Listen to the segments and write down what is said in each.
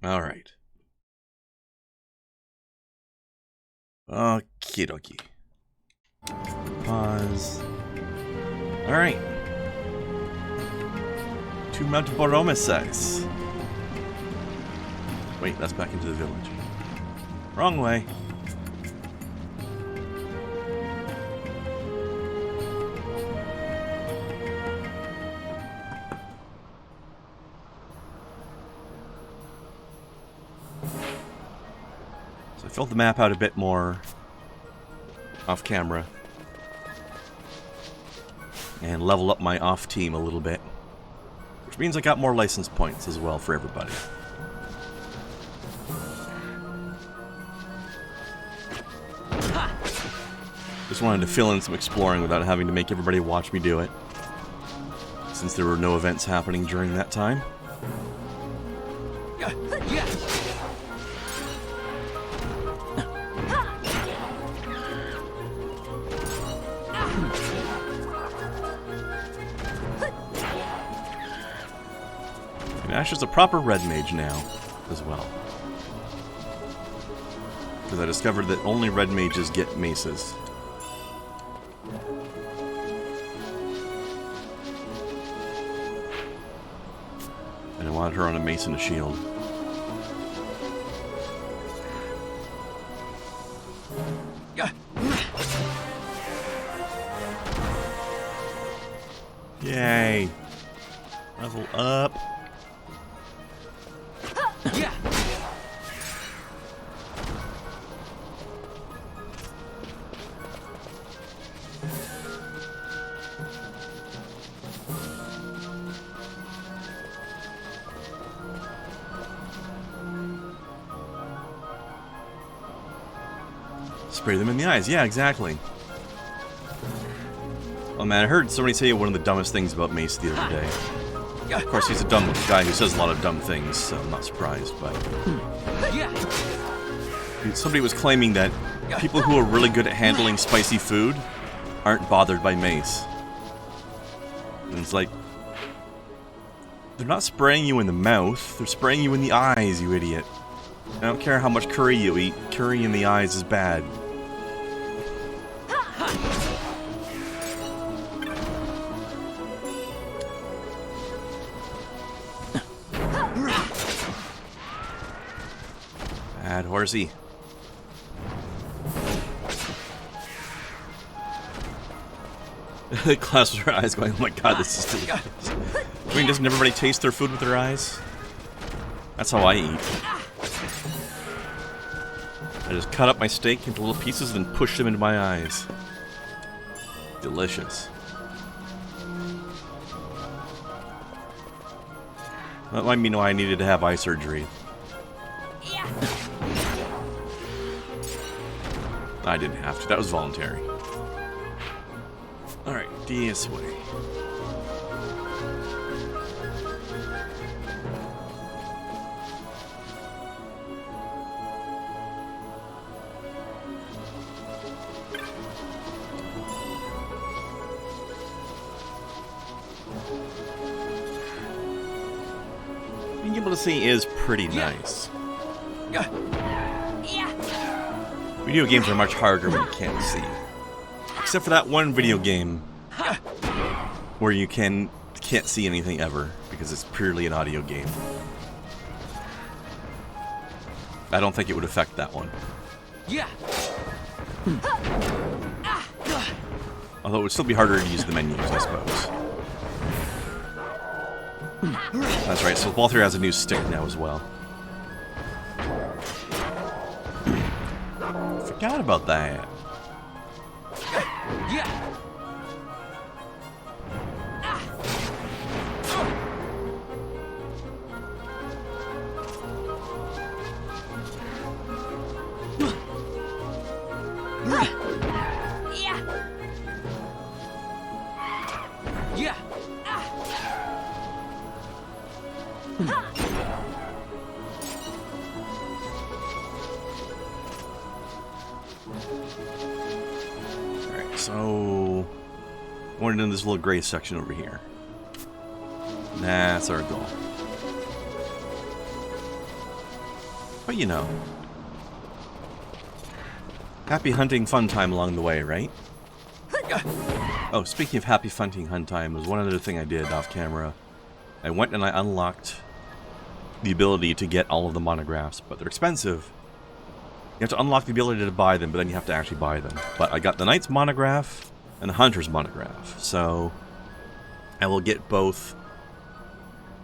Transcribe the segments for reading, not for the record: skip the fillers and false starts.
All right. Okie dokie. Pause. All right. To Mount Bur-Omisace. Wait, that's back into the village. Wrong way. So I filled the map out a bit more off camera. And level up my off team a little bit. Which means I got more license points as well for everybody. Just wanted to fill in some exploring without having to make everybody watch me do it. Since there were no events happening during that time. And Ash is a proper red mage now, as well. Because I discovered that only red mages get maces. And I wanted her on a mace and a shield. Yay! Level up! Spray them in the eyes. Yeah, exactly. Oh man, I heard somebody say one of the dumbest things about Mace the other day. Of course, he's a dumb guy who says a lot of dumb things, so I'm not surprised, but... Somebody was claiming that people who are really good at handling spicy food aren't bothered by Mace. And it's like... They're not spraying you in the mouth, they're spraying you in the eyes, you idiot. I don't care how much curry you eat, curry in the eyes is bad. Bad horsey. Clasps her eyes going, oh my god, this is delicious. I mean, doesn't everybody taste their food with their eyes? That's how I eat. I just cut up my steak into little pieces and push them into my eyes. Delicious. That let me know I needed to have eye surgery. I didn't have to. That was voluntary. Alright, this way. Being able to see is pretty nice. Video games are much harder when you can't see. Except for that one video game where you can't see anything ever because it's purely an audio game. I don't think it would affect that one. Although it would still be harder to use the menus, I suppose. That's right, so Walther has a new stick now as well. Forgot about that. Alright, so I wanted in this little gray section over here. That's our goal. But you know. Happy hunting fun time along the way, right? Oh, speaking of happy hunting fun time, there's one other thing I did off camera. I went and I unlocked the ability to get all of the monographs, but they're expensive. You have to unlock the ability to buy them, but then you have to actually buy them. But I got the Knight's monograph and the Hunter's monograph, so I will get both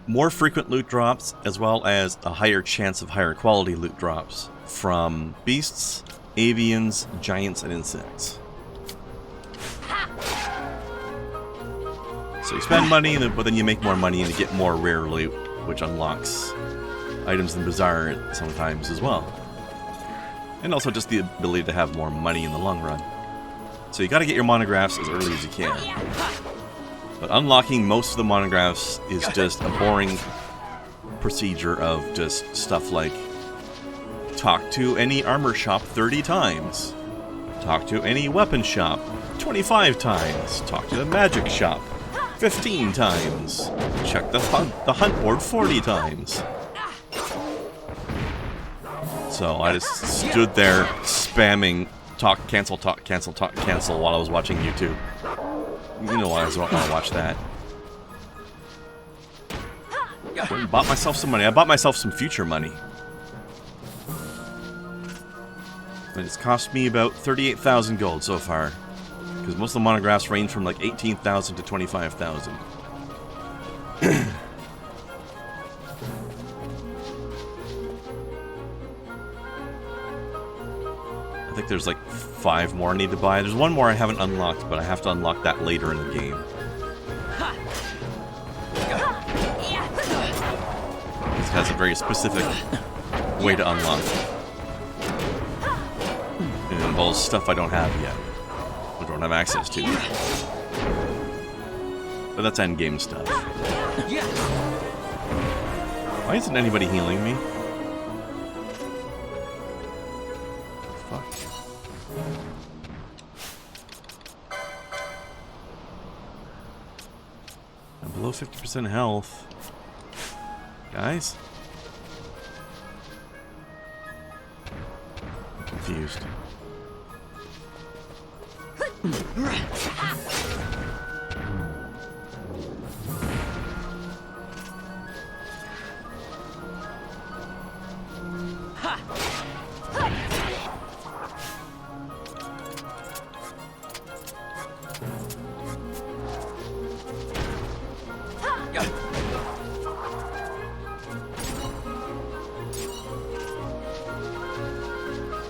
more frequent loot drops as well as a higher chance of higher quality loot drops from beasts, avians, giants, and insects. So you spend money, but then you make more money and you get more rare loot, which unlocks items in Bazaar sometimes as well. And also just the ability to have more money in the long run. So you gotta get your monographs as early as you can. But unlocking most of the monographs is just a boring procedure of just stuff like talk to any armor shop 30 times. Talk to any weapon shop 25 times. Talk to the magic shop 15 times. Check the hunt board 40 times. So I just stood there spamming talk, cancel, while I was watching YouTube. You know why I was want to watch that. Bought myself some money. I bought myself some future money. And it's cost me about 38,000 gold so far. Because most of the monographs range from like 18,000 to 25,000. I think there's like 5 more I need to buy. There's one more I haven't unlocked, but I have to unlock that later in the game. This has a very specific way to unlock. It involves stuff I don't have yet. I don't have access to. But that's endgame stuff. Why isn't anybody healing me? Fuck. I'm below 50% health. Guys? I'm confused.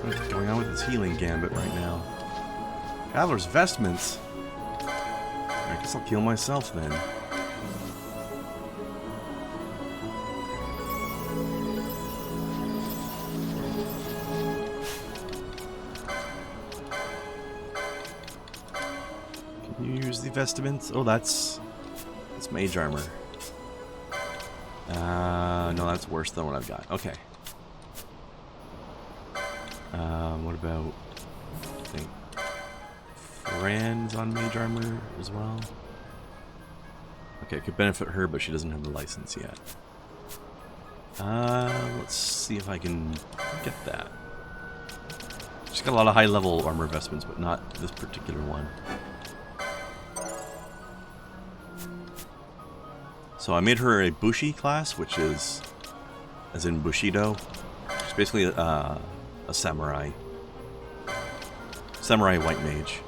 What's going on with this healing gambit right now? Traveler's vestments? I guess I'll kill myself then. Can you use the vestments? Oh, that's mage armor. No, that's worse than what I've got. Okay. What about, I think, Fran's on mage armor as well? Okay, it could benefit her, but she doesn't have the license yet. Let's see if I can get that. She's got a lot of high-level armor vestments, but not this particular one. So I made her a Bushi class, which is, as in Bushido. She's basically a samurai. Samurai white mage.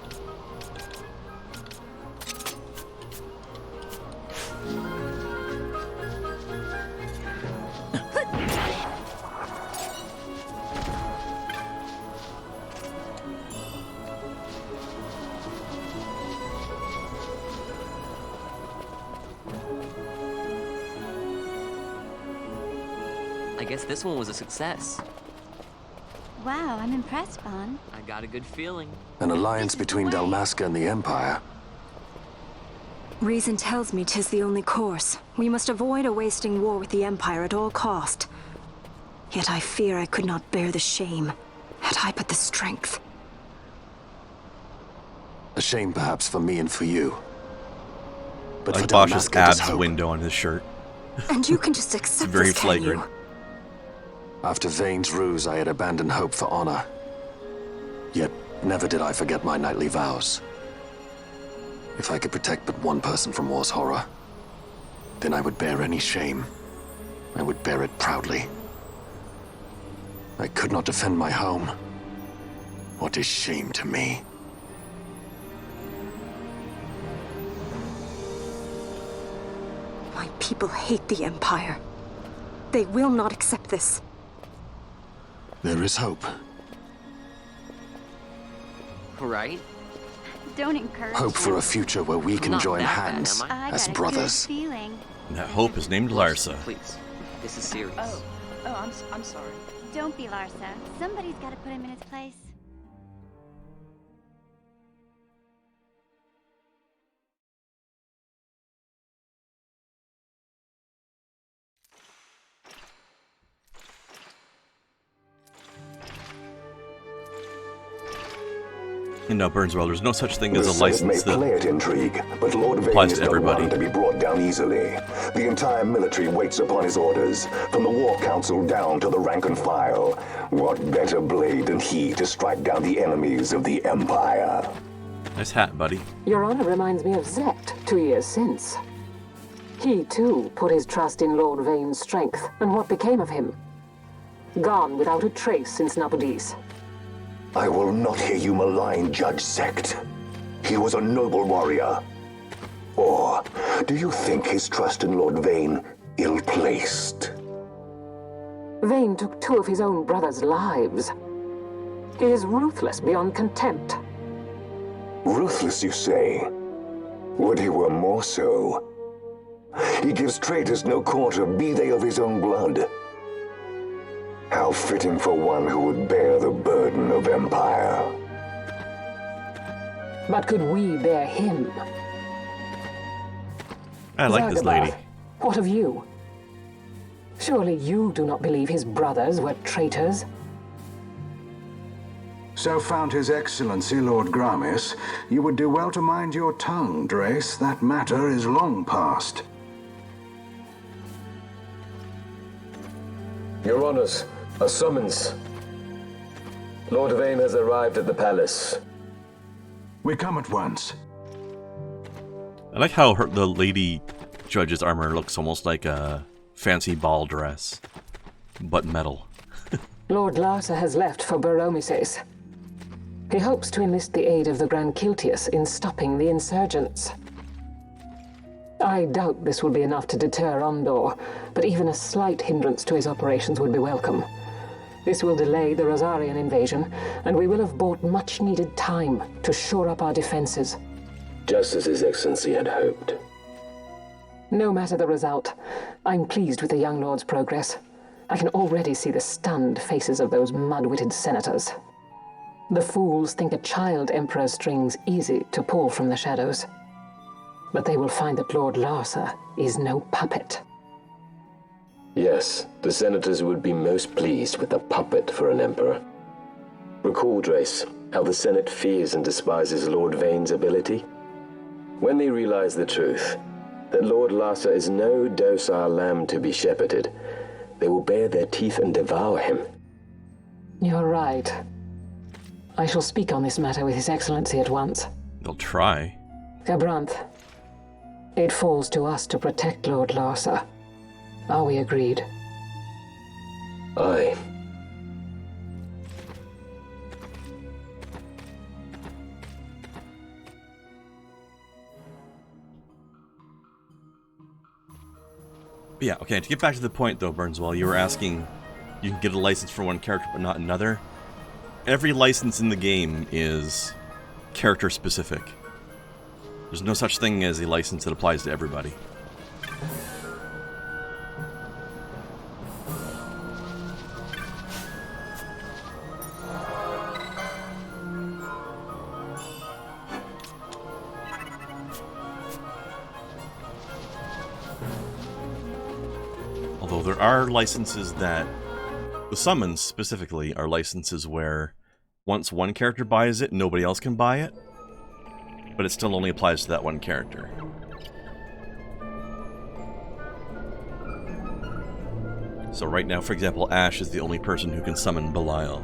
I guess this one was a success. Wow, I'm impressed, Bon. I got a good feeling. An alliance between Dalmasca and the Empire. Reason tells me 'tis the only course. We must avoid a wasting war with the Empire at all cost. Yet I fear I could not bear the shame, had I but the strength. A shame perhaps for me and for you. But Like for Bosch's Dalmasca, there's abs hope. window on his shirt. And you can just accept Very this, can you? flagrant. After Vane's ruse, I had abandoned hope for honor. Yet, never did I forget my knightly vows. If I could protect but one person from war's horror, then I would bear any shame. I would bear it proudly. I could not defend my home. What is shame to me? My people hate the Empire. They will not accept this. There is hope. Right? Don't encourage Hope for a him. future where we can Not join that bad, hands am I? I as got a brothers. good feeling. And that hope is named Larsa. Please. This is serious. I'm sorry. Don't be Larsa. Somebody's got to put him in his place. You know, Burnswell, there's no such thing as The a Senate may license play that... at intrigue, but Lord Vane applies is to no everybody. one to be brought down easily. The entire military waits upon his orders, from the War Council down to the rank and file. What better blade than he to strike down the enemies of the Empire? Nice hat, buddy. Your Honor reminds me of Zect 2 years since. He, too, put his trust in Lord Vane's strength, and what became of him? Gone without a trace since Nabudis. I will not hear you malign Judge Zect. He was a noble warrior. Or do you think his trust in Lord Vane ill-placed? Vane took 2 of his own brothers' lives. He is ruthless beyond contempt. Ruthless, you say? Would he were more so. He gives traitors no quarter, be they of his own blood. How fitting for one who would bear the burden of empire. But could we bear him? I like this Zargabath, lady. what of you? Surely you do not believe his brothers were traitors? So found His Excellency Lord Gramis, you would do well to mind your tongue, Drace. That matter is long past. Your Honors, a summons. Lord Vane has arrived at the palace. We come at once. I like how the lady judge's armor looks almost like a fancy ball dress, but metal. Lord Larsa has left for Bur-Omisace. He hopes to enlist the aid of the Grand Kiltius in stopping the insurgents. I doubt this will be enough to deter Ondor, but even a slight hindrance to his operations would be welcome. This will delay the Rosarian invasion, and we will have bought much-needed time to shore up our defenses. Just as His Excellency had hoped. No matter the result, I'm pleased with the young lord's progress. I can already see the stunned faces of those mud-witted senators. The fools think a child emperor's strings easy to pull from the shadows. But they will find that Lord Larsa is no puppet. Yes, the senators would be most pleased with a puppet for an emperor. Recall, Drace, how the Senate fears and despises Lord Vane's ability. When they realize the truth, that Lord Larsa is no docile lamb to be shepherded, they will bare their teeth and devour him. You're right. I shall speak on this matter with His Excellency at once. They'll try. Gabranth, it falls to us to protect Lord Larsa. Are we agreed? Aye. Yeah, okay, to get back to the point though, Burnswell, you were asking, you can get a license for one character but not another. Every license in the game is character specific. There's no such thing as a license that applies to everybody. Although there are licenses that, the summons specifically, are licenses where once one character buys it, nobody else can buy it, but it still only applies to that one character. So right now, for example, Ash is the only person who can summon Belial.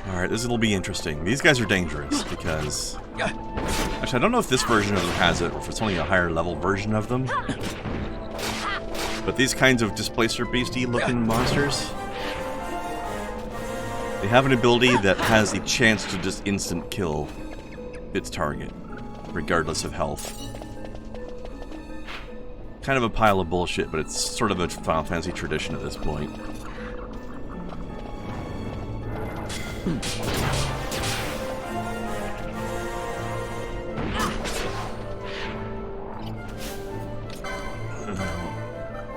Alright, this will be interesting. These guys are dangerous because... Actually, I don't know if this version of them has it, or if it's only a higher level version of them. But these kinds of Displacer Beastie looking monsters, they have an ability that has a chance to just instant kill its target, regardless of health. Kind of a pile of bullshit, but it's sort of a Final Fantasy tradition at this point.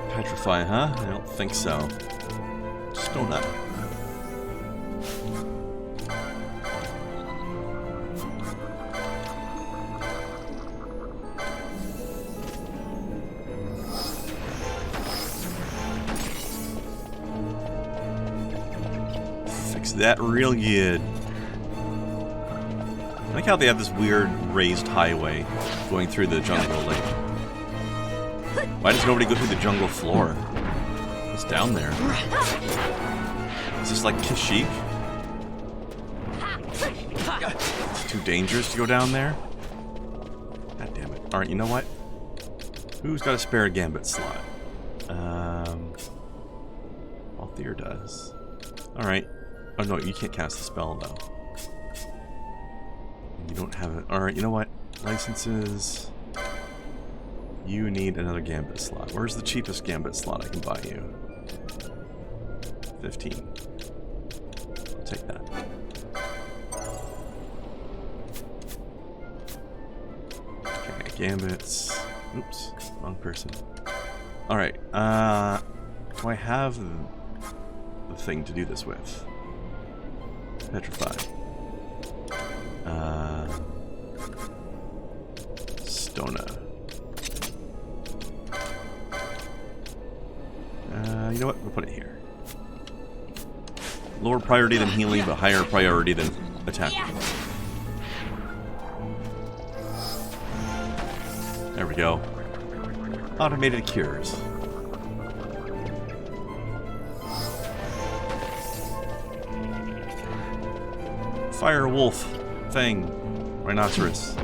Petrify, huh? I don't think so. Just don't know. Fix that real good. I like how they have this weird raised highway going through the jungle. Like, why does nobody go through the jungle floor? It's down there. Is this like Kashyyyk? It's too dangerous to go down there? God damn it. Alright, you know what? Who's got a spare gambit slot? Althir does. Alright. Oh no, you can't cast the spell though. You don't have it. Alright, you know what? Licenses... You need another gambit slot. Where's the cheapest gambit slot I can buy you? 15. I'll take that. Okay, gambits. Oops, wrong person. Alright, do I have the thing to do this with? Petrify. Stona. You know what? We'll put it here. Lower priority than healing, but higher priority than attacking. There we go. Automated cures. Fire wolf thing. Rhinoceros.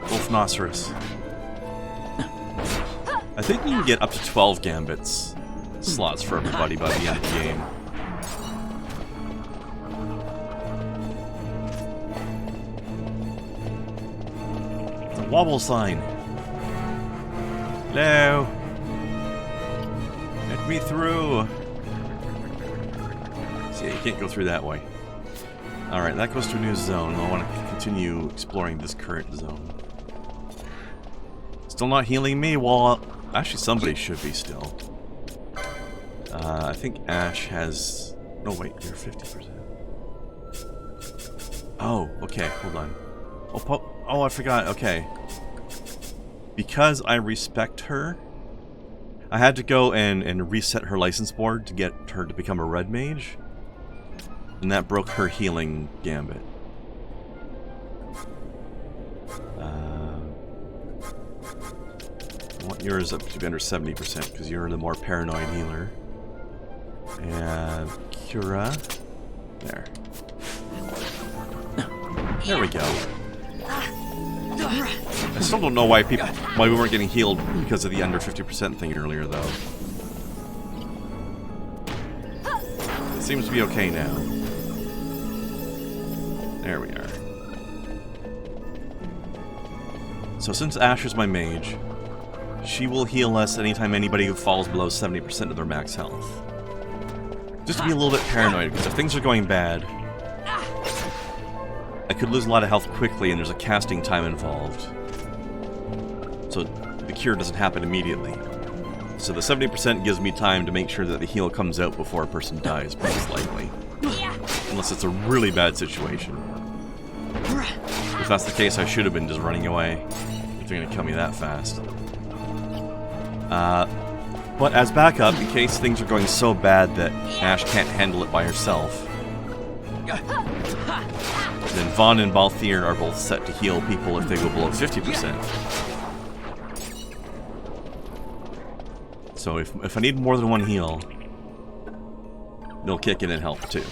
Wolfnoceros. I think you can get up to 12 gambits slots for everybody by the end of the game. The wobble sign. Hello. Let me through. See, you can't go through that way. Alright, that goes to a new zone. I want to continue exploring this current zone. Still not healing me? Well, actually somebody should be still. I think Ash has... No, wait, you're 50%. Oh, okay, hold on. Oh, I forgot, okay. Because I respect her, I had to go and reset her license board to get her to become a red mage. And that broke her healing gambit. I want yours up to be under 70% because you're the more paranoid healer. And Cura. There. There we go. I still don't know why we weren't getting healed because of the under 50% thing earlier, though. It seems to be okay now. There we are. So since Ash is my mage, she will heal us anytime anybody who falls below 70% of their max health. Just to be a little bit paranoid, because if things are going bad, I could lose a lot of health quickly and there's a casting time involved. So the cure doesn't happen immediately. So the 70% gives me time to make sure that the heal comes out before a person dies, most likely. Unless it's a really bad situation. If that's the case, I should have been just running away. If they're going to kill me that fast. But as backup, in case things are going so bad that Ash can't handle it by herself, then Vaughn and Balthier are both set to heal people if they go below 50%. So if I need more than one heal, they'll kick in and help too.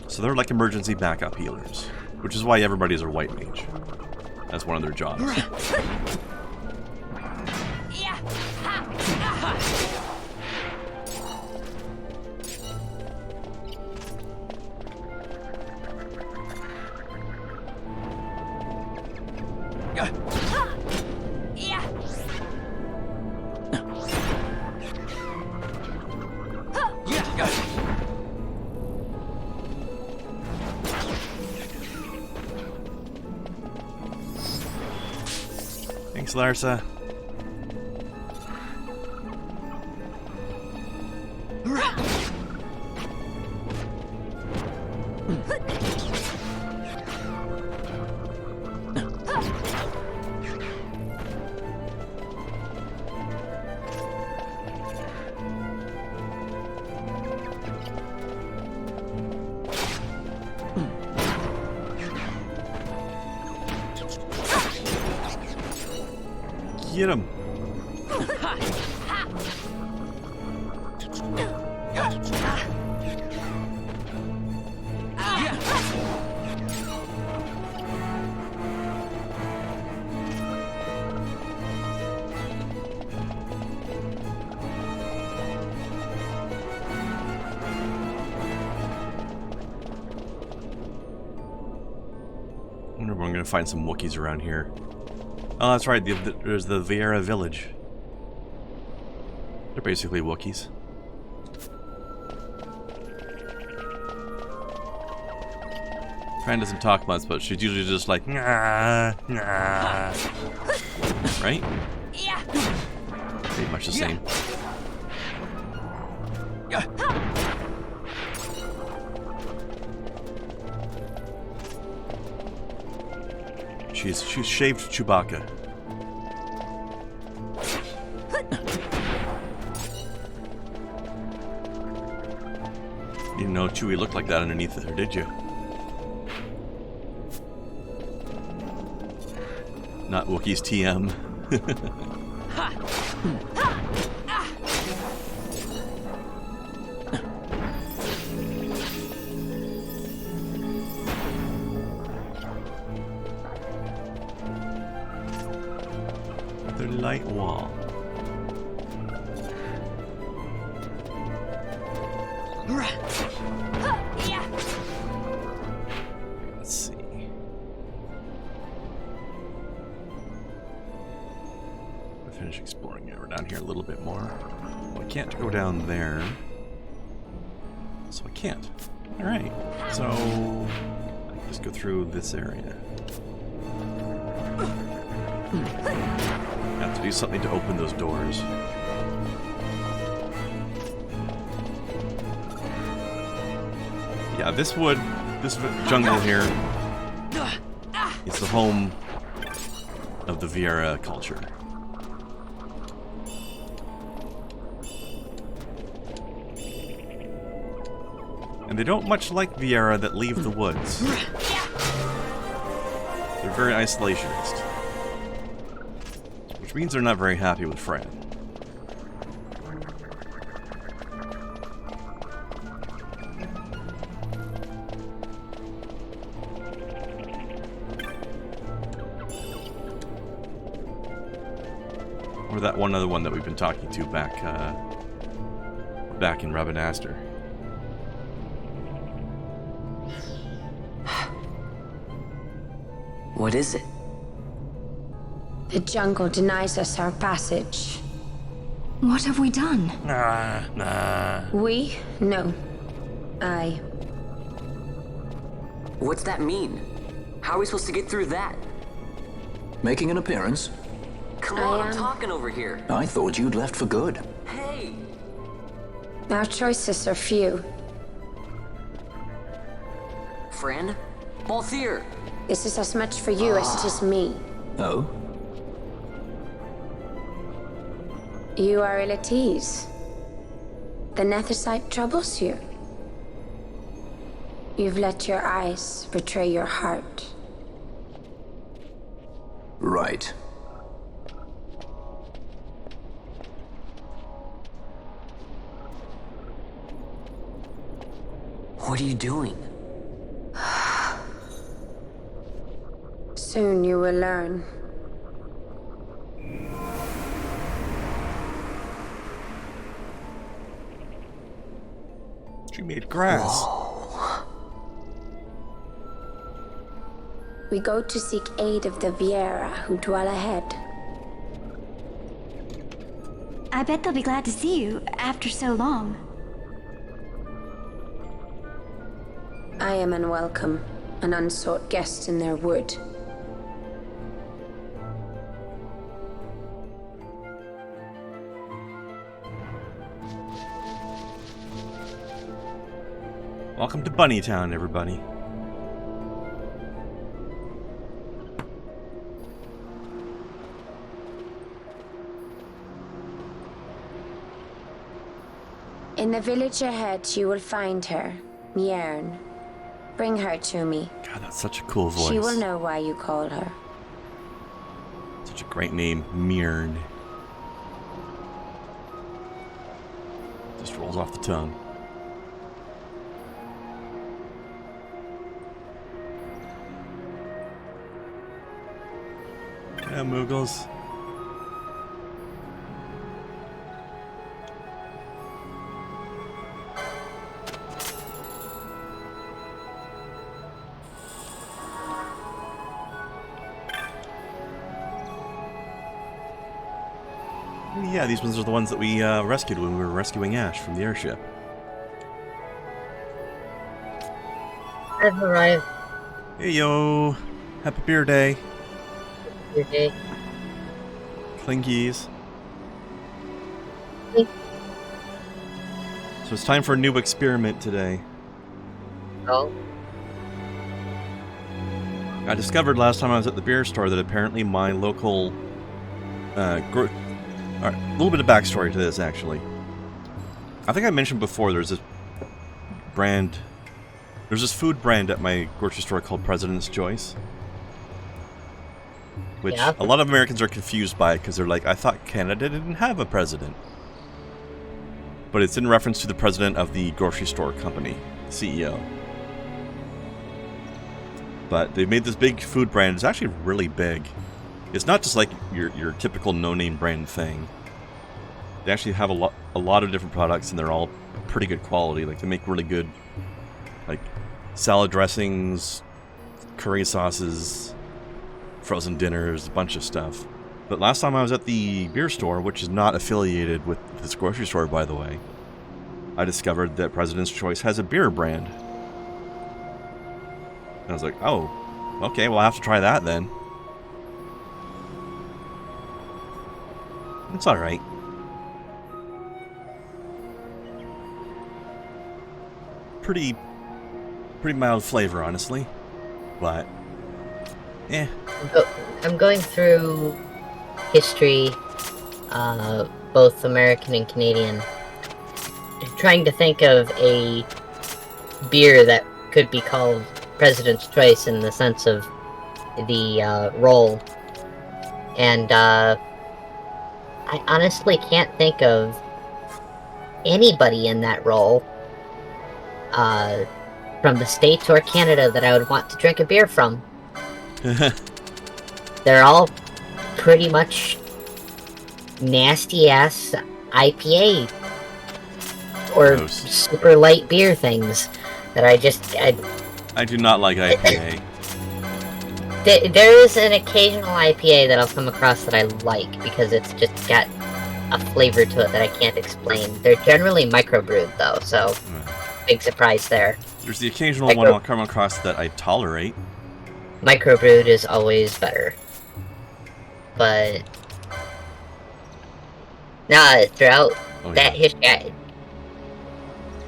So they're like emergency backup healers, which is why everybody's a white mage. That's one of their jobs. Thanks, Larsa. Get him. I wonder if I'm gonna find some Wookiees around here. Oh, that's right. There's the Viera village. They're basically Wookiees. Fran doesn't talk much, but she's usually just like, nah, nah. Right? Yeah. Pretty much the same. She's shaved Chewbacca. You didn't know Chewie looked like that underneath her, did you? Not Wookiees TM. The light wall. Let's see. I'll finish exploring it. We're down here a little bit more. Well, I can't go down there. So I can't. Alright. So I can just go through this area. I have to do something to open those doors. Yeah, this jungle here is the home of the Viera culture. And they don't much like Viera that leave the woods. They're very isolationist. Which means they're not very happy with Fran. Or that one other one that we've been talking to back in Rabanaster. What is it? The jungle denies us our passage. What have we done? Nah. We? No. I. What's that mean? How are we supposed to get through that? Making an appearance? Come on, I'm talking over here. I thought you'd left for good. Hey! Our choices are few. Fran? Balthier! This is as much for you as it is me. Oh? You are ill at ease. The Nethicite troubles you. You've let your eyes betray your heart. Right. What are you doing? Soon you will learn. She made grass. We go to seek aid of the Viera who dwell ahead. I bet they'll be glad to see you after so long. I am unwelcome, an unsought guest in their wood. Welcome to Bunnytown, everybody. In the village ahead, you will find her, Miern. Bring her to me. God, that's such a cool voice. She will know why you call her. Such a great name, Mirn. Just rolls off the tongue. Yeah, Moogles. Yeah, these ones are the ones that we rescued when we were rescuing Ash from the airship. I've arrived. Hey yo! Happy beer day! Your day. Clinkies. So it's time for a new experiment today. Oh? I discovered last time I was at the beer store that apparently my local... Alright, a little bit of backstory to this, actually. I think I mentioned before there's this brand... There's this food brand at my grocery store called President's Choice. Which a lot of Americans are confused by because they're like, I thought Canada didn't have a president. But it's in reference to the president of the grocery store company, the CEO. But they've made this big food brand. It's actually really big. It's not just like your typical no-name brand thing. They actually have a lot of different products, and they're all pretty good quality. Like, they make really good, like, salad dressings, curry sauces, frozen dinners, a bunch of stuff. But last time I was at the beer store, which is not affiliated with this grocery store, by the way, I discovered that President's Choice has a beer brand. And I was like, oh, okay, well, I'll have to try that then. It's alright. Pretty mild flavor, honestly. But, eh. I'm going through history, both American and Canadian, trying to think of a beer that could be called President's Choice in the sense of the role. And I honestly can't think of anybody in that role from the States or Canada that I would want to drink a beer from. They're all pretty much nasty-ass IPA or super light beer things that I do not like IPA. There is an occasional IPA that I'll come across that I like because it's just got a flavor to it that I can't explain. They're generally microbrewed though, so big surprise there. There's the occasional one I'll come across that I tolerate. Microbrewed is always better. But throughout that history,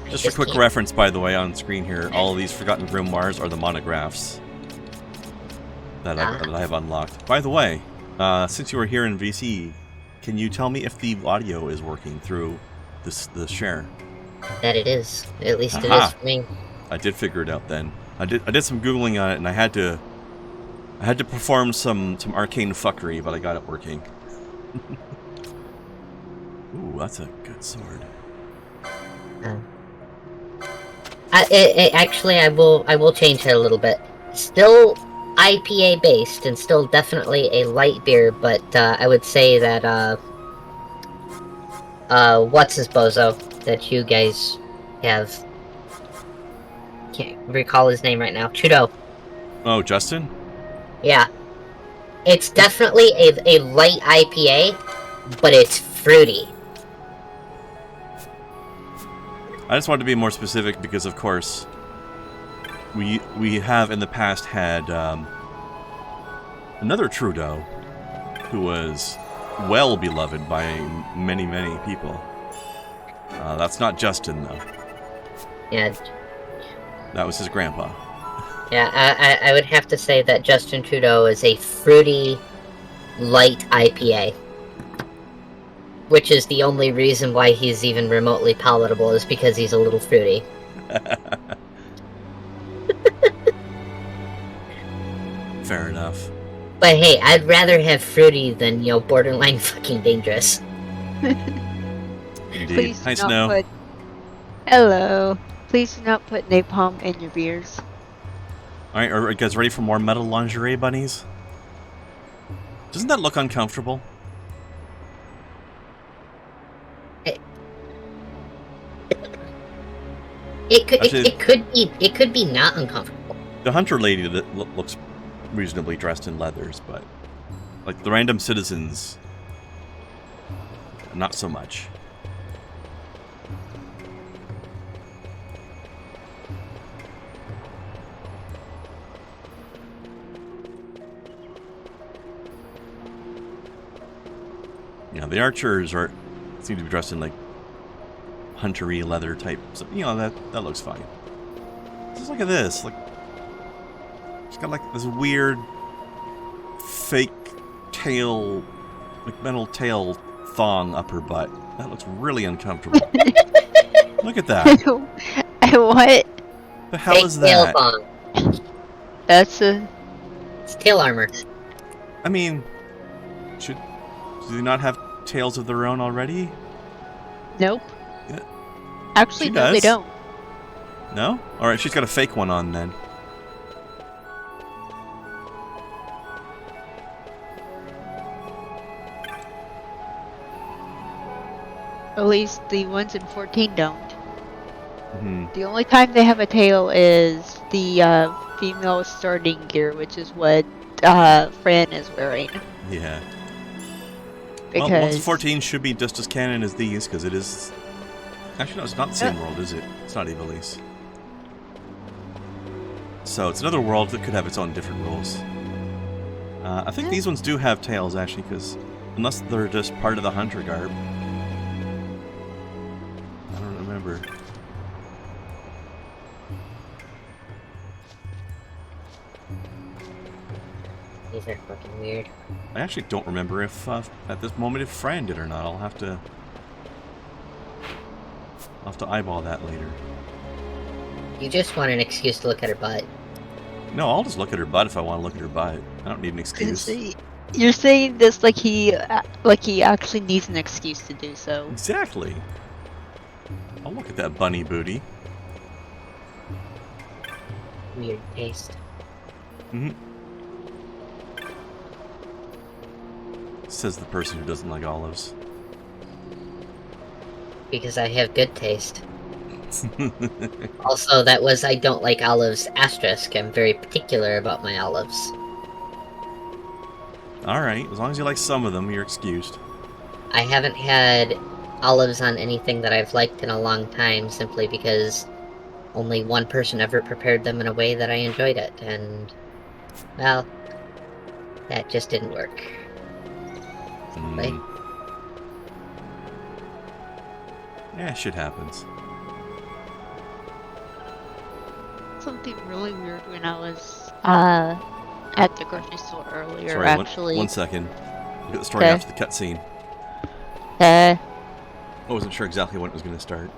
just for quick reference, by the way, on screen here, all of these Forgotten Grimoires are the monographs that I have unlocked. By the way, since you were here in VC, can you tell me if the audio is working through the share? That it is. At least it is for me. I did figure it out then. I did some Googling on it, and I had to perform some arcane fuckery, but I got it working. Ooh, that's a good sword. Actually, I will change it a little bit. Still IPA based, and still definitely a light beer, but I would say that what's his bozo that you guys have? Can't recall his name right now. Trudeau. Oh, Justin? Yeah. It's definitely a light IPA, but it's fruity. I just wanted to be more specific because, of course, we have in the past had another Trudeau who was well beloved by many, many people. That's not Justin, though. Yeah. That was his grandpa. Yeah, I would have to say that Justin Trudeau is a fruity, light IPA. Which is the only reason why he's even remotely palatable, is because he's a little fruity. Fair enough. But hey, I'd rather have fruity than, borderline fucking dangerous. Indeed. Please Hi, do Snow. not put... Hello. Please do not put napalm in your beers. Alright, are you guys ready for more metal lingerie bunnies? Doesn't that look uncomfortable? It could be not uncomfortable. The hunter lady that looks reasonably dressed in leathers, but like the random citizens, not so much. Yeah, the archers seem to be dressed in like huntery leather type. So, that looks fine. Just look at this. Like, it's got like this weird fake tail, like metal tail thong up her butt. That looks really uncomfortable. Look at that. What? The hell fake is that? Tail thong. It's tail armor. I mean, do they not have tails of their own already? Nope. Yeah. Actually, no, they don't. No? Alright, she's got a fake one on then. At least the ones in 14 don't. Mm-hmm. The only time they have a tail is the female starting gear, which is what Fran is wearing. Yeah. Because... Well, once 14 should be just as canon as these, because it is... Actually, no, it's not the same world, is it? It's not Evilise. So, it's another world that could have its own different rules. I think these ones do have tails, actually, because... Unless they're just part of the hunter garb. I don't remember. These are fucking weird. I actually don't remember if, at this moment, if Fran did or not. I'll have to eyeball that later. You just want an excuse to look at her butt. No, I'll just look at her butt if I want to look at her butt. I don't need an excuse. You're saying this like he actually needs an excuse to do so. Exactly. I'll look at that bunny booty. Weird taste. Mm-hmm. Says the person who doesn't like olives. Because I have good taste. Also, that was I don't like olives asterisk. I'm very particular about my olives. Alright, as long as you like some of them, you're excused. I haven't had olives on anything that I've liked in a long time, simply because only one person ever prepared them in a way that I enjoyed it, and... well... that just didn't work. Right? Yeah, shit happens. Something really weird when I was at the grocery store earlier. Sorry, actually. One second. We'll get the story after the cutscene. I wasn't sure exactly when it was going to start.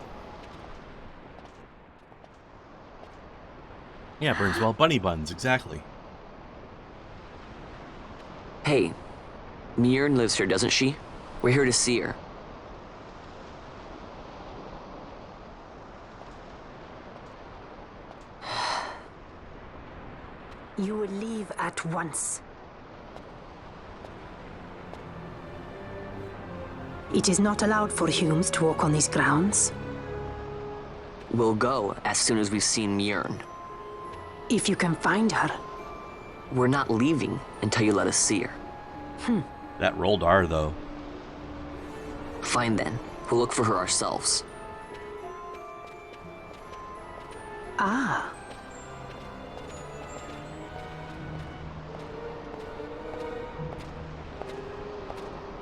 Yeah, burns well bunny buns, exactly. Hey, Mjern lives here, doesn't she? We're here to see her. You will leave at once. It is not allowed for humans to walk on these grounds. We'll go as soon as we've seen Mjern. If you can find her. We're not leaving until you let us see her. That rolled R, though. Fine then. We'll look for her ourselves. Ah.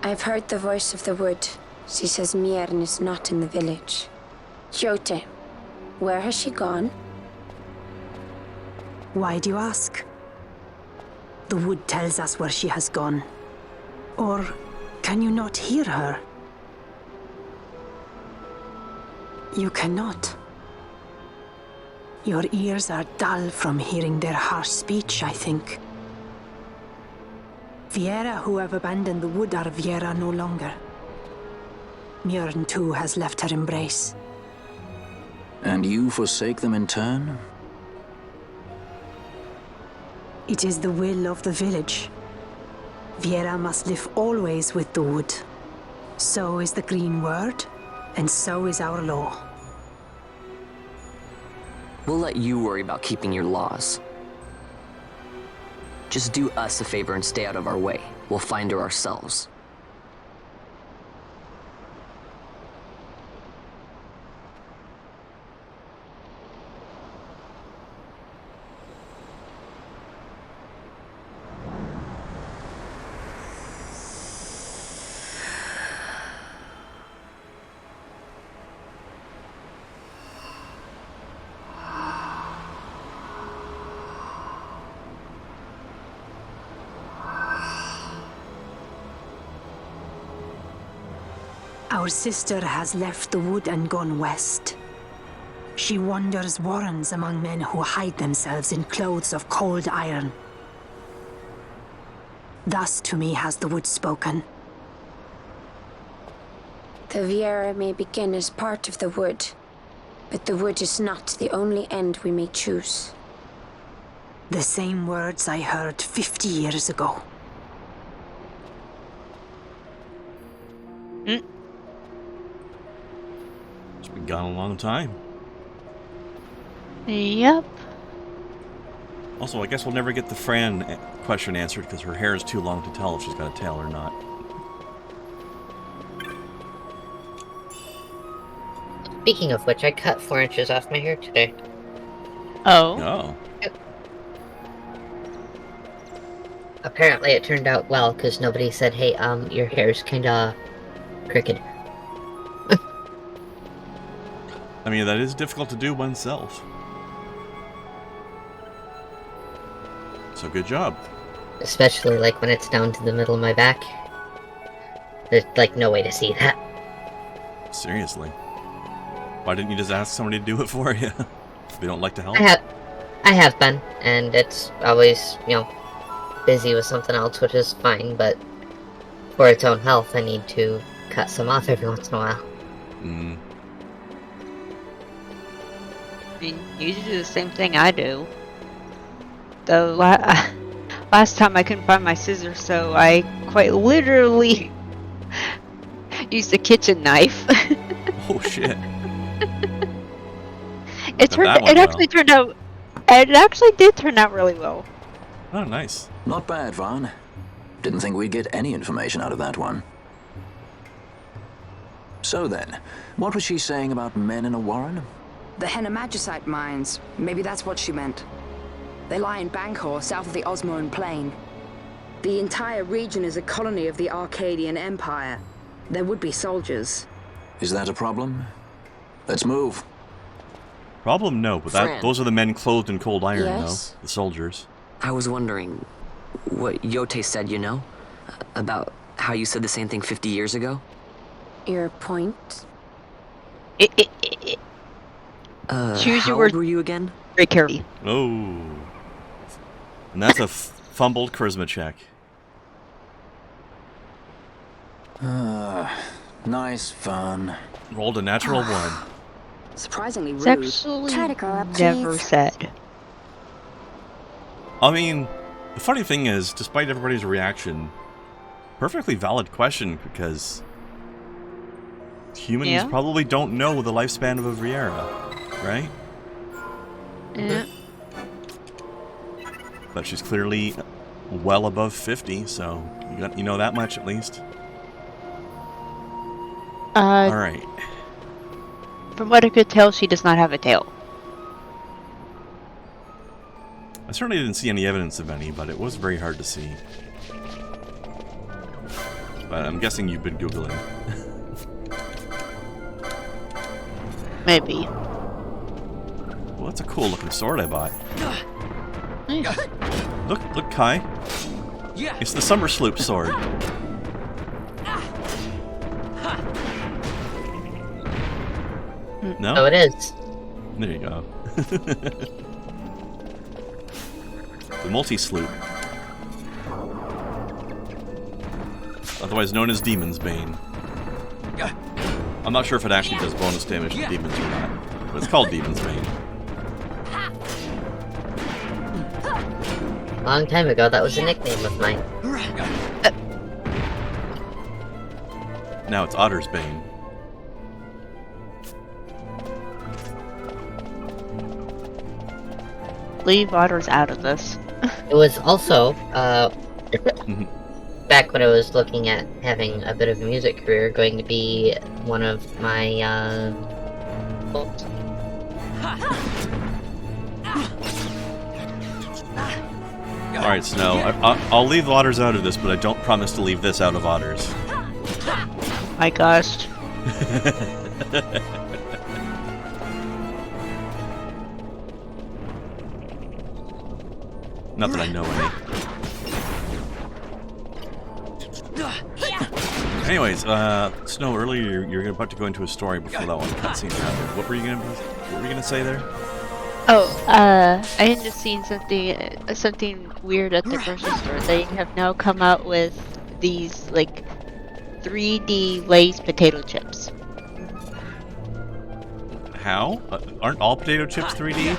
I've heard the voice of the wood. She says Mjern is not in the village. Jote, where has she gone? Why do you ask? The wood tells us where she has gone. Or can you not hear her? You cannot. Your ears are dull from hearing their harsh speech, I think. Viera who have abandoned the wood are Viera no longer. Mjern too has left her embrace. And you forsake them in turn? It is the will of the village. Viera must live always with the wood. So is the green word, and so is our law. We'll let you worry about keeping your laws. Just do us a favor and stay out of our way. We'll find her ourselves. Our sister has left the wood and gone west. She wanders warrens among men who hide themselves in clothes of cold iron. Thus to me has the wood spoken. The Viera may begin as part of the wood, but the wood is not the only end we may choose. The same words I heard 50 years ago. It's been gone a long time. Yep. Also, I guess we'll never get the Fran question answered because her hair is too long to tell if she's got a tail or not. Speaking of which, I cut 4 inches off my hair today. Oh. Oh. Yep. Apparently it turned out well, because nobody said, hey, your hair's kinda crooked. I mean, that is difficult to do oneself. So good job. Especially, like, when it's down to the middle of my back. There's, like, no way to see that. Seriously. Why didn't you just ask somebody to do it for you? If they don't like to help? I have been, and it's always, you know, busy with something else, which is fine, but for its own health, I need to cut some off every once in a while. Mm. You do the same thing I do. Though last time I couldn't find my scissors, so I quite literally used a kitchen knife. Oh shit! It actually turned out. It actually did turn out really well. Oh, nice. Not bad, Vaughn. Didn't think we'd get any information out of that one. So then, what was she saying about men in a warren? The Henna-Magicite mines. Maybe that's what she meant. They lie in Bangkor, south of the Osmoan Plain. The entire region is a colony of the Arcadian Empire. There would be soldiers. Is that a problem? Let's move. Problem? No, but those are the men clothed in cold iron, though. The soldiers. I was wondering what Yote said, you know? About how you said the same thing 50 years ago? Your point? Choose how your old words. were you again? Very carefully. Oh. And that's a fumbled charisma check. Nice fun. Rolled a natural 1. Surprisingly rude. It's actually Try to grow up, never please. said. I mean, the funny thing is, despite everybody's reaction, perfectly valid question, because humans probably don't know the lifespan of a Viera, right? Yeah. But she's clearly well above 50, so you know that much at least. All right. From what I could tell, she does not have a tail. I certainly didn't see any evidence of any, but it was very hard to see. But I'm guessing you've been Googling. Maybe. Well, that's a cool looking sword I bought. Nice. Look, Kai. It's the Summer Sloop sword. No? Oh, it is. There you go. The multi-sloop. Otherwise known as Demon's Bane. I'm not sure if it actually does bonus damage to demons or not, but it's called Demon's Bane. Long time ago, that was a nickname of mine. Now it's Otter's Bane. Leave otters out of this. It was also, back when I was looking at having a bit of a music career, going to be one of my, goals. Alright, Snow. I'll leave Otters out of this, but I don't promise to leave this out of Otters. My gosh. Not that I know any. Anyways, Snow, earlier you were about to go into a story before that one cutscene happened. What were you gonna say there? Oh, I ended up seeing something weird at the grocery store. They have now come out with these, like, 3D Lay's potato chips. How? Aren't all potato chips 3D?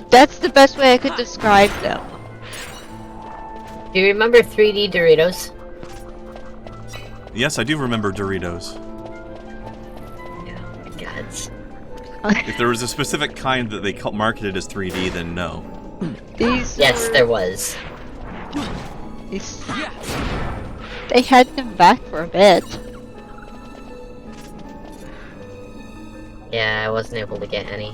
That's the best way I could describe them. Do you remember 3D Doritos? Yes, I do remember Doritos. Oh my gods. If there was a specific kind that they marketed as 3D, then no. Yes, there was. They had them back for a bit. Yeah, I wasn't able to get any.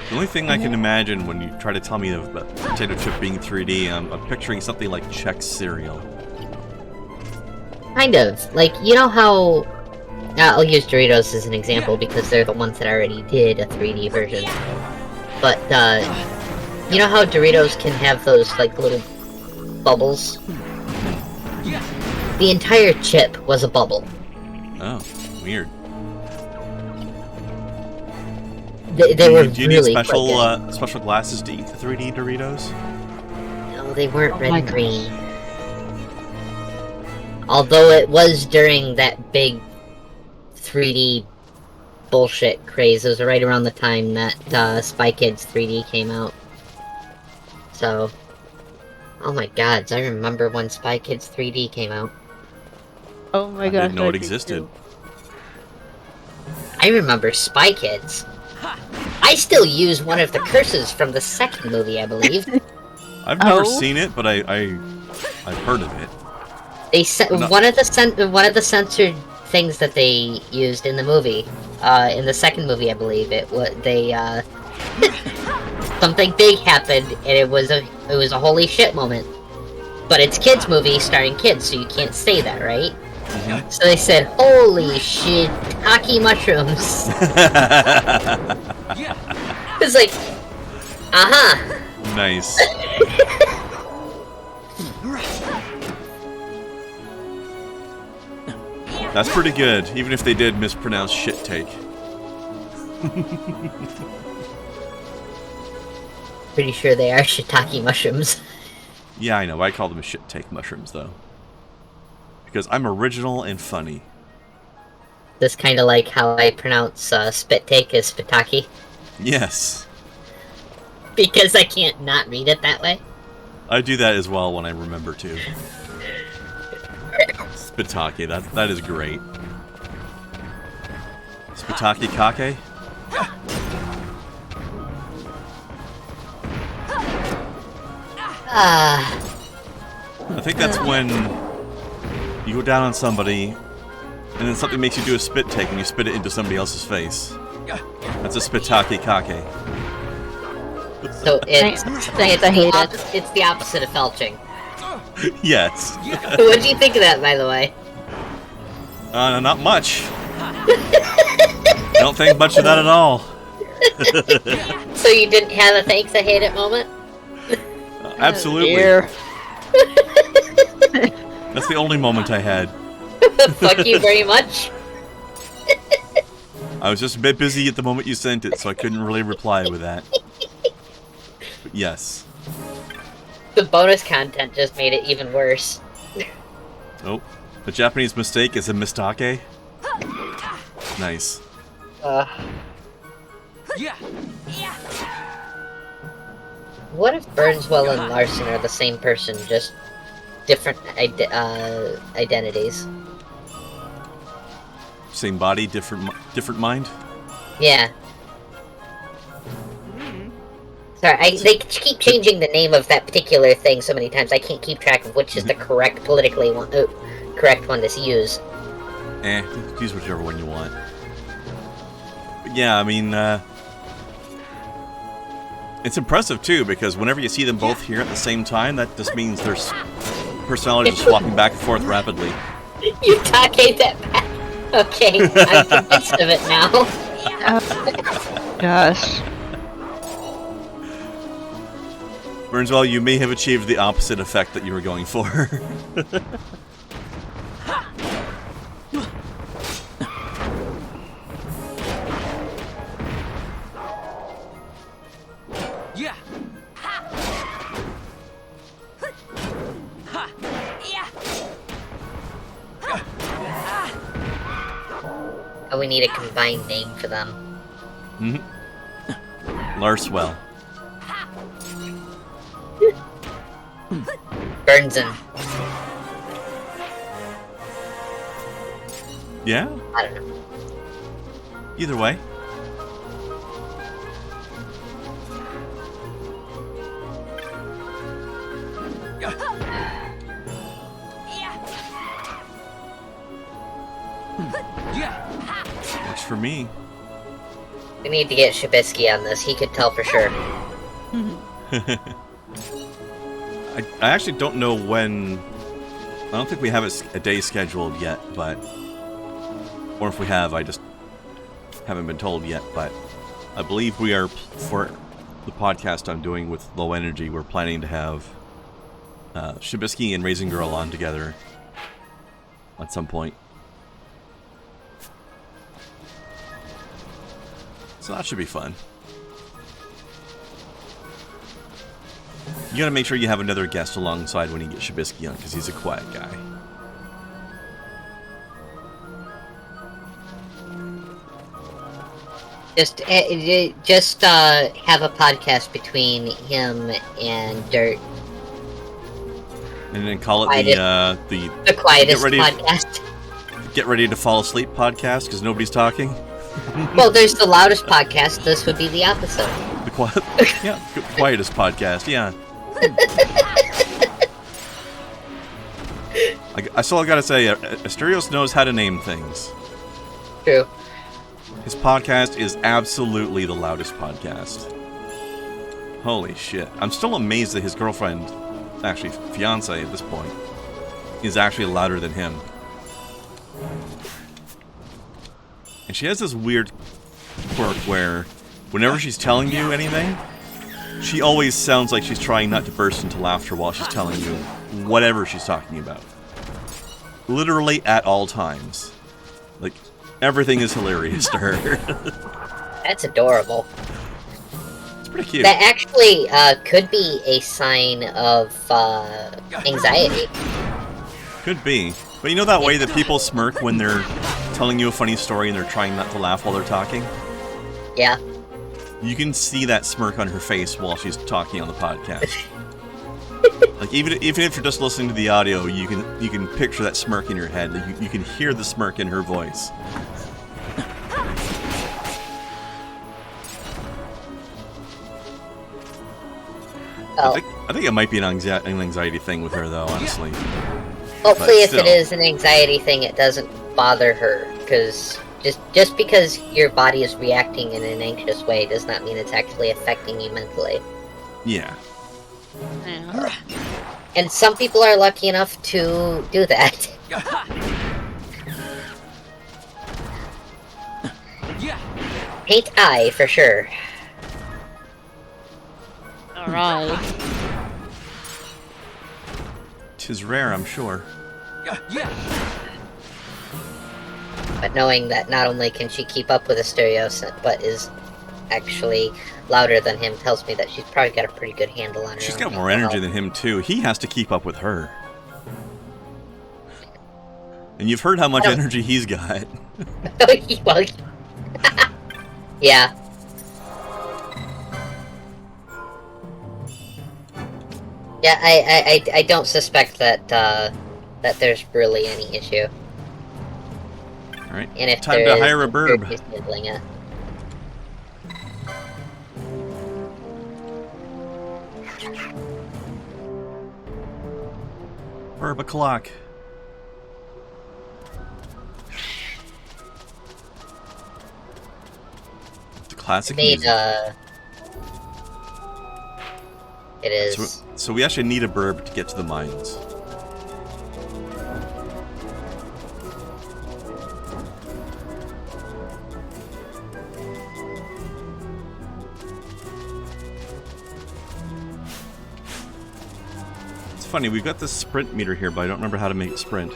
The only thing I can imagine when you try to tell me of a potato chip being 3D, I'm picturing something like Chex cereal. Kind of. Like, you know how... I'll use Doritos as an example because they're the ones that already did a 3D version. But, you know how Doritos can have those, like, little bubbles? The entire chip was a bubble. Oh, weird. They were do you really need special glasses to eat the 3D Doritos? No, they weren't red and green. Although it was during that big 3D bullshit craze. It was right around the time that Spy Kids 3D came out. So... Oh my god, I remember when Spy Kids 3D came out. Oh my god. I didn't know it existed. I remember Spy Kids. I still use one of the curses from the second movie, I believe. I've never seen it, but I've heard of it. They one of the censored things that they used in the movie, in the second movie, I believe it was something big happened, and it was a holy shit moment. But it's kids' movie starring kids, so you can't say that, right? Mm-hmm. So they said, "Holy shit, hockey mushrooms." It's like, Nice. That's pretty good, even if they did mispronounce shit take. Pretty sure they are shiitake mushrooms. Yeah, I know. I call them shit take mushrooms, though. Because I'm original and funny. That's kind of like how I pronounce spit take as spitaki. Yes. Because I can't not read it that way. I do that as well when I remember to. Spitaki, that is great. Spitaki kake? I think that's when you go down on somebody and then something makes you do a spit take and you spit it into somebody else's face. That's a spitaki kake. So it's the opposite of felching. Yes. What do you think of that, by the way? Not much. I don't think much of that at all. So you didn't have a thanks I hate it moment? Absolutely. That's the only moment I had. Fuck you very much. I was just a bit busy at the moment you sent it, so I couldn't really reply with that. But yes. The bonus content just made it even worse. Oh, the Japanese mistake is a mistake. Nice. What if Burnswell and Larson are the same person, just different identities? Same body, different mind? Yeah. Sorry, they keep changing the name of that particular thing so many times, I can't keep track of which is the correct correct one to use. Use whichever one you want. But yeah, I mean, it's impressive too, because whenever you see them both here at the same time, that just means their personalities are swapping back and forth rapidly. You take that back. Okay, I'm convinced of it now. Gosh. Burnswell, you may have achieved the opposite effect that you were going for. Oh, we need a combined name for them. Larswell. Burnson. Yeah? I don't know. Either way. Works for me. We need to get Shabisky on this. He could tell for sure. I actually don't know when. I don't think we have a day scheduled yet, but. Or if we have, I just haven't been told yet, but I believe we are, for the podcast I'm doing with Low Energy, we're planning to have Shabisky and Raising Girl on together at some point. So that should be fun. You gotta make sure you have another guest alongside when you get Shabisky on, because he's a quiet guy. Just have a podcast between him and Dirt. And then call it the quietest podcast. Get ready to fall asleep podcast, because nobody's talking. Well, there's the loudest podcast. This would be the opposite. The quietest podcast. Yeah. I still gotta say, Asterios knows how to name things. True. His podcast is absolutely the loudest podcast. Holy shit. I'm still amazed that his girlfriend, actually fiance at this point, is actually louder than him. And she has this weird quirk where whenever she's telling you anything, she always sounds like she's trying not to burst into laughter while she's telling you whatever she's talking about. Literally at all times. Like, everything is hilarious to her. That's adorable. It's pretty cute. That actually could be a sign of anxiety. Could be. But you know that way that people smirk when they're telling you a funny story and they're trying not to laugh while they're talking? Yeah. You can see that smirk on her face while she's talking on the podcast. Like even if you're just listening to the audio, you can picture that smirk in your head. Like, you can hear the smirk in her voice. Oh. I think it might be an anxiety thing with her, though. Honestly. Hopefully, if it is an anxiety thing, it doesn't bother her. Because just because your body is reacting in an anxious way does not mean it's actually affecting you mentally. Yeah. And some people are lucky enough to do that. Ain't I, for sure. Alright. 'Tis rare, I'm sure. But knowing that not only can she keep up with Asterios, but is actually louder than him, tells me that she's probably got a pretty good handle on her. She's got more energy than him, too. He has to keep up with her. And you've heard how much energy he's got. Well, yeah. Yeah, I don't suspect that that there's really any issue. Alright, and if time to hire a burb. He's handling it. Burb o'clock. The classic music. It is. So we actually need a burb to get to the mines. It's funny, we've got this sprint meter here, but I don't remember how to make it sprint.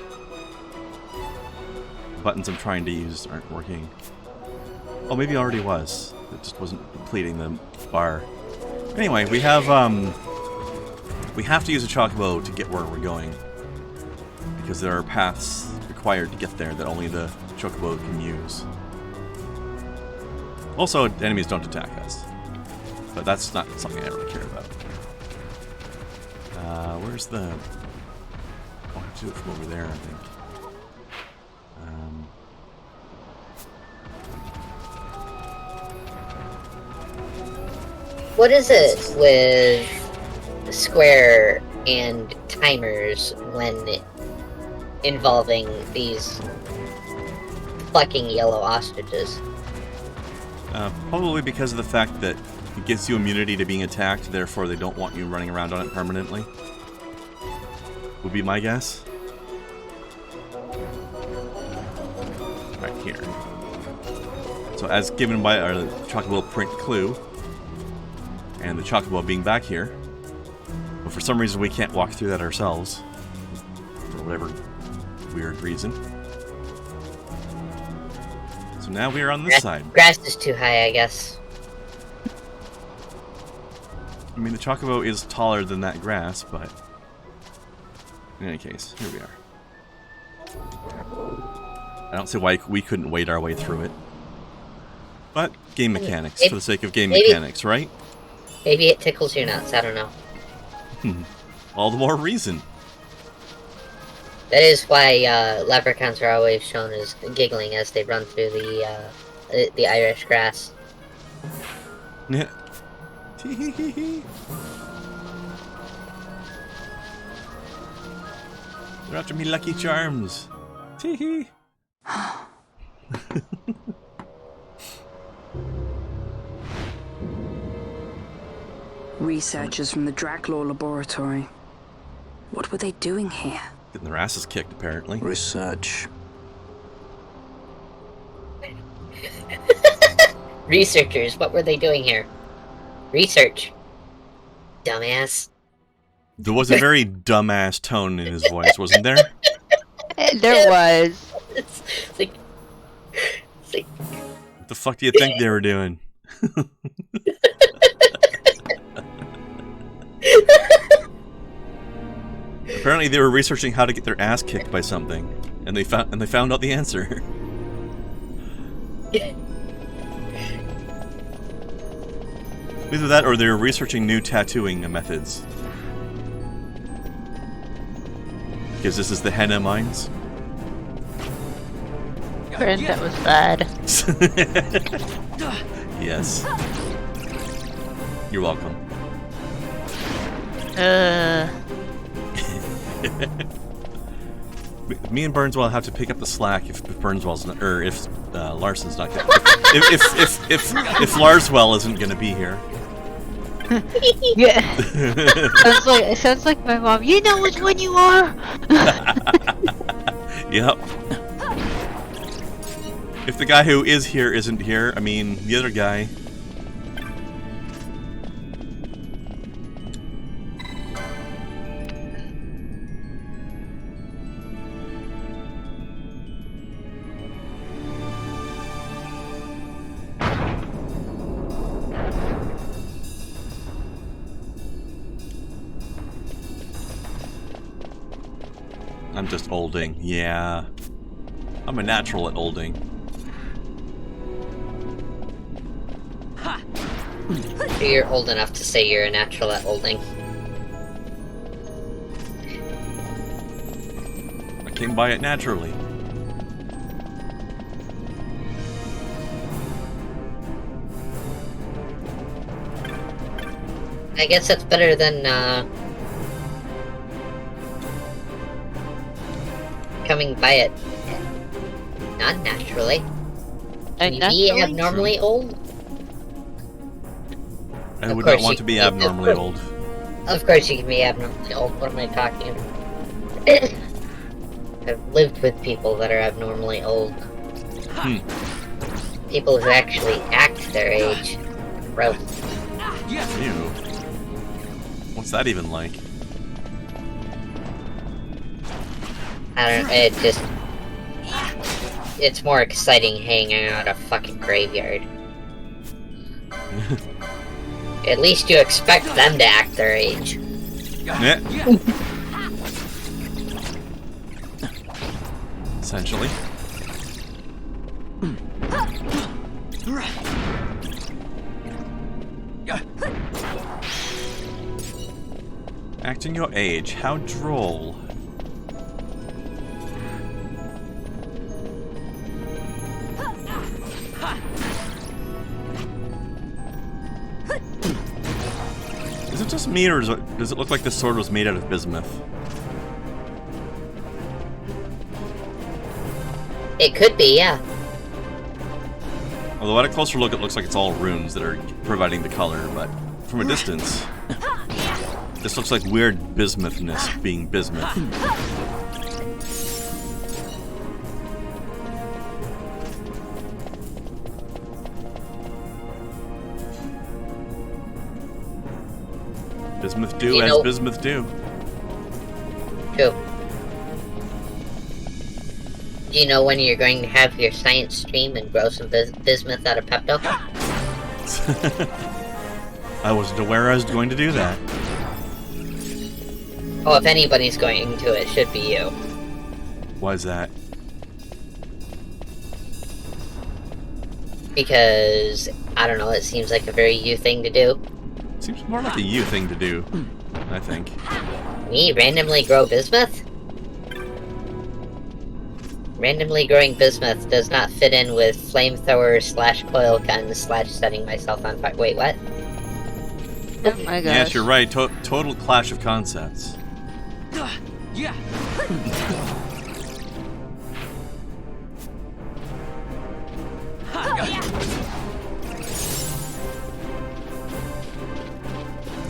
The buttons I'm trying to use aren't working. Oh, maybe it already was. It just wasn't completing the bar. Anyway, we have to use a chocobo to get where we're going. Because there are paths required to get there that only the chocobo can use. Also, enemies don't attack us. But that's not something I really care about. Where's the... Oh, I have to do it from over there, I think. What is it with square and timers when involving these fucking yellow ostriches? Probably because of the fact that it gives you immunity to being attacked, therefore they don't want you running around on it permanently. Would be my guess. Right here. So as given by our chocobo print clue, and the chocobo being back here, but for some reason we can't walk through that ourselves, for whatever weird reason. So now we are on this side. Grass is too high, I guess. I mean, the chocobo is taller than that grass, but in any case, here we are. I don't see why we couldn't wade our way through it. But game mechanics, for the sake of game mechanics, right? Maybe it tickles your nuts, I don't know. All the more reason. That is why leprechauns are always shown as giggling as they run through the Irish grass. Yeah. They're after me Lucky Charms. Tee-hee. Researchers from the Draclaw laboratory. What were they doing here? Getting their asses kicked, apparently. Research. Researchers, what were they doing here? Research. Dumbass. There was a very dumbass tone in his voice, wasn't there? There was. It's like, What the fuck do you think they were doing? Apparently they were researching how to get their ass kicked by something, and they found out the answer. Either that or they were researching new tattooing methods. Because this is the henna mines. Friend, that was bad. Yes. You're welcome. Me and Burnswell have to pick up the slack if Burnswell's not, or if Larson's not gonna, if Larswell isn't gonna be here. Yeah. It sounds like my mom. You know which one you are. Yep. If the guy who is here isn't here, I mean the other guy. I'm just olding, yeah. I'm a natural at olding. You're old enough to say you're a natural at olding. I came by it naturally. I guess that's better than, coming by it not naturally. Can you be abnormally old? I would not want to be abnormally old. Of course you can be abnormally old. What am I talking about? I've lived with people that are abnormally old. People who actually act their age. Gross. Ew. What's that even like? I don't know, it's more exciting hanging out at a fucking graveyard. At least you expect them to act their age. Yeah. Essentially. Acting your age, how droll. Is it just me, or does it look like this sword was made out of bismuth? It could be, yeah. Although at a closer look, it looks like it's all runes that are providing the color, but from a distance, this looks like weird bismuthness being bismuth. Bismuth do as bismuth do. True. Do you know when you're going to have your science stream and grow some bismuth out of Pepto? I wasn't aware I was going to do that. Oh, if anybody's going to, it should be you. Why is that? Because, I don't know, it seems like a very you thing to do. Seems more like a you thing to do, I think. Me randomly grow bismuth? Randomly growing bismuth does not fit in with flamethrowers / coil guns / setting myself on fire. Wait, what? Oh my gosh. Yes, you're right. Total clash of concepts. Yeah.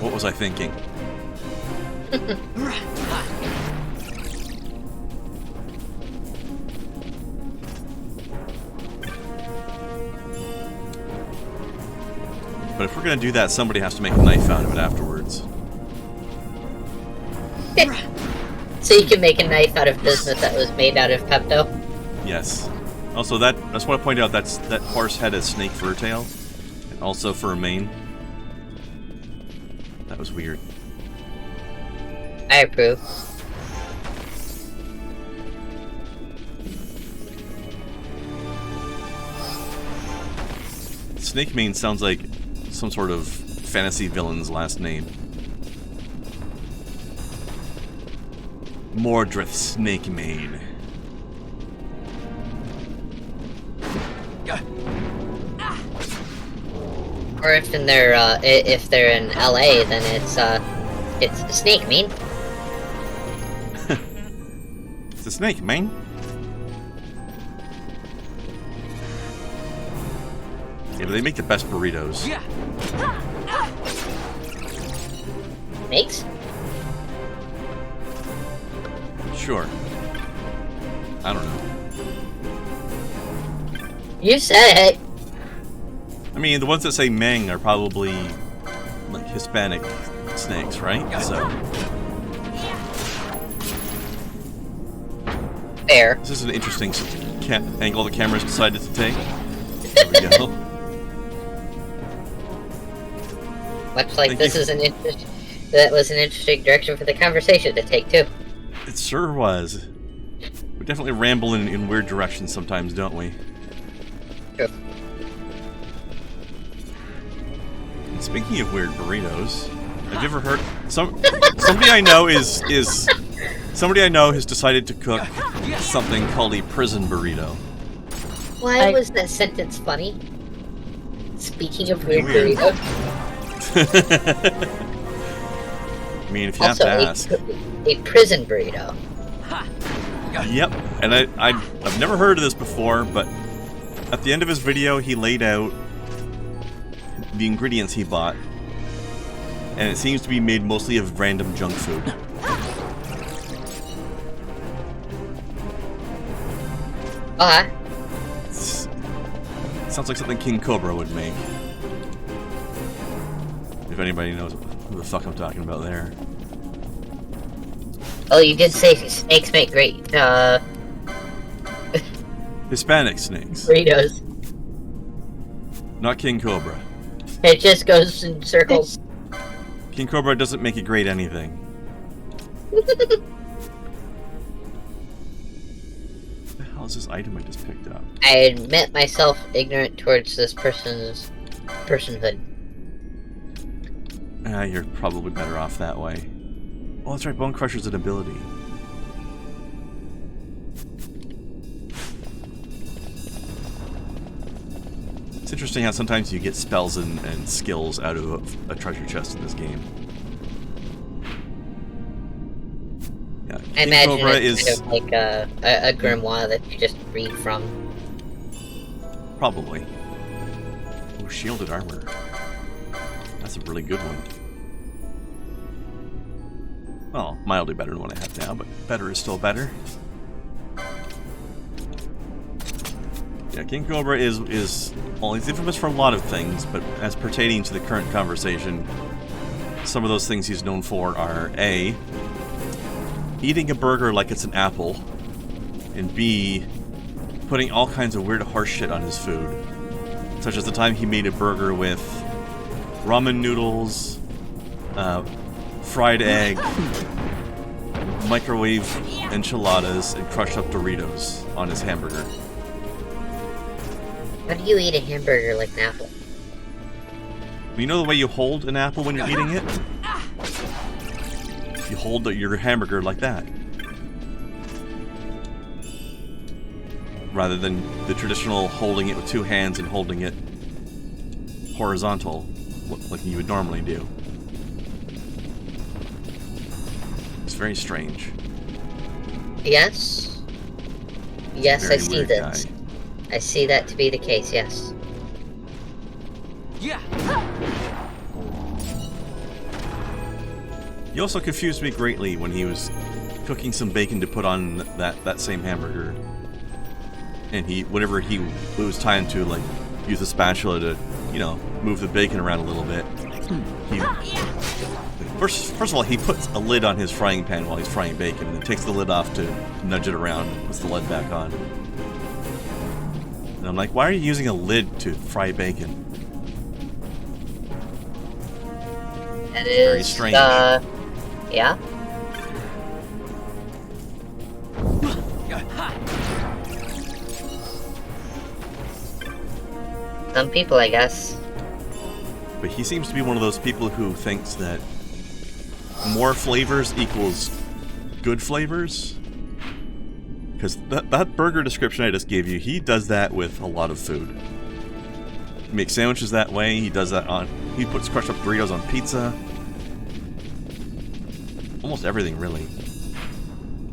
What was I thinking? But if we're gonna do that, somebody has to make a knife out of it afterwards. So you can make a knife out of bismuth that was made out of Pepto? Yes. Also, I just want to point out that horse had a snake fur tail, and also for a mane. That was weird. I approve. Snake mane sounds like some sort of fantasy villain's last name. Mordrith Snakemane. Or if they're in LA, then it's Snake Mane. It's a snake, man. Yeah, but they make the best burritos. Snakes? Sure. I don't know. You said it. I mean, the ones that say Meng are probably like Hispanic snakes, right? So. Fair. This is an interesting angle the camera's decided to take. There we go. Much like that was an interesting direction for the conversation to take too. It sure was. We definitely ramble in weird directions sometimes, don't we? True. And speaking of weird burritos, have you ever heard somebody I know somebody I know has decided to cook something called a prison burrito. Why was that sentence funny? Speaking of weird burritos. I mean, if you have to ask. A prison burrito. Yep, and I've never heard of this before, but at the end of his video, he laid out the ingredients he bought, and it seems to be made mostly of random junk food. Sounds like something King Cobra would make. If anybody knows who the fuck I'm talking about there. Oh, you did say snakes make great, Hispanic snakes. burritos. Not King Cobra. It just goes in circles. King Cobra doesn't make a great anything. What the hell is this item I just picked up? I admit myself ignorant towards this person's personhood. You're probably better off that way. Oh, that's right, Bone Crusher's an ability. It's interesting how sometimes you get spells and skills out of a treasure chest in this game. Yeah, I imagine Cobra it's is kind of like a grimoire that you just read from. Probably. Oh, shielded armor. That's a really good one. Well, mildly better than what I have now, but better is still better. Yeah, King Cobra is well, he's infamous for a lot of things, but as pertaining to the current conversation, some of those things he's known for are A, eating a burger like it's an apple, and B, putting all kinds of weird horse shit on his food. Such as the time he made a burger with ramen noodles, fried egg, microwave enchiladas, and crushed up Doritos on his hamburger. How do you eat a hamburger like an apple? You know the way you hold an apple when you're eating it? You hold your hamburger like that. Rather than the traditional holding it with two hands and holding it horizontal, like you would normally do. It's very strange. Yes. Yes, I see that. Guy. I see that to be the case, yes. Yeah. He also confused me greatly when he was cooking some bacon to put on that same hamburger. And whenever it was time to like use a spatula to, move the bacon around a little bit, first of all, he puts a lid on his frying pan while he's frying bacon, and then takes the lid off to nudge it around and puts the lid back on. And I'm like, why are you using a lid to fry bacon? That It's is very strange. Yeah. Some people, I guess. But he seems to be one of those people who thinks that more flavors equals good flavors. Because that burger description I just gave you, he does that with a lot of food. He makes sandwiches that way, he does that on... He puts crushed up Doritos on pizza. Almost everything, really.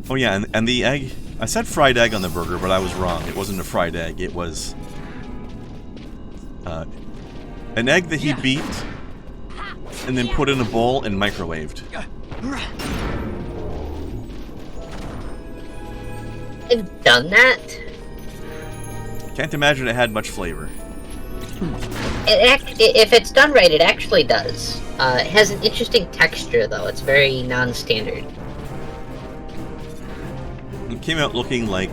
Oh yeah, and the egg... I said fried egg on the burger, but I was wrong. It wasn't a fried egg, it was... an egg that he beat and then put in a bowl and microwaved. I've done that. Can't imagine it had much flavor. If it's done right, it actually does. It has an interesting texture, though. It's very non-standard. It came out looking like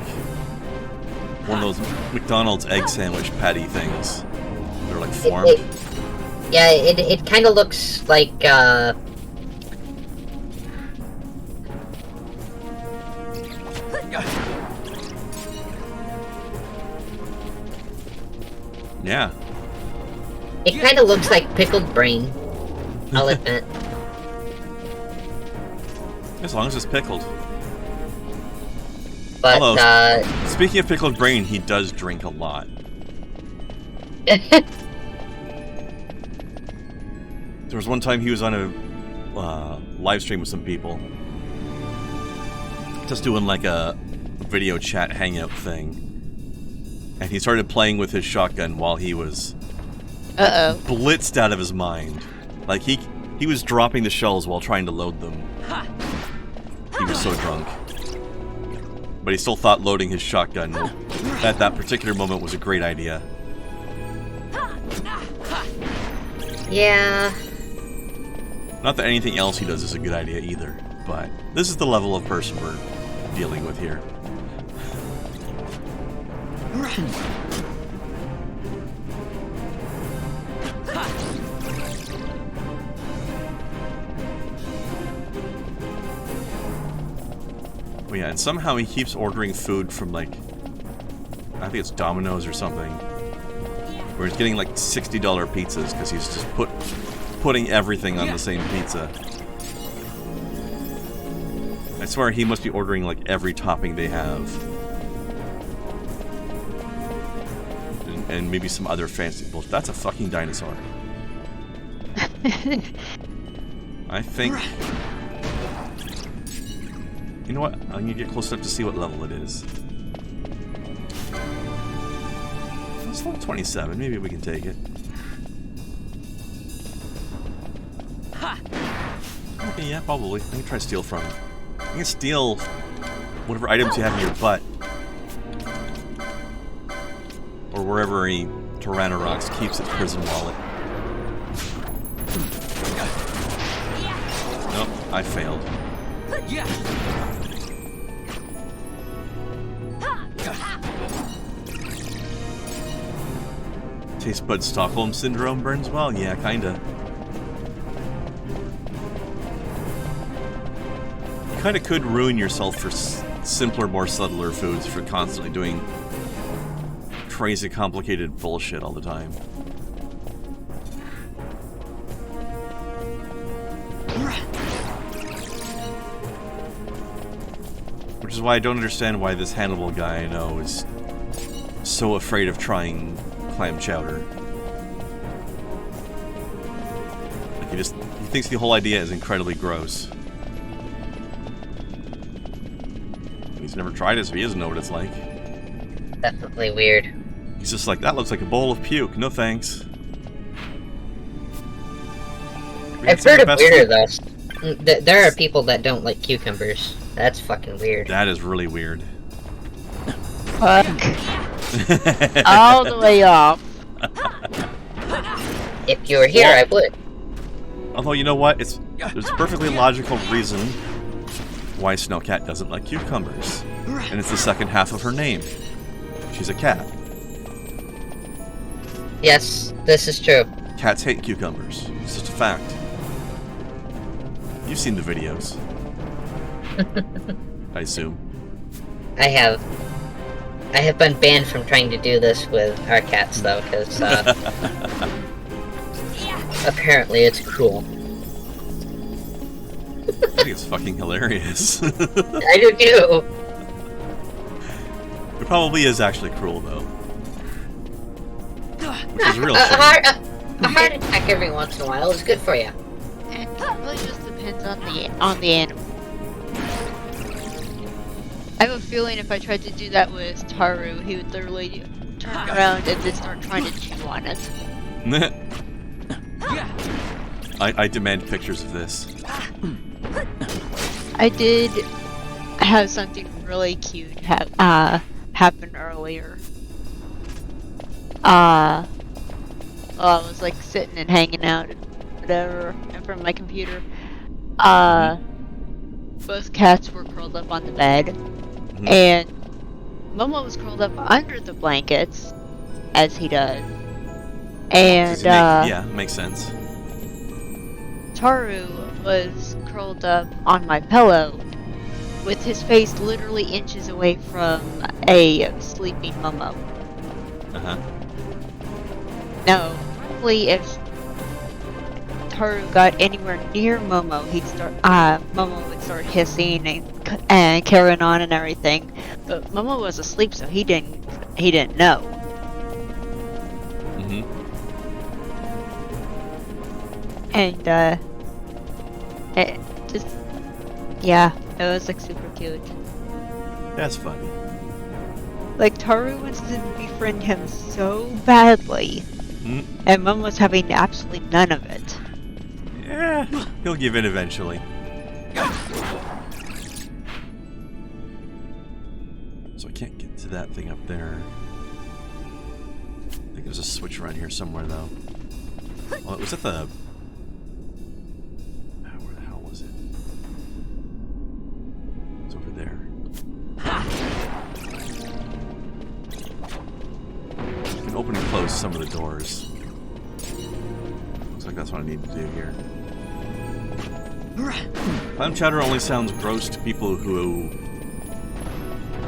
one of those McDonald's egg sandwich patty things. They're like formed. It kind of looks like, Yeah. It kind of looks like pickled brain. I'll admit. As long as it's pickled. But, although, speaking of pickled brain, he does drink a lot. There was one time he was on a live stream with some people. Just doing like a video chat hangout thing. And he started playing with his shotgun while he was blitzed out of his mind. Like he was dropping the shells while trying to load them. He was so drunk. But he still thought loading his shotgun at that particular moment was a great idea. Yeah. Not that anything else he does is a good idea either, but this is the level of person we're dealing with here. Oh yeah, and somehow he keeps ordering food from like, I think it's Domino's or something, where he's getting like $60 pizzas because he's just putting everything on the same pizza. I swear he must be ordering like every topping they have. And maybe some other fancy bullshit. That's a fucking dinosaur. I think... You know what? I'm gonna get close enough to see what level it is. It's level 27. Maybe we can take it. Okay, yeah, probably. I can try to steal from him. I can steal whatever items you have in your butt. Or wherever a Tyrannosaurus keeps its prison wallet. Nope, I failed. Taste bud Stockholm Syndrome burns well? Yeah, kinda. You kinda could ruin yourself for simpler, more subtler foods for constantly doing crazy complicated bullshit all the time. Which is why I don't understand why this Hannibal guy I know is so afraid of trying clam chowder. Like he thinks the whole idea is incredibly gross. He's never tried it, so he doesn't know what it's like. Definitely weird. He's just like, that looks like a bowl of puke. No thanks. I've heard of weirder though. There are people that don't like cucumbers. That's fucking weird. That is really weird. Fuck. All the way off. If you were here, I would. Although, you know what? There's a perfectly logical reason why Snowcat doesn't like cucumbers. And it's the second half of her name. She's a cat. Yes, this is true. Cats hate cucumbers. It's just a fact. You've seen the videos. I assume. I have. I have been banned from trying to do this with our cats, though, because apparently it's cruel. I think it's fucking hilarious. I do too. It probably is actually cruel, though. Which is a real a shame. heart attack every once in a while is good for you. It really just depends on the animal. I have a feeling if I tried to do that with Taru, he would literally turn around and just start trying to chew on it. I demand pictures of this. I did have something really cute happen earlier. Well, I was like sitting and hanging out and whatever in front of my computer. Both cats were curled up on the bed, and Momo was curled up under the blankets, as he does. And yeah, makes sense. Taru was curled up on my pillow, with his face literally inches away from a sleeping Momo. Now, probably if Taru got anywhere near Momo, Momo would start hissing and carrying on and everything. But Momo was asleep, so he didn't know. And it just, yeah, it was like super cute. That's funny. Like, Taru wants to befriend him so badly, and Mom was having absolutely none of it. Yeah, he'll give in eventually. So I can't get to that thing up there. I think there's a switch around here somewhere, though. Well, it was at the... Where the hell was it? It was over there. You can open and close some of the doors. Looks like that's what I need to do here. Clam chowder only sounds gross to people who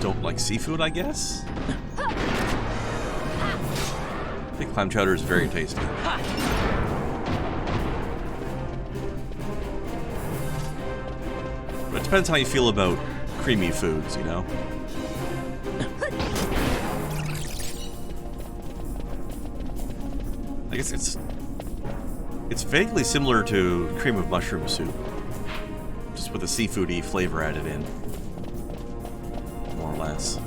don't like seafood, I guess? I think clam chowder is very tasty. But it depends how you feel about creamy foods, you know? I guess it's vaguely similar to cream of mushroom soup, just with a seafoody flavor added in, more or less.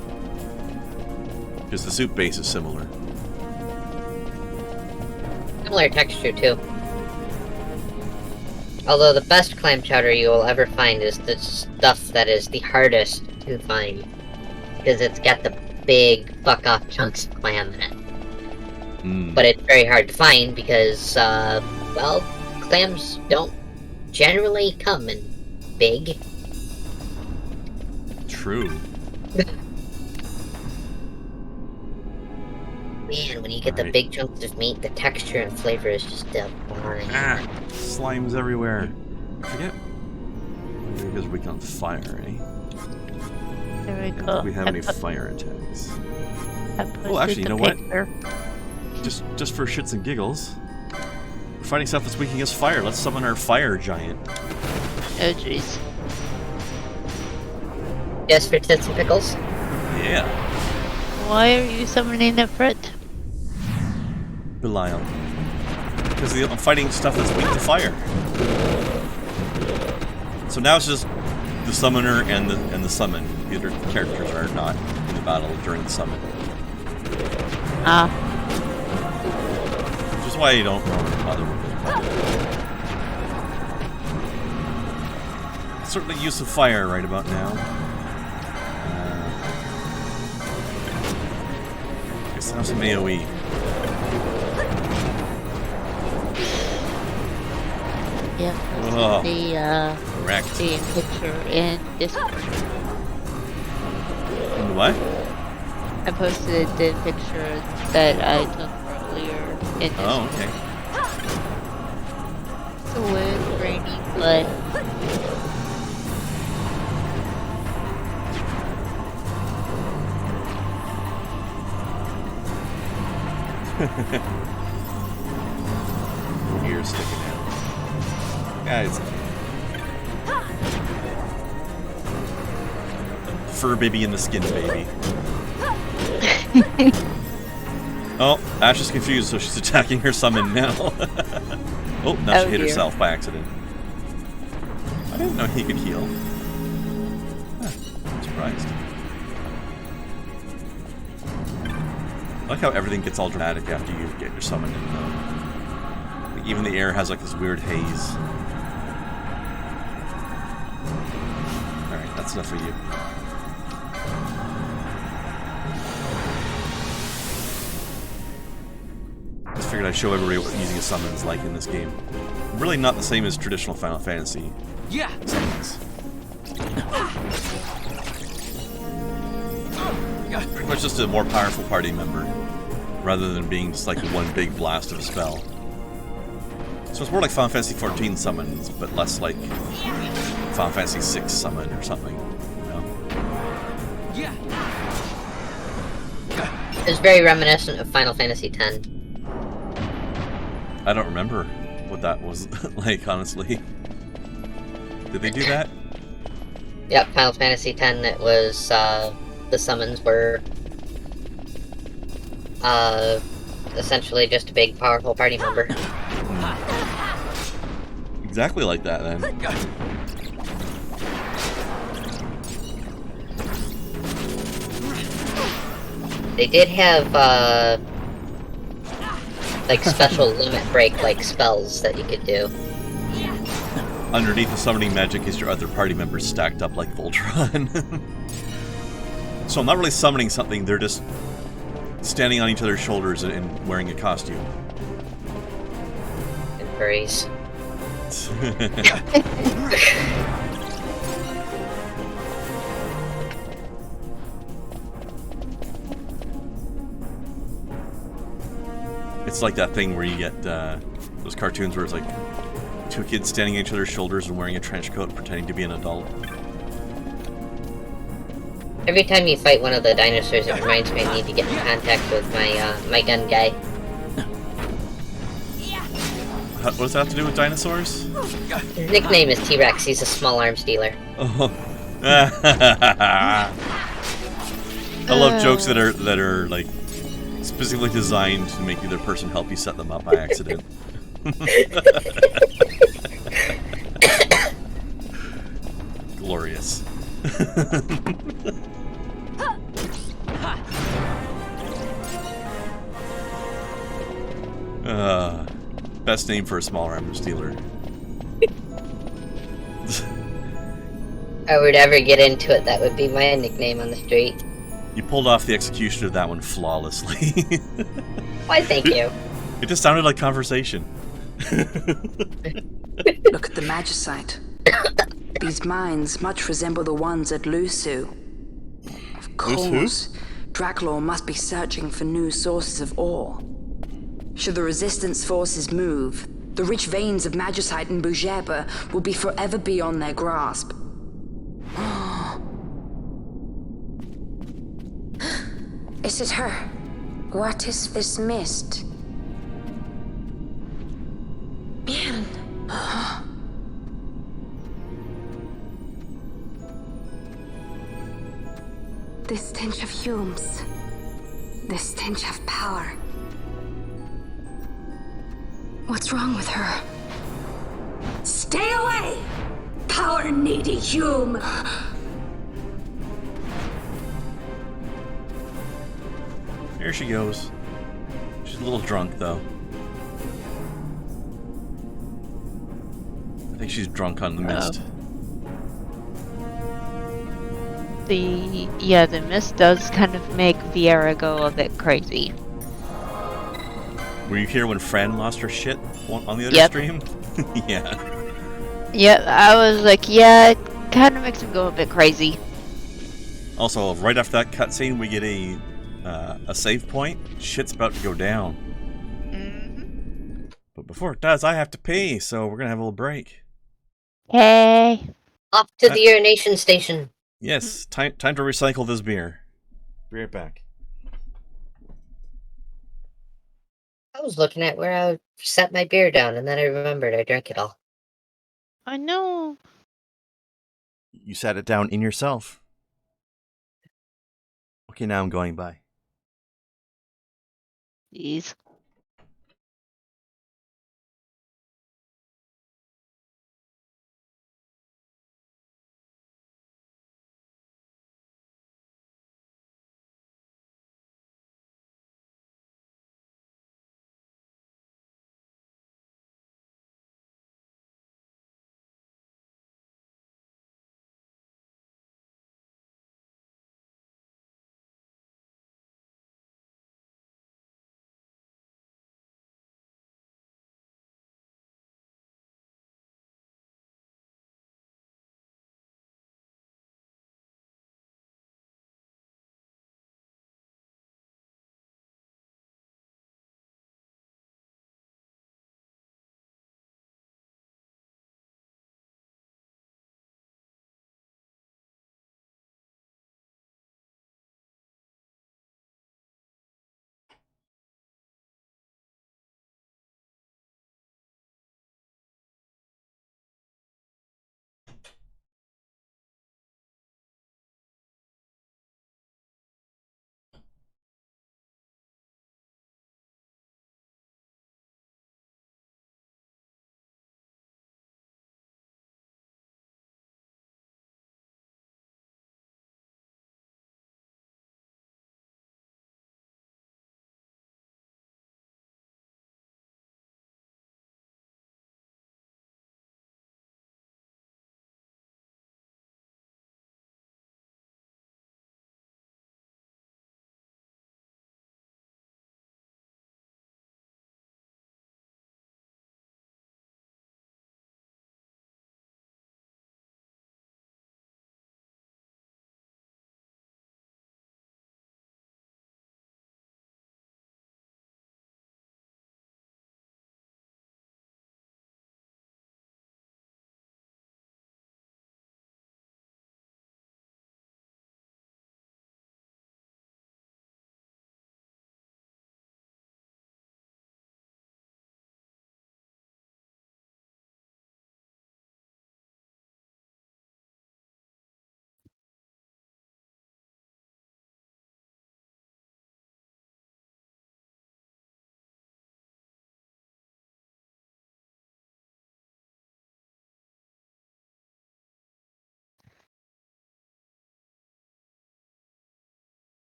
Because the soup base is similar. Similar texture too. Although the best clam chowder you will ever find is the stuff that is the hardest to find, because it's got the big fuck-off chunks of clam in it. But it's very hard to find because, well, clams don't generally come in big. True. Man, when you get the big chunks of meat, the texture and flavor is just divine. Slime's everywhere. I forget. Because we on fire, eh? There we Do go. we have any fire attacks? Oh, actually, you know what? Just for shits and giggles, we're fighting stuff that's weak against fire. Let's summon our fire giant. Oh, jeez. Yes, for tits and pickles? Yeah. Why are you summoning a Frit? Belial. Because I'm fighting stuff that's weak to fire. So now it's just the summoner and the summon. The other characters are not in the battle during the summon. Which is why you don't normally bother with it. Certainly use of fire right about now. I guess have some AoE. Yeah, the picture in Discord. In the what? I posted the picture that I took earlier in this. Oh, okay. The wood, rainy blood. Ears sticking out. Guys. Fur baby in the skin baby. Oh, Ash is confused, so she's attacking her summon now. Oh, now she hit herself by accident. I didn't know he could heal. Huh, I'm surprised. I like how everything gets all dramatic after you get your summon in, though. Like, even the air has like this weird haze. Alright, that's enough for you. Just figured I'd show everybody what using a summon is like in this game. Really not the same as traditional Final Fantasy summons. Pretty much just a more powerful party member, rather than being just like one big blast of a spell. So it's more like Final Fantasy 14 summons, but less like Final Fantasy 6 summon or something, you know? It's very reminiscent of Final Fantasy X. I don't remember what that was like, honestly. Did they do that? Yep, Final Fantasy X, it was, the summons were, essentially just a big, powerful party member. Exactly like that, then. They did have, like, special limit break, like, spells that you could do. Underneath the summoning magic is your other party members stacked up like Voltron. So I'm not really summoning something, they're just standing on each other's shoulders and wearing a costume. And furries. It's like that thing where you get those cartoons where it's like two kids standing on each other's shoulders and wearing a trench coat pretending to be an adult. Every time you fight one of the dinosaurs, it reminds me I need to get in contact with my, my gun guy. What does that have to do with dinosaurs? His nickname is T-Rex, he's a small arms dealer. Oh. I love jokes that are like specifically designed to make the other person help you set them up by accident. Glorious. Best name for a small arms dealer. I would ever get into it, that would be my nickname on the street. You pulled off the execution of that one flawlessly. Why, thank you. It just sounded like conversation. Look at the Magicite. These mines much resemble the ones at Lusu. Of course, Draklor must be searching for new sources of ore. Should the Resistance forces move, the rich veins of Magicite and Bujeba will be forever beyond their grasp. Is it her? What is this mist? Man. The stench of fumes. The stench of power. What's wrong with her? Stay away! Power-needy Hume! Here she goes. She's a little drunk, though. I think she's drunk on the mist. The mist does kind of make Viera go a bit crazy. Were you here when Fran lost her shit on the other stream? Yeah. Yep, I was like, yeah, it kind of makes him go a bit crazy. Also, right after that cutscene, we get a save point. Shit's about to go down. before it does, I have to pee, so we're gonna have a little break. Hey. Off to the urination station. Yes, time to recycle this beer. Be right back. I was looking at where I set my beer down, and then I remembered I drank it all. I know. You sat it down in yourself. Okay, now I'm going by. Jeez.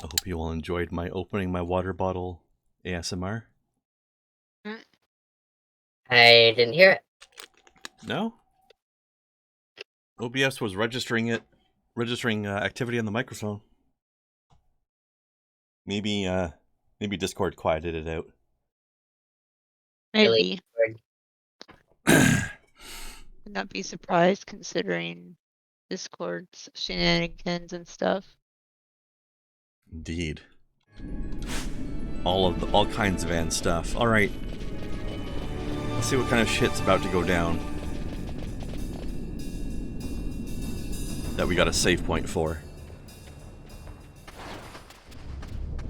I hope you all enjoyed my opening my water bottle ASMR. I didn't hear it. No? OBS was registering activity on the microphone. Maybe Discord quieted it out. Maybe. Would not be surprised considering Discord's shenanigans and stuff. Indeed. All kinds of and stuff. Alright. Let's see what kind of shit's about to go down. That we got a save point for.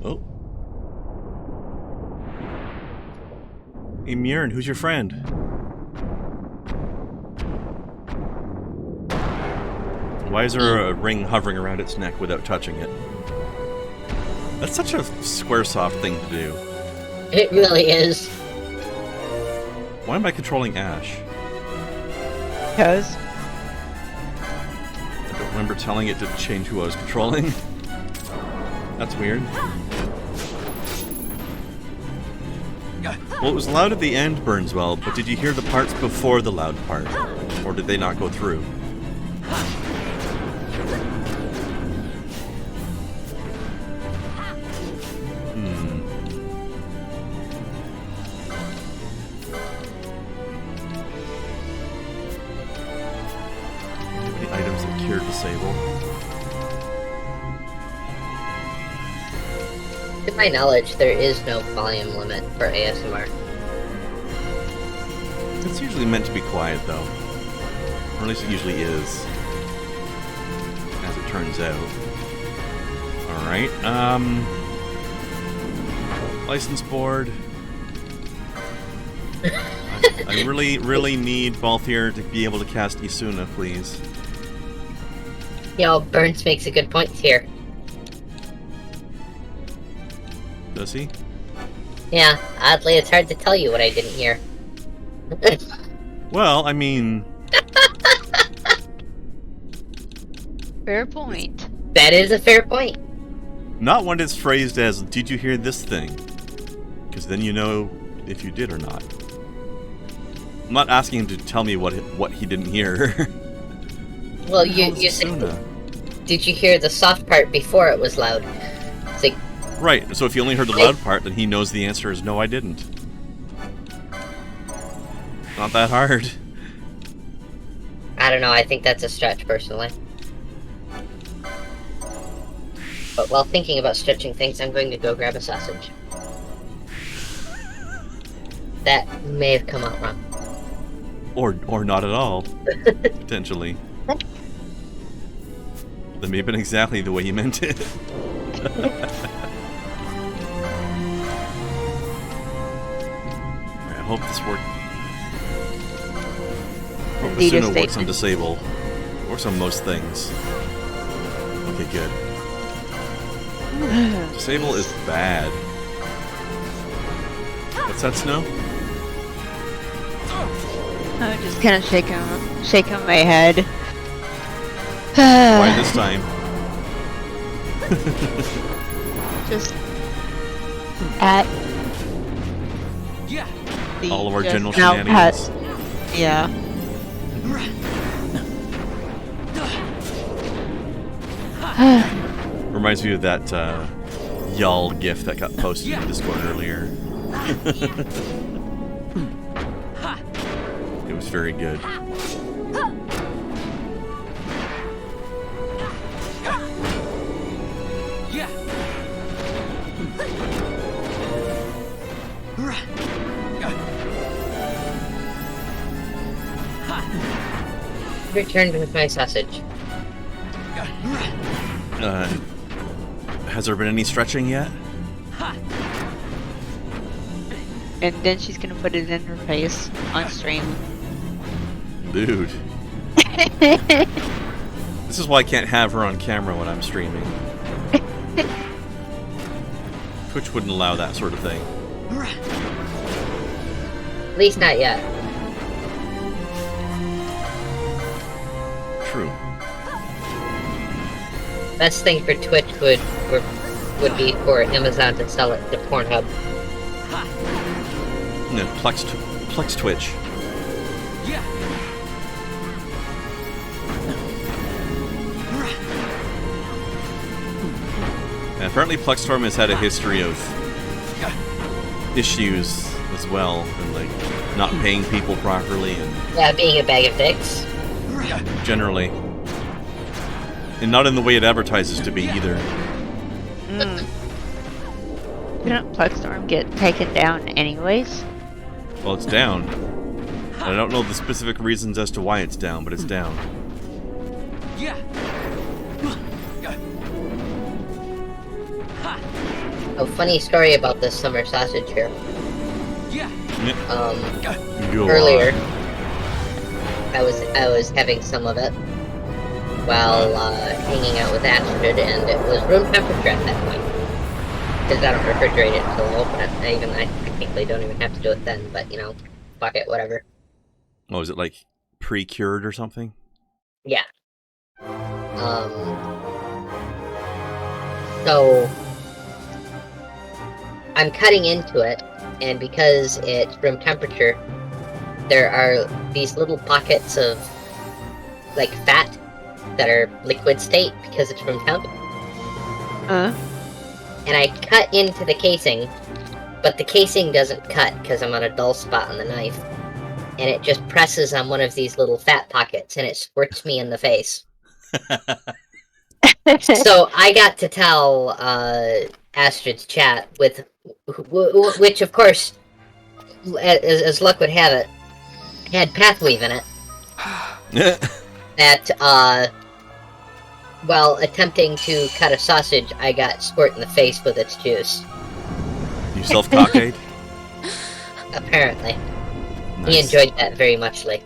Oh. Hey Murin, who's your friend? Why is there a ring hovering around its neck without touching it? That's such a Squaresoft thing to do. It really is. Why am I controlling Ash? Because I don't remember telling it to change who I was controlling. That's weird. Well, it was loud at the end, Burnswell, but did you hear the parts before the loud part? Or did they not go through? Items that cure disable. To my knowledge, there is no volume limit for ASMR. It's usually meant to be quiet, though. Or at least it usually is. As it turns out. Alright, license board. I really need Balthier to be able to cast Isuna, please. Yo, Burns makes a good point here. Does he? Yeah, oddly it's hard to tell you what I didn't hear. Well, I mean... fair point. That is a fair point. Not when it's phrased as, did you hear this thing? Because then you know if you did or not. I'm not asking him to tell me what he didn't hear. Well, you said, did you hear the soft part before it was loud? It's like, right, so if you only heard the loud part, then he knows the answer is no, I didn't. Not that hard. I don't know, I think that's a stretch, personally. But while thinking about stretching things, I'm going to go grab a sausage. That may have come out wrong. Or not at all. Potentially. That may have been exactly the way you meant it. I hope this works. Hope Isuna works on disable. Works on most things. Okay, good. Disable is bad. What's that, Snow? I'm just kind of shaking my head. Why this time? Just at all of our general now shenanigans. Yeah. Reminds me of that Y'all gif that got posted in Discord earlier. It was very good. Returned with my sausage. Has there been any stretching yet? And then she's gonna put it in her face on stream. Dude. This is why I can't have her on camera when I'm streaming. Twitch wouldn't allow that sort of thing. At least not yet. True. Best thing for Twitch would would be for Amazon to sell it to Pornhub. No, Plex Twitch. Yeah. And apparently Plexstorm has had a history of issues as well, and like not paying people properly, and Yeah, being a bag of dicks. generally, and not in the way it advertises to be either. Didn't Plexstorm get taken down anyways? Well, it's down. I don't know the specific reasons as to why it's down, but it's down. Yeah. Oh, funny story about this summer sausage here. Yeah. Earlier, I was having some of it while hanging out with Astrid, and it was room temperature at that point. Because I don't refrigerate it until I open it. I technically don't even have to do it then, but you know, fuck it, whatever. Oh, is it like pre-cured or something? Yeah. So I'm cutting into it, and because it's room temperature, there are these little pockets of like fat that are liquid state because it's room temp. And I cut into the casing, but the casing doesn't cut because I'm on a dull spot on the knife, and it just presses on one of these little fat pockets, and it squirts me in the face. So I got to tell Astrid's chat, which of course, as luck would have it, had pathweave in it. That while attempting to cut a sausage, I got squirt in the face with its juice. You self-cockade? Apparently. Nice. He enjoyed that very muchly.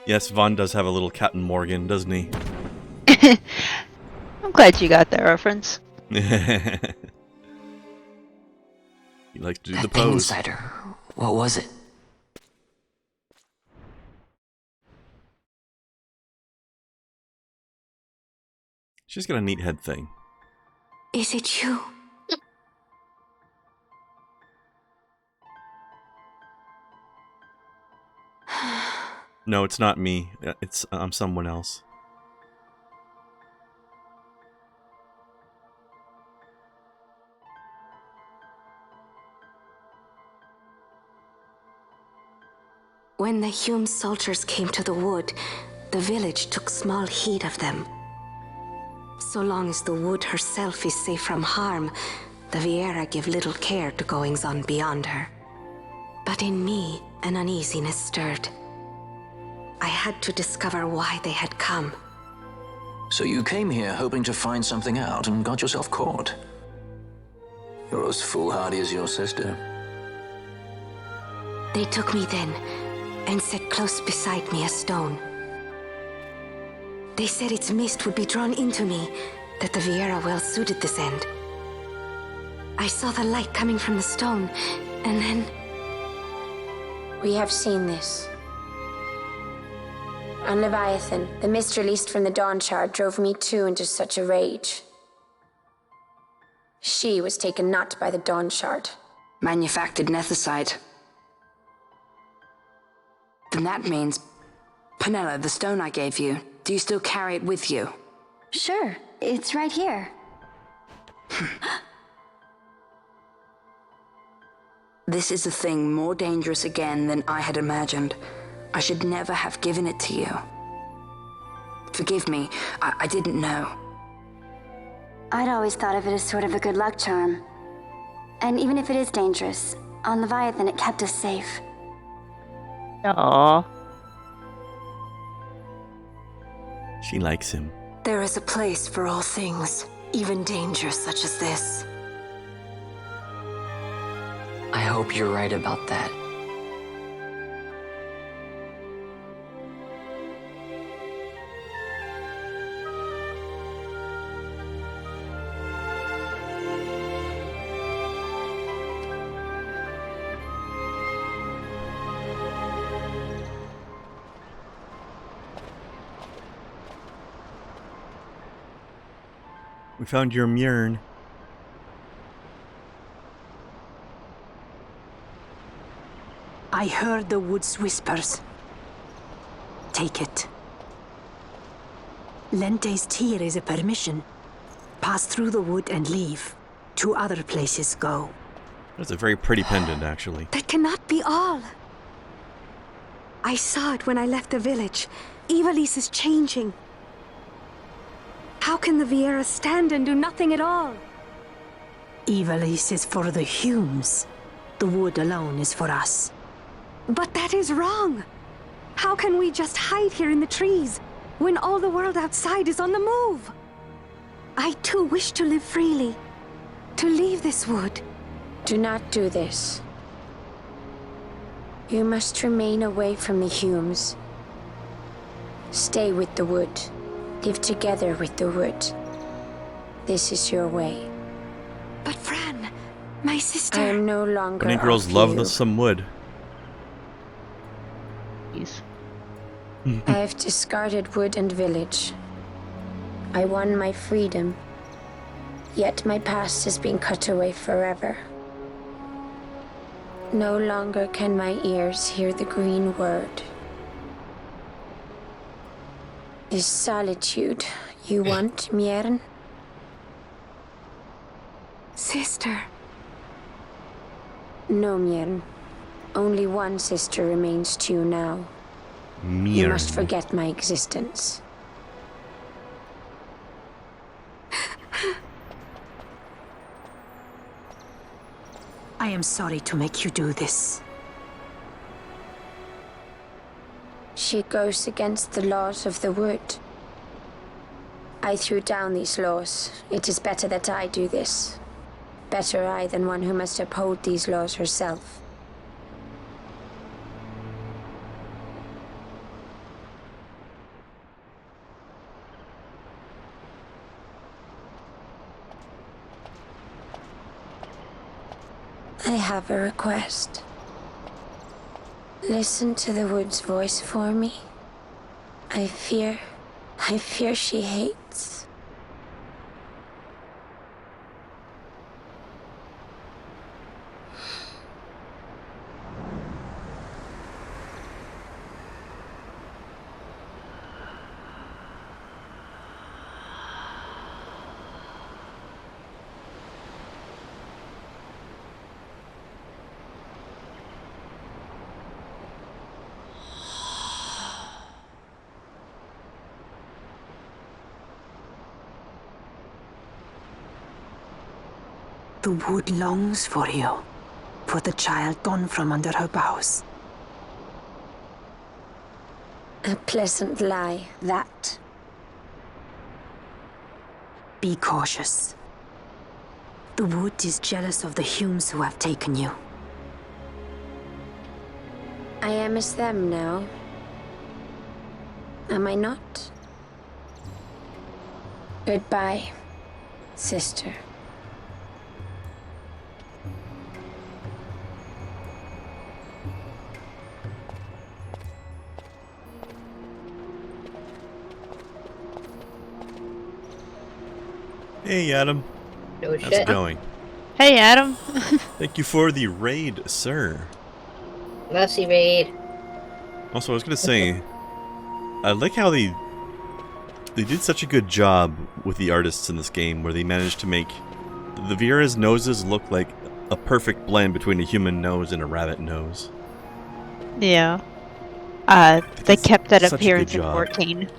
Yes, Vaughn does have a little Captain Morgan, doesn't he? I'm glad you got that reference. He likes to do the That thing pose. inside her, what was it? She's got a neat head thing. Is it you? No, it's not me. I'm someone else. When the Hume soldiers came to the wood, the village took small heed of them. So long as the wood herself is safe from harm, the Viera give little care to goings-on beyond her. But in me, an uneasiness stirred. I had to discover why they had come. So you came here hoping to find something out and got yourself caught. You're as foolhardy as your sister. They took me then, and set close beside me a stone. They said its mist would be drawn into me, that the Viera well suited this end. I saw the light coming from the stone, and then... We have seen this. On Leviathan, the mist released from the Dawn Shard drove me too into such a rage. She was taken not by the Dawn Shard. Manufactured nethicite. Then that means... Penella, the stone I gave you, do you still carry it with you? Sure, it's right here. This is a thing more dangerous again than I had imagined. I should never have given it to you. Forgive me, I didn't know. I'd always thought of it as sort of a good luck charm. And even if it is dangerous, on Leviathan it kept us safe. Aww. She likes him. There is a place for all things, even dangers such as this. I hope you're right about that. We found your Mjörn. I heard the wood's whispers. Take it. Lente's tear is a permission. Pass through the wood and leave. To other places go. That's a very pretty pendant, actually. That cannot be all. I saw it when I left the village. Ivalice is changing. How can the Viera stand and do nothing at all? Ivalice is for the Humes. The wood alone is for us. But that is wrong. How can we just hide here in the trees when all the world outside is on the move? I too wish to live freely, to leave this wood. Do not do this. You must remain away from the Humes. Stay with the wood. Live together with the wood. This is your way. But Fran, my sister... I am no longer Many girls of love you. some wood. I have discarded wood and village. I won my freedom. Yet my past has been cut away forever. No longer can my ears hear the green word. Is solitude you want, Mjörn? Sister. No, Mjörn. Only one sister remains to you now. You must forget my existence. I am sorry to make you do this. She goes against the laws of the wood. I threw down these laws. It is better that I do this. Better I than one who must uphold these laws herself. I have a request. Listen to the wood's voice for me. I fear she hates. The wood longs for you, for the child gone from under her boughs. A pleasant lie, that. Be cautious. The wood is jealous of the Humes who have taken you. I am as them now. Am I not? Goodbye, sister. Hey, Adam. No How's it going? Hey, Adam. Thank you for the raid, sir. Mercy raid. Also, I was gonna say, I like how they did such a good job with the artists in this game, where they managed to make the Viera's noses look like a perfect blend between a human nose and a rabbit nose. Yeah. They kept that such a appearance good in job. 14.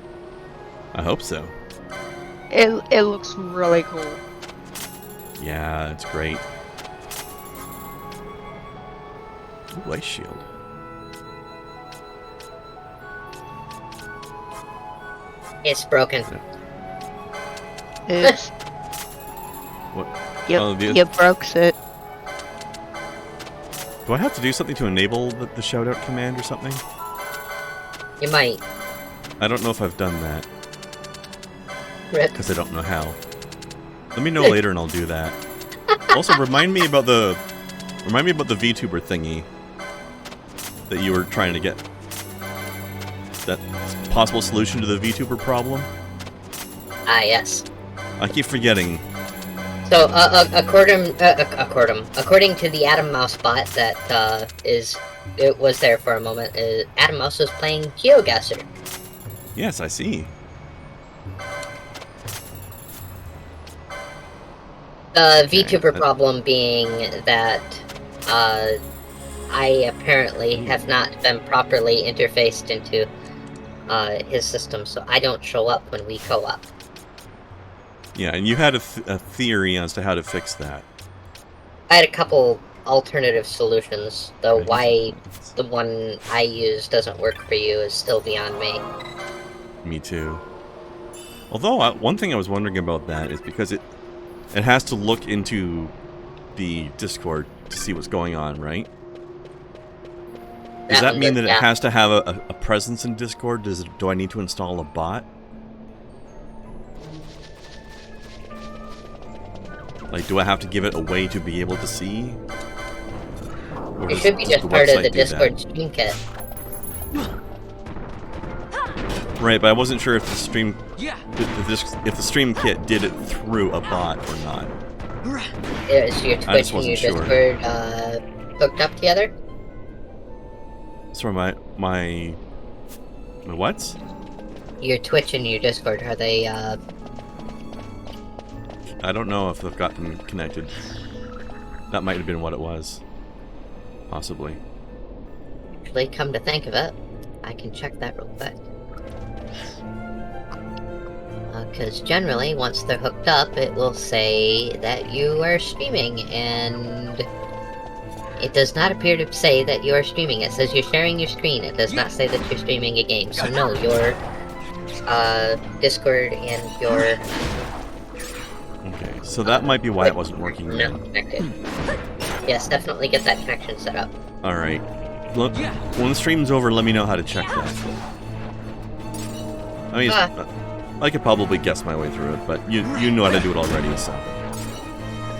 I hope so. It looks really cool. Yeah, it's great. Ooh, ice shield. It's broken. Oops. What? Yep, Oh, you broke it. Do I have to do something to enable the shout-out command or something? You might. I don't know if I've done that. Rip. Because I don't know how. Let me know later and I'll do that. Also, remind me about the VTuber thingy that you were trying to get. That possible solution to the VTuber problem? Ah, yes. I keep forgetting. So, according to the Adam Mouse bot that it was there for a moment, Adam Mouse was playing GeoGuessr. Yes, I see. The VTuber problem being that I apparently have not been properly interfaced into his system, so I don't show up when we co-op. Yeah, and you had a theory as to how to fix that. I had a couple alternative solutions, though why the one I use doesn't work for you is still beyond me. Me too. Although, one thing I was wondering about that is because it has to look into the Discord to see what's going on, right? Does that mean that it has to have a presence in Discord? Do I need to install a bot? Like, do I have to give it a way to be able to see? It should be just part of the Discord stream kit. Right, but I wasn't sure if the stream, if the stream kit did it through a bot or not. Is your Twitch and your Discord hooked up together? Sorry, my what? Your Twitch and your Discord, are they I don't know if they've got them connected. That might have been what it was. Possibly. Actually, come to think of it, I can check that real quick. Because generally, once they're hooked up, it will say that you are streaming, and it does not appear to say that you are streaming. It says you're sharing your screen. It does not say that you're streaming a game. So no, your Discord and your... Okay, so that might be why it wasn't working then. Not connected. Yes, definitely get that connection set up. Alright. Look, when the stream's over, let me know how to check that. I mean, I could probably guess my way through it, but you know how to do it already, so...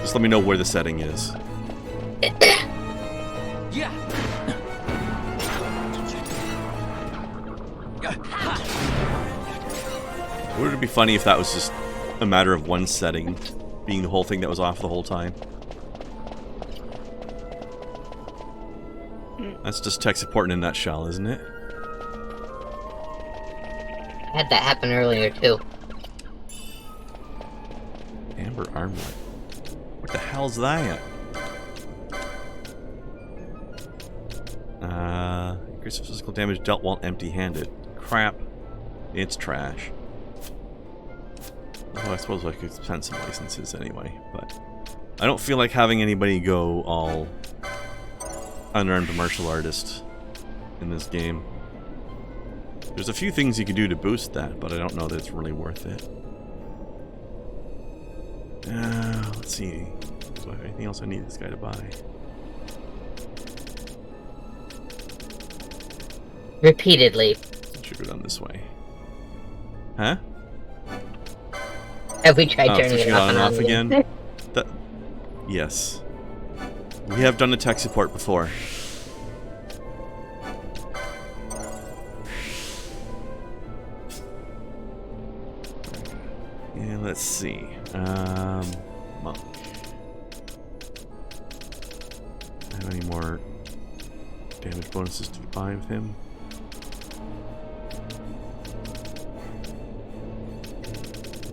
Just let me know where the setting is. Would it be funny if that was just a matter of one setting being the whole thing that was off the whole time? That's just tech support in a nutshell, isn't it? I had that happen earlier, too. Amber armlet. What the hell's that? Increases physical damage dealt while empty-handed. Crap. It's trash. Well, I suppose I could spend some licenses anyway, but I don't feel like having anybody go all unarmed martial artist in this game. There's a few things you could do to boost that, but I don't know that it's really worth it. Let's see. Do I have anything else I need this guy to buy? Repeatedly. I should go down this way. Huh? Have we tried turning it off and on again? Yes. We have done a tech support before. Yeah, let's see. Monk. Do I have any more damage bonuses to buy with him?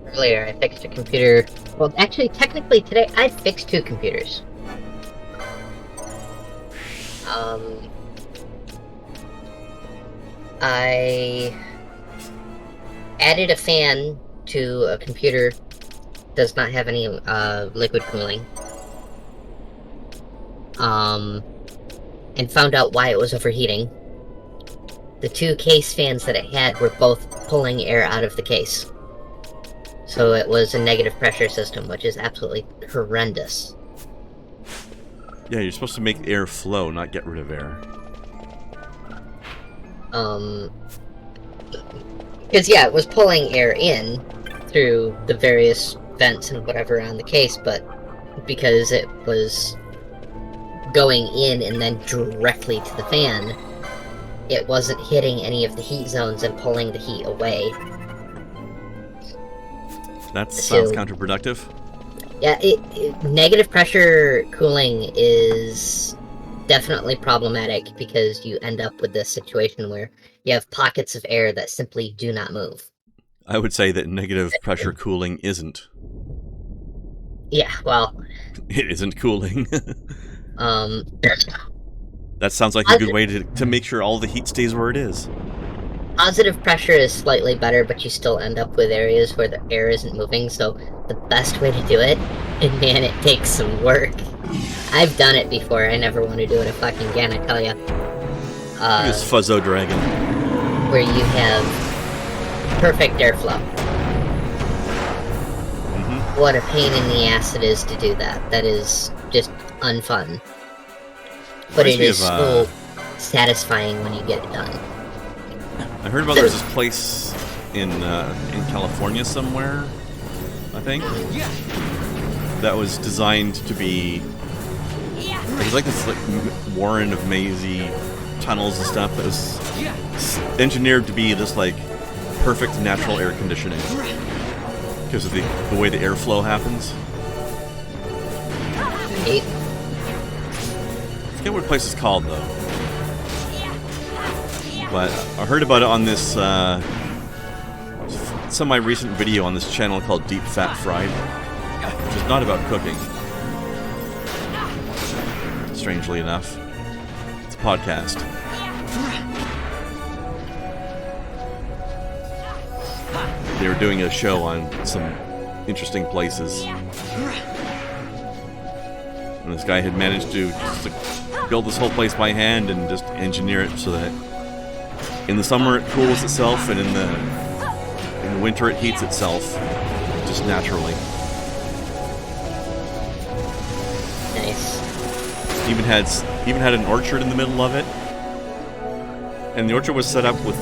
Earlier, I fixed a computer. Well, actually, technically, today I fixed 2 computers. I added a fan to a computer does not have any liquid cooling. And found out why it was overheating. The 2 case fans that it had were both pulling air out of the case. So it was a negative pressure system, which is absolutely horrendous. Yeah, you're supposed to make air flow, not get rid of air. Because, yeah, it was pulling air in through the various vents and whatever on the case, but because it was going in and then directly to the fan, it wasn't hitting any of the heat zones and pulling the heat away. That sounds counterproductive. Yeah, negative pressure cooling is definitely problematic because you end up with this situation where you have pockets of air that simply do not move. I would say that negative pressure cooling isn't. Yeah, well... It isn't cooling. That sounds like a good way to make sure all the heat stays where it is. Positive pressure is slightly better, but you still end up with areas where the air isn't moving, so the best way to do it, and man, it takes some work. I've done it before, I never want to do it fucking again, I tell ya. This Fuzzo Dragon. Where you have perfect airflow. Mm-hmm. What a pain in the ass it is to do that. That is just unfun. But it is so satisfying when you get it done. I heard about there's this place in California somewhere, I think, that was designed to be. It was like this warren of mazy tunnels and stuff that was engineered to be this like perfect natural air conditioning because of the way the airflow happens. I forget what the place is called though. But I heard about it on this semi-recent video on this channel called Deep Fat Fried, which is not about cooking. Strangely enough, it's a podcast. They were doing a show on some interesting places, and this guy had managed to build this whole place by hand and just engineer it so that in the summer it cools itself, and in the winter it heats itself just naturally. Nice. Even had an orchard in the middle of it, and the orchard was set up with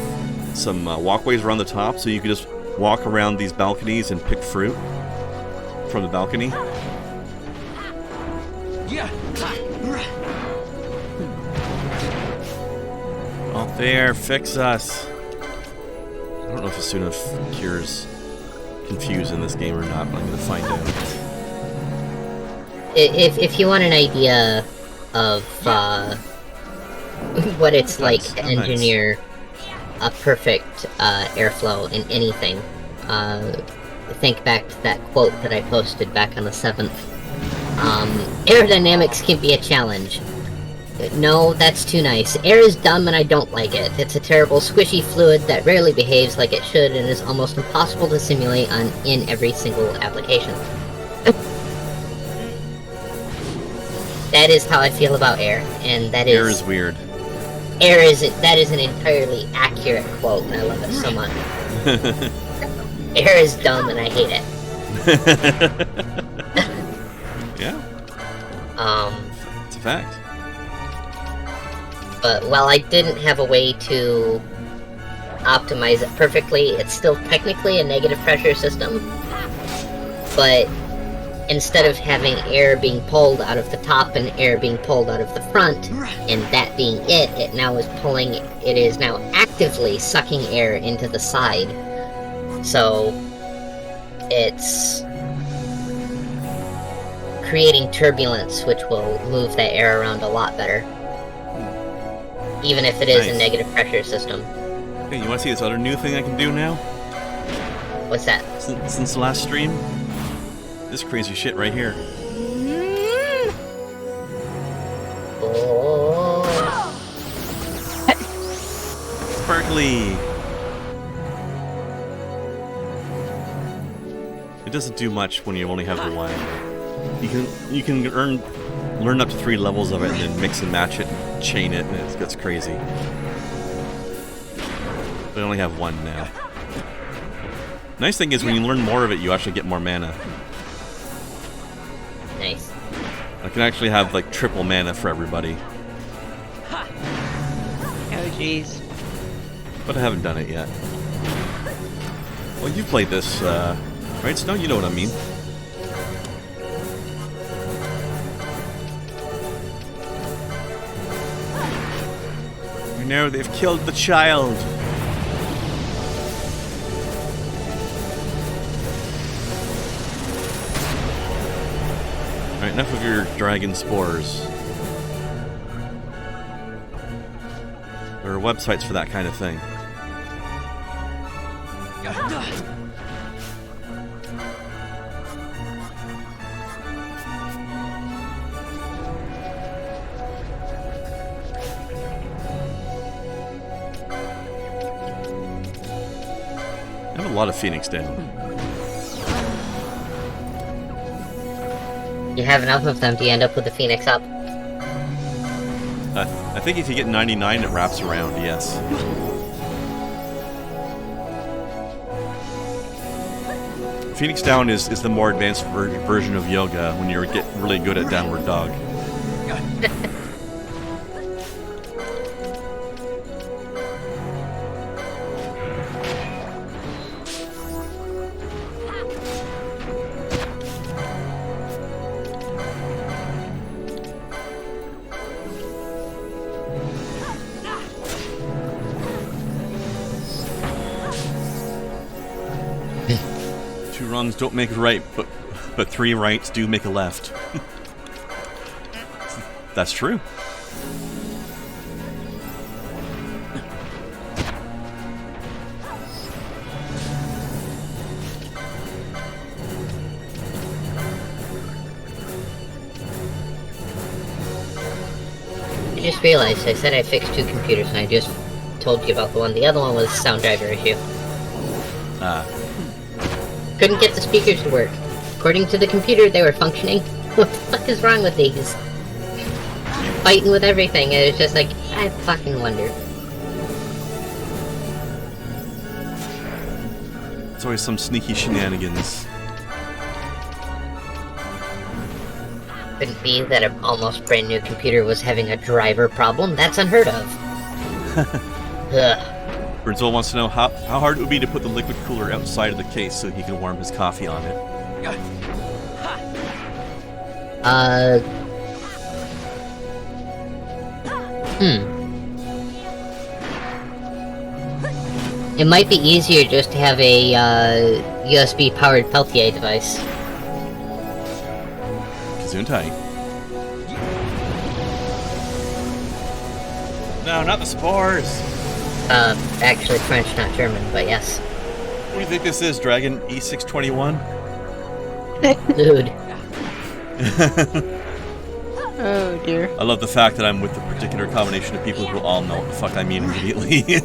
some walkways around the top, so you could just walk around these balconies and pick fruit from the balcony. Out there, fix us. I don't know if Asuna cures confuse in this game or not, but I'm gonna find out. If you want an idea of what it's like to engineer a perfect airflow in anything, think back to that quote that I posted back on the 7th. Aerodynamics can be a challenge. No, that's too nice. Air is dumb and I don't like it. It's a terrible squishy fluid that rarely behaves like it should and is almost impossible to simulate in every single application. That is how I feel about air, and that is... Air is weird. That is an entirely accurate quote, and I love it so much. Air is dumb and I hate it. Yeah. It's a fact. But while I didn't have a way to optimize it perfectly, it's still technically a negative pressure system. But instead of having air being pulled out of the top and air being pulled out of the front, and that being it is now actively sucking air into the side. So it's creating turbulence, which will move that air around a lot better. Even if it is a negative pressure system. Hey, you want to see this other new thing I can do now? What's that? Since the last stream? This crazy shit right here. Oh. Sparkly! It doesn't do much when you only have the one. You can learn up to 3 levels of it and then mix and match it and chain it, and it gets crazy. But I only have one now. Nice thing is when you learn more of it, you actually get more mana. Nice. I can actually have like triple mana for everybody. Oh jeez. But I haven't done it yet. Well, you played this, right, Snow? You know what I mean. You know, they've killed the child. Enough of your dragon spores. There are websites for that kind of thing. I have a lot of Phoenix down. You have enough of them to end up with the Phoenix up. I think if you get 99, it wraps around, yes. Phoenix Down is the more advanced version of yoga when you get really good at downward dog. Two wrongs don't make a right, but three rights do make a left. That's true. I just realized I said I fixed 2 computers and I just told you about the one. The other one was a sound driver issue. Couldn't get the speakers to work. According to the computer, they were functioning. What the fuck is wrong with these? Fighting with everything, and it's just like, I fucking wonder. It's always some sneaky shenanigans. Couldn't be that an almost brand new computer was having a driver problem. That's unheard of. Ugh. Brinzel wants to know how hard it would be to put the liquid cooler outside of the case so he can warm his coffee on it. It might be easier just to have a USB-powered Peltier device. Gesundheit. No, not the spores! Actually French, not German, but yes. What do you think this is, Dragon E621? Dude. Oh dear. I love the fact that I'm with a particular combination of people who all know what the fuck I mean immediately.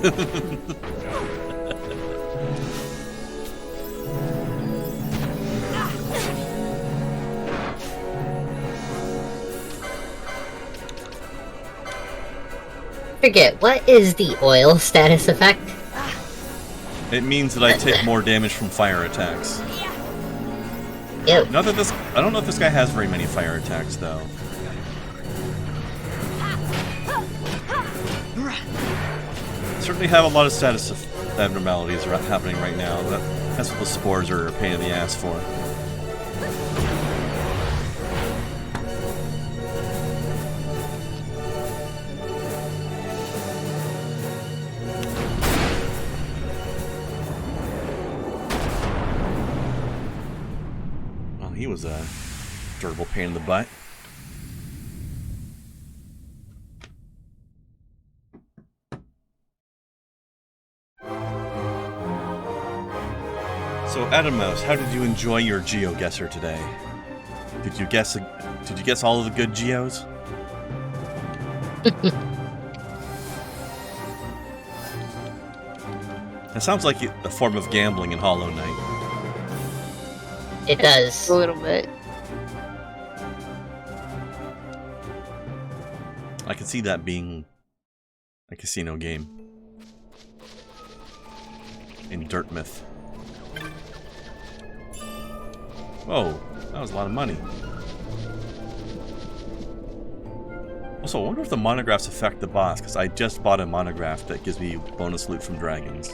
Forget, what is the oil status effect? It means that I take more damage from fire attacks. Ew. Not that this, I don't know if this guy has very many fire attacks though. Certainly have a lot of status abnormalities happening right now. That's what the spores are a pain in the ass for. He was a durable pain in the butt. So, Adam Mouse, how did you enjoy your GeoGuessr today? Did you guess all of the good geos? That sounds like a form of gambling in Hollow Knight. It does. A little bit. I can see that being a casino game. In Dirtmouth. Whoa, that was a lot of money. Also, I wonder if the monographs affect the boss, because I just bought a monograph that gives me bonus loot from dragons.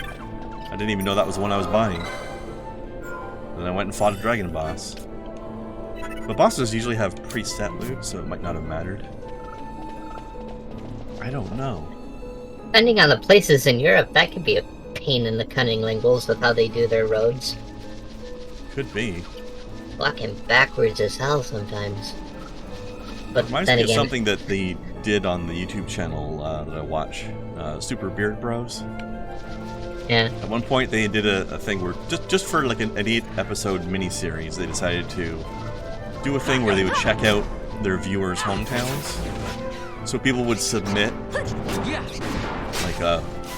I didn't even know that was the one I was buying. Then I went and fought a dragon boss. But bosses usually have preset loot, so it might not have mattered. I don't know. Depending on the places in Europe, that could be a pain in the cunning lingles with how they do their roads. Could be. walking backwards as hell sometimes. But Reminds then me of again, something that they did on the YouTube channel that I watch, Super Beard Bros. Yeah. At one point, they did a thing where just for like an 8-episode miniseries, they decided to do a thing where they would check out their viewers' hometowns. So people would submit like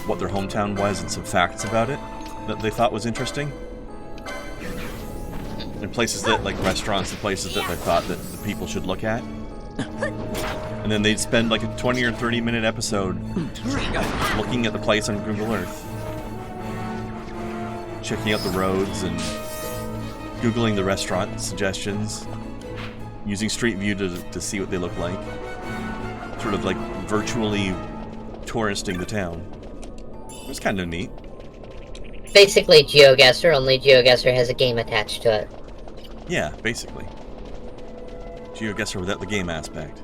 what their hometown was and some facts about it that they thought was interesting. And places that, like restaurants and places that they thought that the people should look at. And then they'd spend like a 20 or 30 minute episode looking at the place on Google Earth. Checking out the roads and Googling the restaurant suggestions. Using Street View to see what they look like. Sort of like virtually touristing the town. It was kind of neat. basically GeoGuessr, only GeoGuessr has a game attached to it. Yeah, basically. GeoGuessr without the game aspect.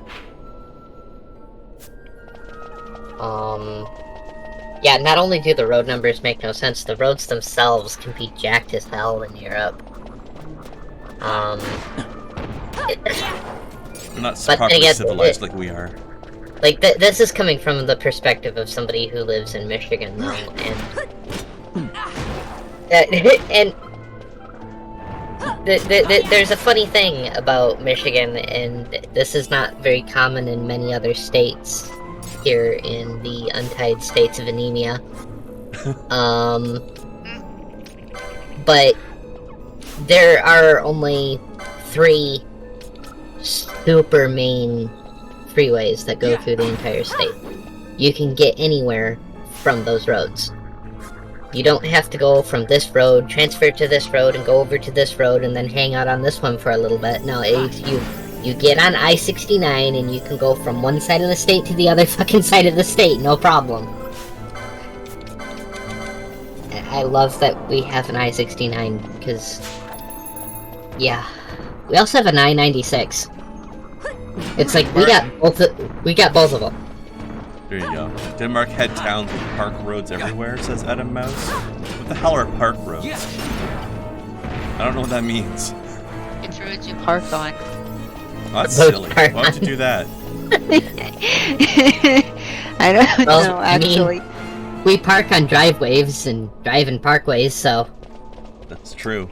Yeah, not only do the road numbers make no sense, the roads themselves can be jacked as hell in Europe. They're not properly civilized like we are. Like, this is coming from the perspective of somebody who lives in Michigan, though, and there's a funny thing about Michigan, and this is not very common in many other states here in the untied states of anemia. But there are only 3 super main freeways that go through the entire state. You can get anywhere from those roads. You don't have to go from this road, transfer to this road, and go over to this road, and then hang out on this one for a little bit. No, you get on I-69, and you can go from one side of the state to the other fucking side of the state, no problem. I love that we have an I-69, because... yeah. We also have an I-96. It's like, we got both of them. There you go. Denmark had towns with park roads everywhere, says Adam Mouse. What the hell are park roads? I don't know what that means. It's roads you park on. Oh, that's silly. Why would you do that? I don't know, actually. I mean, we park on driveways and drive in parkways, so... That's true.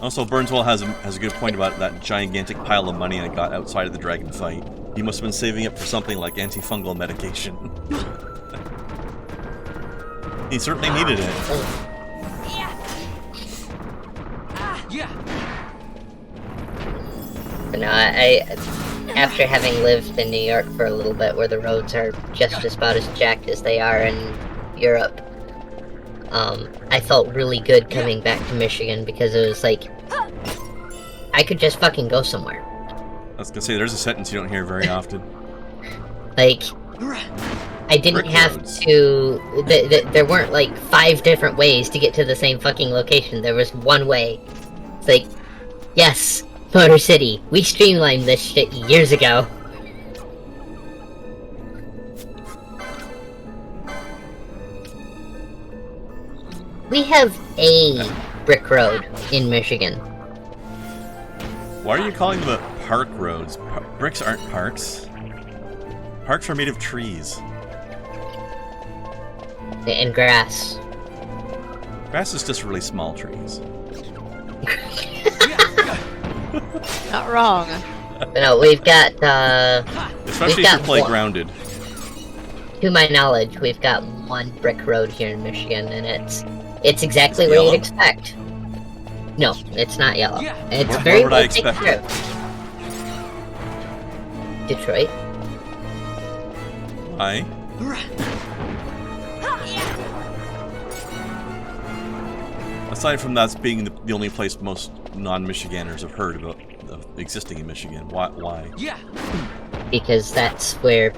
Also, Burnswell has a good point about that gigantic pile of money I got outside of the dragon fight. He must have been saving it for something like antifungal medication. He certainly needed it. But no, after having lived in New York for a little bit, where the roads are just about as jacked as they are in Europe, I felt really good coming back to Michigan, because it was like, I could just fucking go somewhere. I was gonna say, there's a sentence you don't hear very often. Like, I didn't have to... there weren't like 5 different ways to get to the same fucking location. There was one way. It's like, yes, Motor City, we streamlined this shit years ago. We have a brick road in Michigan. Why are you calling them park roads? Bricks aren't parks. Parks are made of trees. And grass. Grass is just really small trees. Not wrong. No, we've got, especially if you're playgrounded. To my knowledge, we've got one brick road here in Michigan, and it's exactly what you'd expect. No, it's not yellow. It's very what would I expect? Detroit. Why? Aside from that being the only place most non-Michiganders have heard about existing in Michigan, why? Yeah. Because that's where...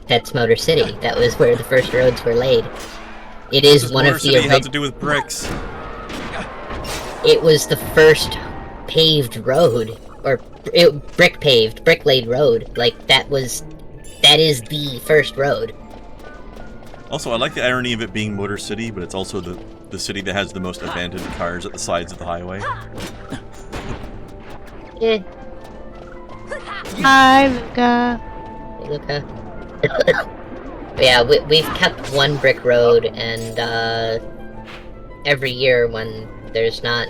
that's Motor City. That was where the first roads were laid. It is one of the... Motor City had to do with bricks. It was the first paved road, or brick laid road. Like, that is the first road. Also, I like the irony of it being Motor City, but it's also the city that has the most abandoned cars at the sides of the highway. Eh. Hi, Luca. Hey, Luca. Yeah, we've kept one brick road, and every year when there's not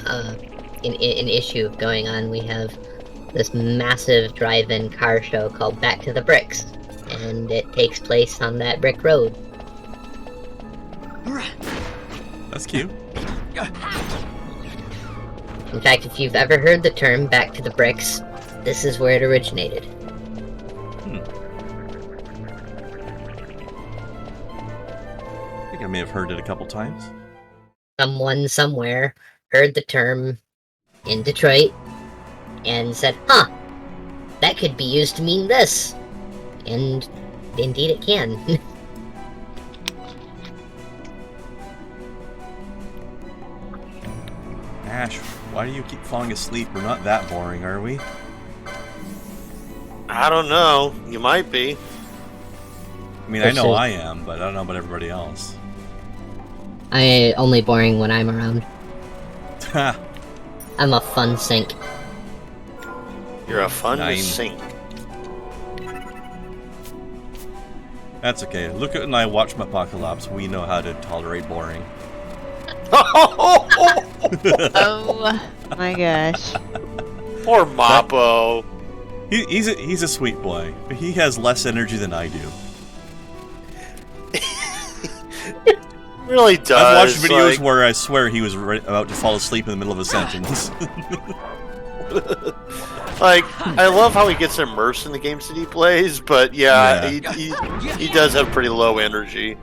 an issue going on, we have this massive drive-in car show called Back to the Bricks, and it takes place on that brick road. That's cute. In fact, if you've ever heard the term Back to the Bricks, this is where it originated. I think I may have heard it a couple times. Someone somewhere heard the term in Detroit and said, huh, that could be used to mean this. And indeed it can. Ash, why do you keep falling asleep? We're not that boring, are we? I don't know. You might be. I mean, I know I am, but I don't know about everybody else. I only boring when I'm around. Ha! I'm a fun sink. You're a fun sink. That's okay. Luca and I watch Apocalypse. We know how to tolerate boring. Oh my gosh. Poor Mappo. He's a sweet boy, but he has less energy than I do. Really does. I've watched videos where I swear he was about to fall asleep in the middle of a sentence. Like, I love how he gets immersed in the games that he plays, but yeah. He does have pretty low energy.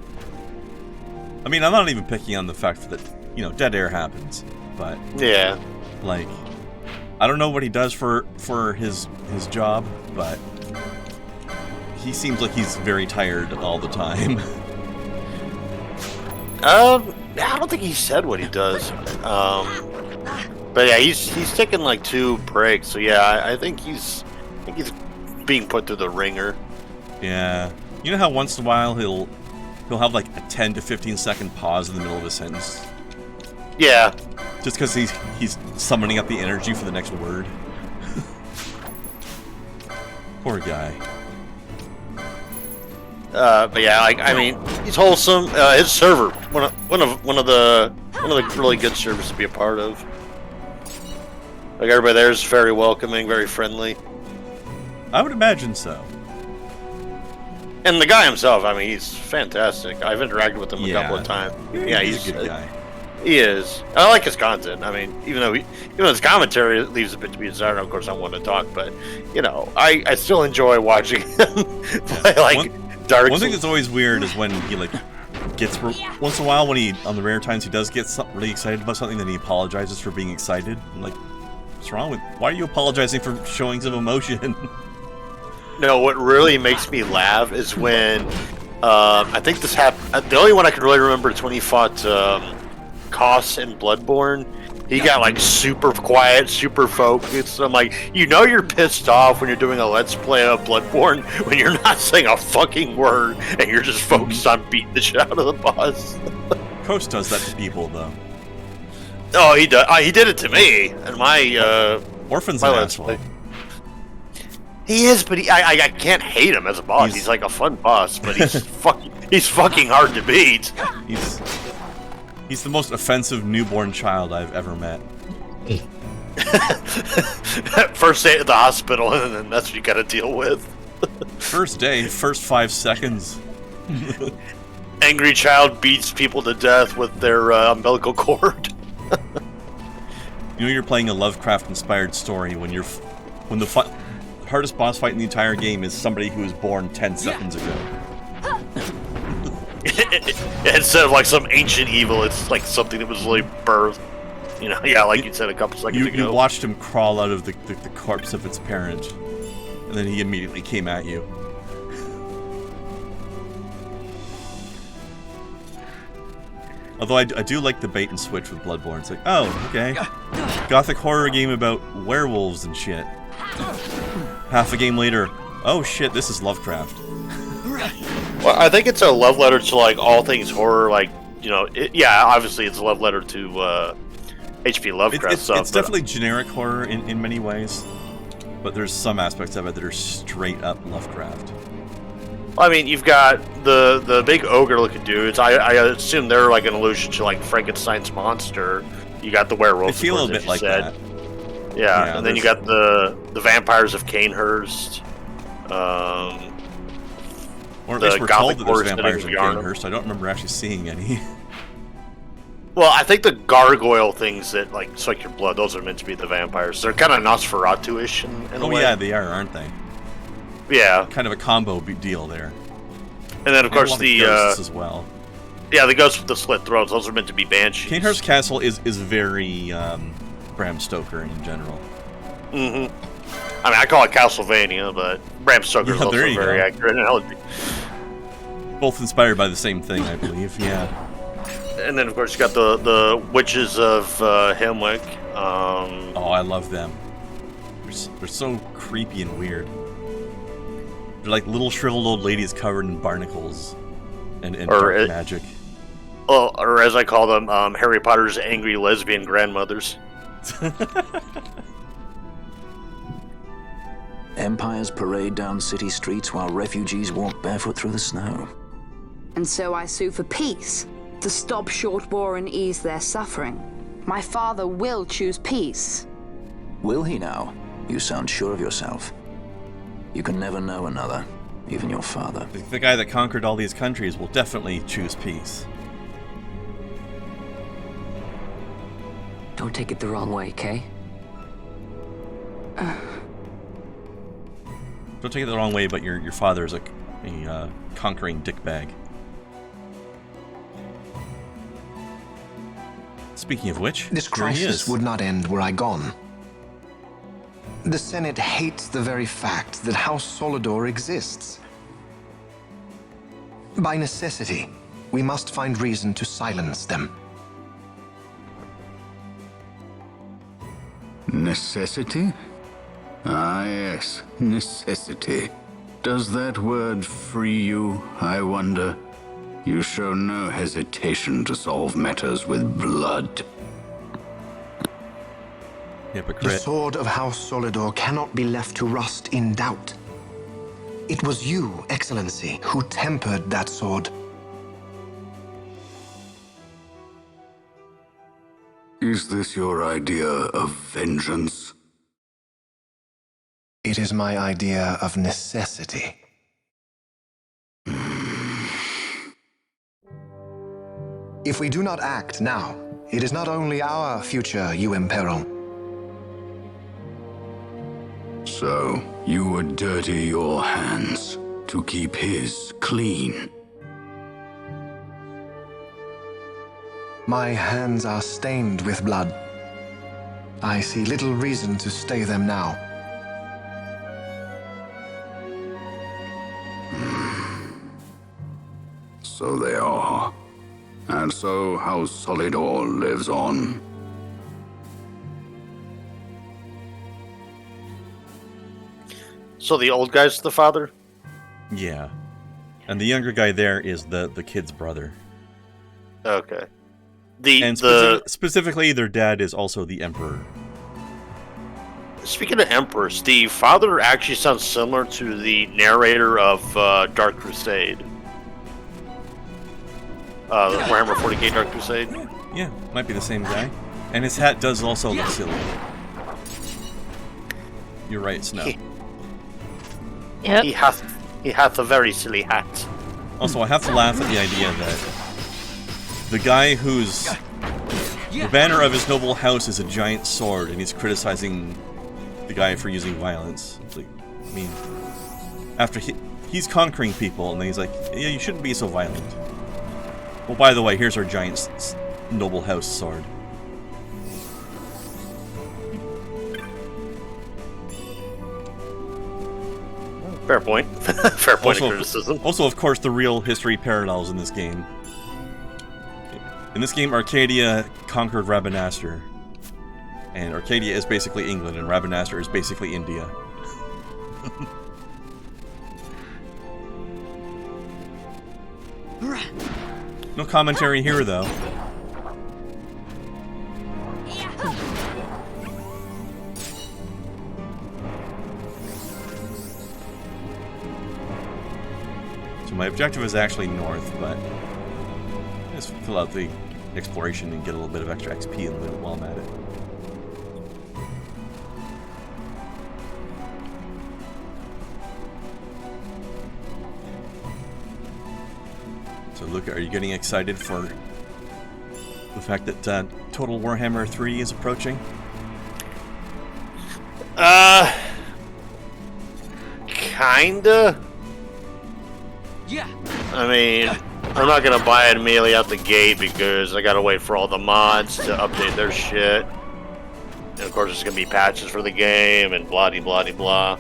I mean, I'm not even picking on the fact that, you know, dead air happens, but yeah, like, I don't know what he does for his job, but he seems like he's very tired all the time. I don't think he said what he does. But yeah, he's taking like 2 breaks, so yeah, I think he's being put through the ringer. Yeah, you know how once in a while he'll have like a 10 to 15 second pause in the middle of a sentence. Yeah, just because he's summoning up the energy for the next word. Poor guy. But yeah, like, I mean, he's wholesome. His server, one of the really good servers to be a part of. Like, everybody there is very welcoming, very friendly. I would imagine so. And the guy himself, I mean, he's fantastic. I've interacted with him a couple of times. Yeah, he's a good guy. He is. I like his content. I mean, even though his commentary leaves a bit to be desired. Of course, I want to talk, but you know, I still enjoy watching him play like Dark Souls. One thing that's always weird is when he like gets once in a while when he on the rare times he does get really excited about something, then he apologizes for being excited. I'm like, what's wrong with? Why are you apologizing for showing some emotion? No, what really makes me laugh is when I think this happened. The only one I can really remember is when he fought Koss in Bloodborne. He got like super quiet, super focused. I'm like, you know, you're pissed off when you're doing a Let's Play of Bloodborne when you're not saying a fucking word and you're just focused on beating the shit out of the boss. Koss does that to people, though. Oh, he does. He did it to me and my Orphan's my an Let's asshole. Play. He is, but I can't hate him as a boss. He's like a fun boss, but he's fucking hard to beat. He's the most offensive newborn child I've ever met. First day at the hospital, and then that's what you gotta deal with. First day, first 5 seconds. Angry child beats people to death with their umbilical cord. You know you're playing a Lovecraft-inspired story when the hardest boss fight in the entire game is somebody who was born 10 seconds ago. Instead of like some ancient evil, it's like something that was really birthed. You know, yeah, like you said a couple seconds ago. You watched him crawl out of the corpse of its parent, and then he immediately came at you. Although I do like the bait and switch with Bloodborne. It's like, oh, okay. Gothic horror game about werewolves and shit. Half a game later, oh shit, this is Lovecraft. Well, I think it's a love letter to like all things horror. Like, you know, yeah, obviously it's a love letter to H.P. Lovecraft stuff. It's definitely generic horror in many ways, but there's some aspects of it that are straight up Lovecraft. I mean, you've got the big ogre-looking dudes. I assume they're like an allusion to like Frankenstein's monster. You got the werewolves. They feel a bit like that. Yeah, and then you got the vampires of Canehurst. Or at least we're told that there's vampires of Canehurst. I don't remember actually seeing any. Well, I think the gargoyle things that like suck your blood, those are meant to be the vampires. They're kind of Nosferatu-ish in a way. Oh yeah, they are, aren't they? Yeah. Kind of a combo deal there. And then of course the ghosts as well. Yeah, the ghosts with the slit throats, those are meant to be banshees. Canehurst Castle is very Bram Stoker in general. Mm-hmm. I mean, I call it Castlevania, but Bram Stoker is also very accurate analogy. Both inspired by the same thing, I believe. Yeah. And then, of course, you got the witches of Hemwick. Oh, I love them. They're so creepy and weird. They're like little shriveled old ladies covered in barnacles and dark magic. Or as I call them, Harry Potter's angry lesbian grandmothers. Empires parade down city streets while refugees walk barefoot through the snow. And so I sue for peace, to stop short war and ease their suffering. My father will choose peace. Will he now? You sound sure of yourself. You can never know another, even your father. The guy that conquered all these countries will definitely choose peace. Don't take it the wrong way, Kay? Don't take it the wrong way, but your father is a conquering dickbag. Speaking of which, this crisis would not end were I gone. The Senate hates the very fact that House Solidor exists. By necessity, we must find reason to silence them. Necessity? Ah, yes, necessity. Does that word free you, I wonder? You show no hesitation to solve matters with blood. Hypocrite. The sword of House Solidor cannot be left to rust in doubt. It was you, Excellency, who tempered that sword. Is this your idea of vengeance? It is my idea of necessity. If we do not act now, it is not only our future you imperil. So, you would dirty your hands to keep his clean. My hands are stained with blood. I see little reason to stay them now. So they are. And so House Solidor lives on. So the old guy's the father? Yeah. And the younger guy there is the kid's brother. Okay. Specifically, their dad is also the Emperor. Speaking of emperors, the father actually sounds similar to the narrator of Dark Crusade. Warhammer 40k Dark Crusade. Yeah, might be the same guy. And his hat does also look silly. You're right, Snow. Yep. He hath a very silly hat. Also, I have to laugh at the idea that the guy whose the banner of his noble house is a giant sword, and he's criticizing the guy for using violence. It's like, I mean, after he's conquering people, and then he's like, yeah, you shouldn't be so violent. Well, by the way, here's our giant noble house sword. Fair point. Fair point of criticism. Also, of course, the real history parallels in this game. In this game, Arcadia conquered Rabanastre. And Arcadia is basically England, and Rabanastre is basically India. No commentary here, though. my objective is actually north, but just fill out the exploration and get a little bit of extra XP and loot while I'm at it. So Luca, are you getting excited for the fact that Total Warhammer 3 is approaching? Kinda. Yeah. I mean, I'm not gonna buy it immediately out the gate because I gotta wait for all the mods to update their shit. And of course, there's gonna be patches for the game and blah de blah de blah.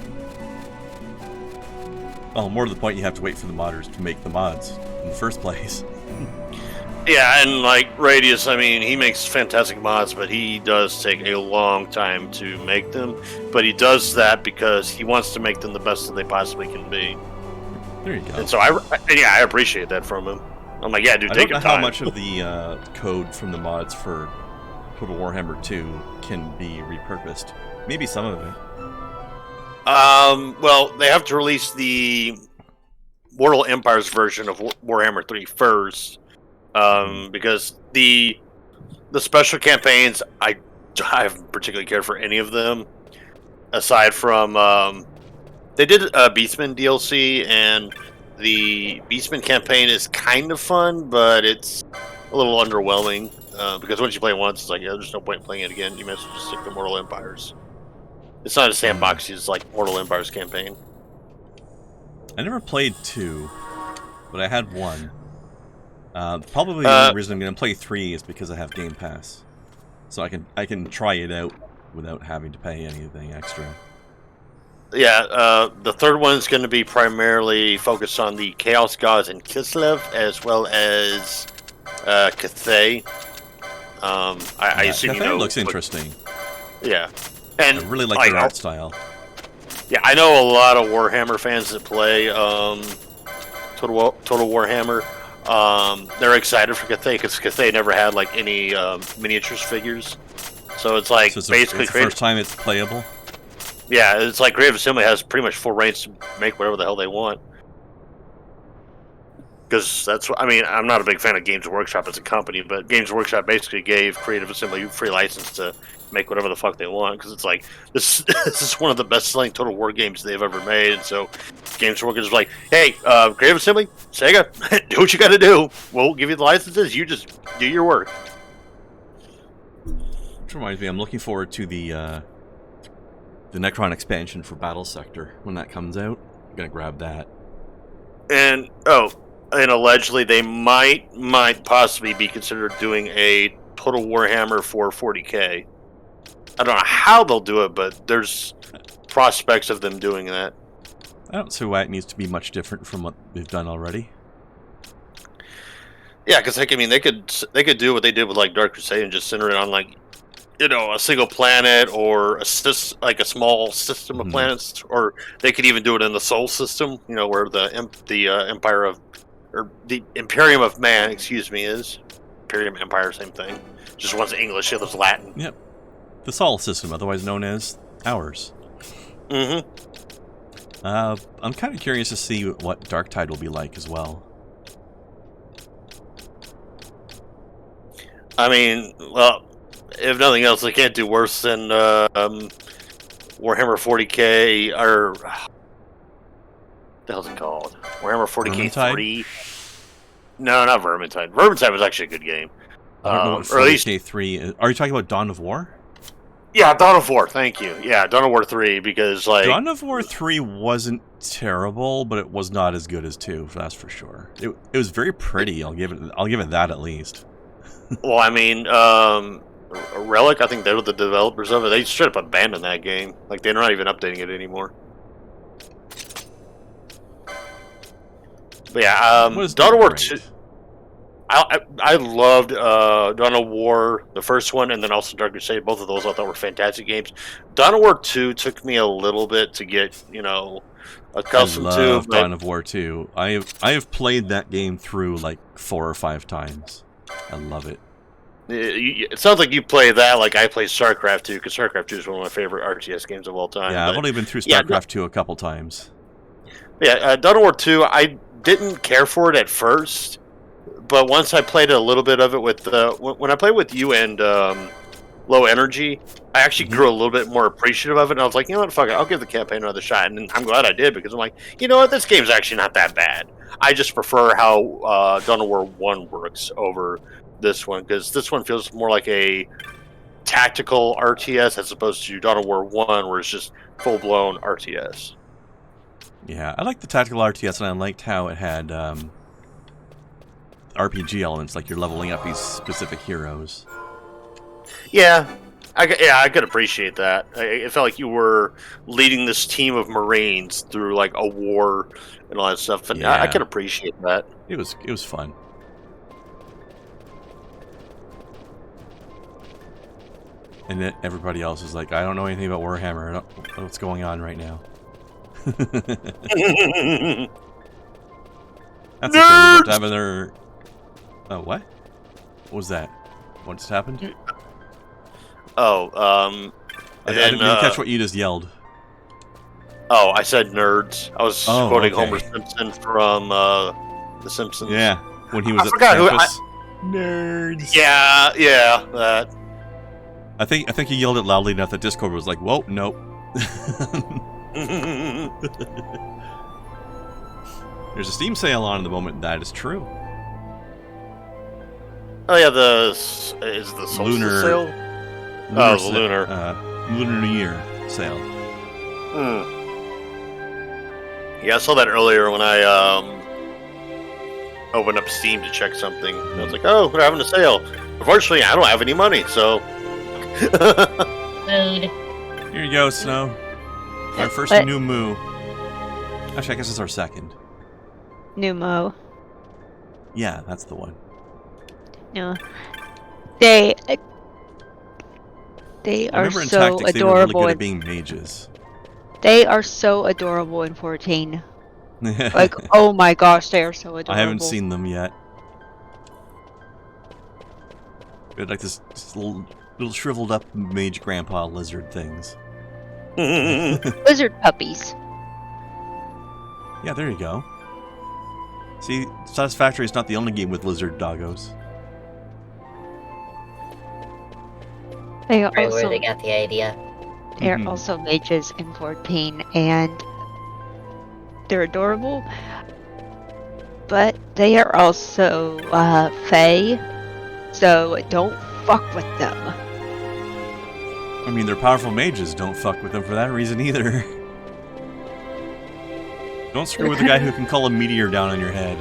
Well, more to the point, you have to wait for the modders to make the mods in the first place. Yeah, and like Radius, I mean, he makes fantastic mods, but he does take a long time to make them. But he does that because he wants to make them the best that they possibly can be. There you go. And so I appreciate that from him. I'm like, yeah, dude, take your time. I don't know how much of the code from the mods for Total Warhammer 2 can be repurposed. Maybe some of it. Well, they have to release the Mortal Empires version of Warhammer 3 first. Because the special campaigns, I haven't particularly cared for any of them, aside from they did a Beastman DLC, and the Beastman campaign is kind of fun, but it's a little underwhelming because once you play it once, it's like, yeah, there's no point in playing it again. You might as well just stick to Mortal Empires. It's not a sandbox; it's like Mortal Empires campaign. I never played 2, but I had 1. Probably the only reason I'm going to play 3 is because I have Game Pass, so I can try it out without having to pay anything extra. Yeah, the third one is going to be primarily focused on the Chaos Gods in Kislev, as well as Cathay. I assume Cathay you know. Looks interesting. Yeah, and I really like their art style. Yeah, I know a lot of Warhammer fans that play Total Warhammer. They're excited for Cathay because Cathay never had like any miniatures figures, so it's like So it's basically the first time it's playable. Yeah, it's like Creative Assembly has pretty much full reigns to make whatever the hell they want. Because that's what I mean. I'm not a big fan of Games Workshop as a company, but Games Workshop basically gave Creative Assembly free license to make whatever the fuck they want. Because it's like this is one of the best-selling Total War games they've ever made. And so Games Workshop is like, hey, Creative Assembly, Sega, do what you got to do. We'll give you the licenses. You just do your work. Which reminds me, I'm looking forward to the Necron expansion for Battle Sector when that comes out. I'm gonna grab that. And allegedly they might possibly be considered doing a Total Warhammer for 40K. I don't know how they'll do it, but there's prospects of them doing that. I don't see why it needs to be much different from what they've done already. Yeah, because I mean they could do what they did with like Dark Crusade and just center it on like, you know, a single planet or a small system of planets, or they could even do it in the Sol system, you know, where the Empire of, or the Imperium of Man, excuse me, is Imperium Empire, same thing. Just one's English, the other's Latin. Yep, the Sol system, otherwise known as ours. Mm-hmm. I'm kind of curious to see what Darktide will be like as well. I mean, well, if nothing else, they can't do worse than Warhammer 40K, or what the hell's it called? Warhammer 40K Vermintide? 3. No, not Vermintide. Vermintide was actually a good game. I don't know what or at least 40K 3 is. Are you talking about Dawn of War? Yeah, Dawn of War. Thank you. Yeah, Dawn of War 3, because like Dawn of War 3 wasn't terrible, but it was not as good as 2. That's for sure. It was very pretty. I'll give it that at least. Well, I mean, Relic, I think they were the developers of it. They straight up abandoned that game. Like, they're not even updating it anymore. But yeah, Dawn of War 2. I loved Dawn of War, the first one, and then also Dark Crusade. Both of those I thought were fantastic games. Dawn of War 2 took me a little bit to get, you know, accustomed to. I love Dawn of War 2. I have played that game through like 4 or 5 times. I love it. It sounds like you play that like I play StarCraft 2, because StarCraft 2 is one of my favorite RTS games of all time. Yeah, I've only been through StarCraft 2 a couple times. Yeah, Dawn of War 2, I didn't care for it at first, but once I played a little bit of it with when I played with you and Low Energy, I actually grew a little bit more appreciative of it, and I was like, you know what, fuck it, I'll give the campaign another shot, and I'm glad I did, because I'm like, you know what, this game's actually not that bad. I just prefer how Dawn of War 1 works over this one, because this one feels more like a tactical RTS as opposed to Dawn of War 1, where it's just full-blown RTS. Yeah, I liked the tactical RTS, and I liked how it had RPG elements, like you're leveling up these specific heroes. Yeah, I could appreciate that. It felt like you were leading this team of Marines through like a war and all that stuff, and I could appreciate that. It was fun. And then everybody else is like, I don't know anything about Warhammer. I don't know what's going on right now. That's okay. We're about to have another. Oh, what? What was that? What just happened? Oh, I didn't even catch what you just yelled. Oh, I said nerds. I was quoting okay. Homer Simpson from The Simpsons. Yeah, when he was at forgot campus. Nerds. Yeah, that. I think he yelled it loudly enough that Discord was like, "Whoa, nope." There's a Steam sale on at the moment. That is true. Oh yeah, is the Solstice Lunar sale? Lunar New Year sale. Yeah, I saw that earlier when I opened up Steam to check something. And I was like, oh, we're having a sale. Unfortunately, I don't have any money, so. Food. Here you go, Snow. Our first new moo. Actually, I guess it's our second. New Mo. Yeah, that's the one. No. They I are remember in so Tactics they were really adorable. good at being mages. They are so adorable in 14. Like, oh my gosh, they are so adorable. I haven't seen them yet. They're like this little shriveled up mage grandpa lizard things. Lizard puppies. Yeah, there you go. See, Satisfactory is not the only game with lizard doggos. They are Right also where they got the idea. they're also mages in 14, and they're adorable. But they are also Fae, so don't fuck with them. I mean, they're powerful mages. Don't fuck with them for that reason either. Don't screw with the guy who can call a meteor down on your head.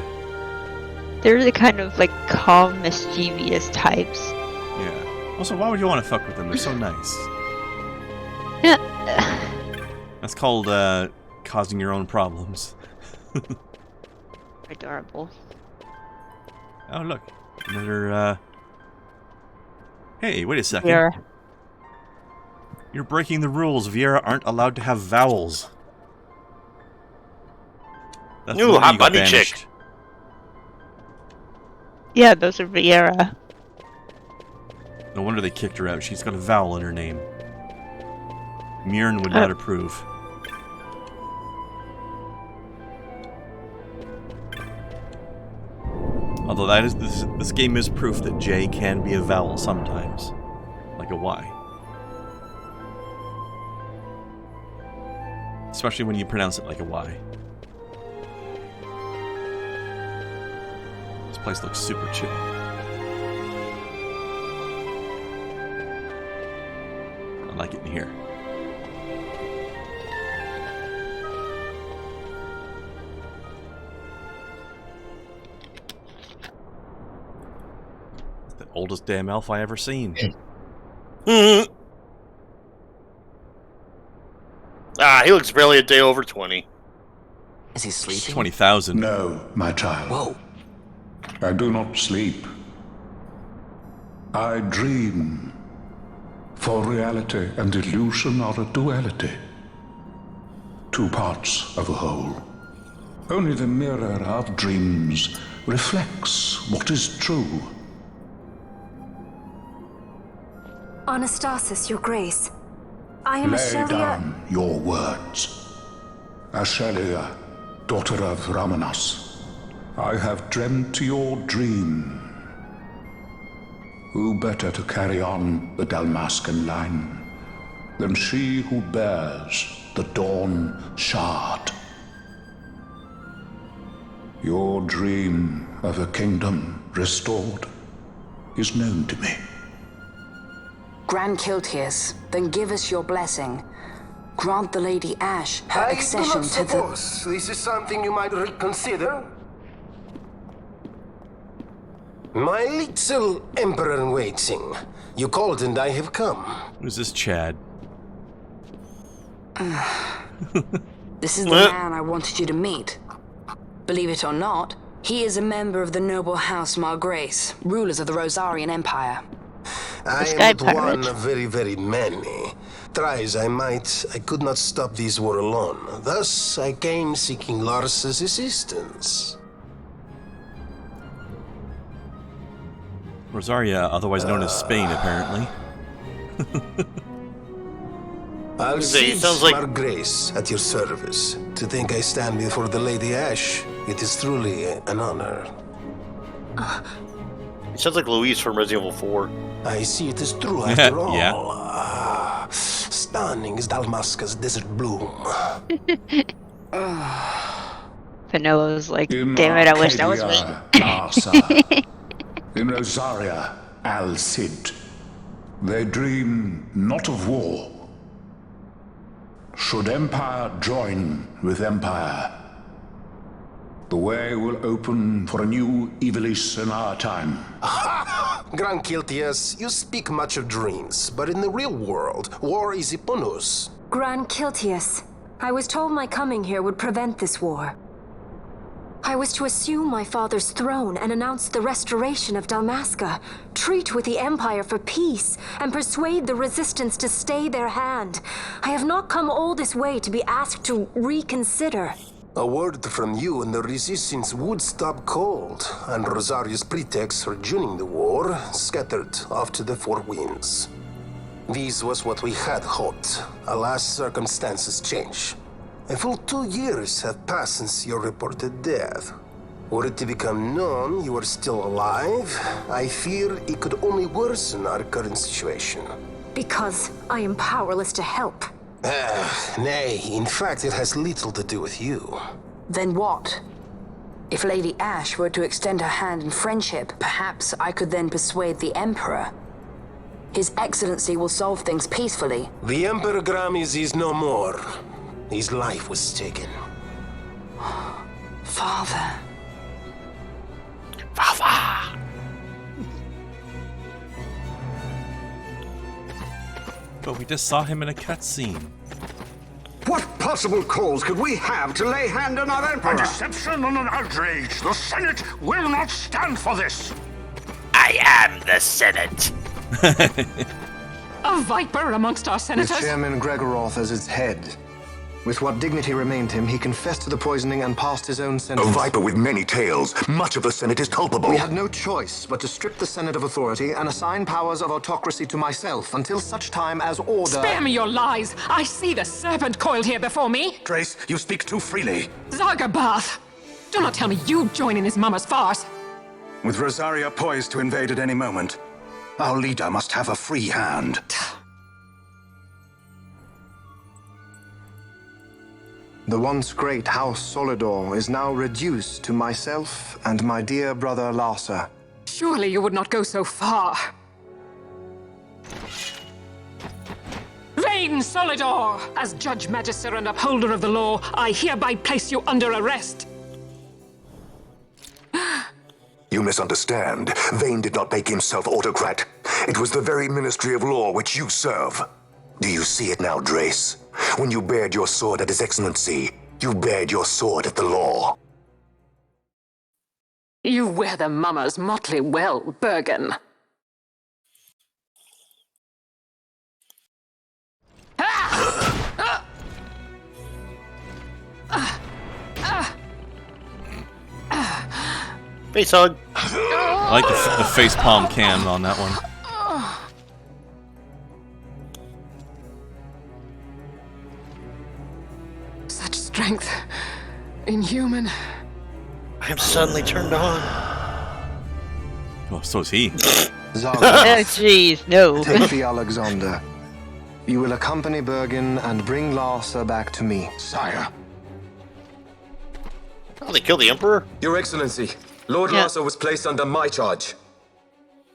They're the kind of like calm, mischievous types. Yeah. Also, why would you want to fuck with them? They're so nice. That's called causing your own problems. Adorable. Oh, look. Another, Hey, wait a second. Viera. You're breaking the rules. Viera aren't allowed to have vowels. That's Ooh, hot bunny chick. Yeah, those are Viera. No wonder they kicked her out. She's got a vowel in her name. Mirren would not approve. Although that is this game is proof that J can be a vowel sometimes, like a Y. Especially when you pronounce it like a Y. This place looks super chill. I like it in here. The oldest damn elf I ever seen. He looks barely a day over 20. Is he sleeping? 20,000. No, my child. Whoa. I do not sleep. I dream. For reality and illusion are a duality. Two parts of a whole. Only the mirror of dreams reflects what is true. Anastasis, your grace. I am Lay Ashelia. down your words. Ashelia, daughter of Ramanas. I have dreamt your dream. Who better to carry on the Dalmascan line than she who bears the Dawn Shard? Your dream of a kingdom restored is known to me. Grand Kiltias, then give us your blessing. Grant the Lady Ash her accession to the... I do not suppose this is something you might reconsider. My little Emperor-in-waiting. You called and I have come. Who's this Chad? This is the man I wanted you to meet. Believe it or not, he is a member of the noble house Margrace, rulers of the Rosarian Empire. I am but one of very, very many. Try as I might, I could not stop this war alone. Thus, I came seeking Lars's assistance. Rosaria, otherwise known as Spain, apparently. I'll seize Margrace at your service. To think I stand before the Lady Ash, it is truly an honor. He sounds like Luis from Resident Evil 4. I see it is true after all. Yeah. Stunning is Dalmasca's desert bloom. Vanilla like, damn it, I wish that was me. In Rosaria, Al Cid, they dream not of war. Should empire join with empire, the way will open for a new Ivalice in our time. Grand Kiltias, you speak much of dreams, but in the real world, war is upon us. Grand Kiltias, I was told my coming here would prevent this war. I was to assume my father's throne and announce the restoration of Dalmasca, treat with the Empire for peace, and persuade the Resistance to stay their hand. I have not come all this way to be asked to reconsider. A word from you and the Resistance would stop cold, and Rosaria's pretext for joining the war scattered off to the four winds. This was what we had hoped. Alas, circumstances change. A full 2 years have passed since your reported death. Were it to become known you are still alive, I fear it could only worsen our current situation. Because I am powerless to help. Nay, in fact it has little to do with you. Then what? If Lady Ash were to extend her hand in friendship, perhaps I could then persuade the Emperor. His Excellency will solve things peacefully. The Emperor Gramis is no more. His life was taken. Father. Father! But we just saw him in a cutscene. What possible cause could we have to lay hand on our Emperor? A deception and an outrage. The Senate will not stand for this. I am the Senate. A viper amongst our senators? With Chairman Gregoroth as its head. With what dignity remained him, he confessed to the poisoning and passed his own sentence. A viper with many tails. Much of the Senate is culpable. We had no choice but to strip the Senate of authority and assign powers of autocracy to myself until such time as order... Spare me your lies! I see the serpent coiled here before me! Trace, you speak too freely. Zargabath! Do not tell me you join in his mama's farce! With Rosaria poised to invade at any moment, our leader must have a free hand. The once great House Solidor is now reduced to myself and my dear brother Larsa. Surely you would not go so far. Vain Solidor! As Judge Magister and upholder of the law, I hereby place you under arrest. You misunderstand. Vane did not make himself autocrat. It was the very Ministry of Law which you serve. Do you see it now, Drace? When you bared your sword at His Excellency, you bared your sword at the law. You wear the mama's motley well, Bergen. Face hug. I like the face palm cam on that one. Such strength. Inhuman. I'm suddenly turned on. Oh, so is he. Zargaroth, Jeez, no. take the Alexander. You will accompany Bergen and bring Larsa back to me. Sire. Oh, they killed the Emperor? Your Excellency, Lord Larsa was placed under my charge.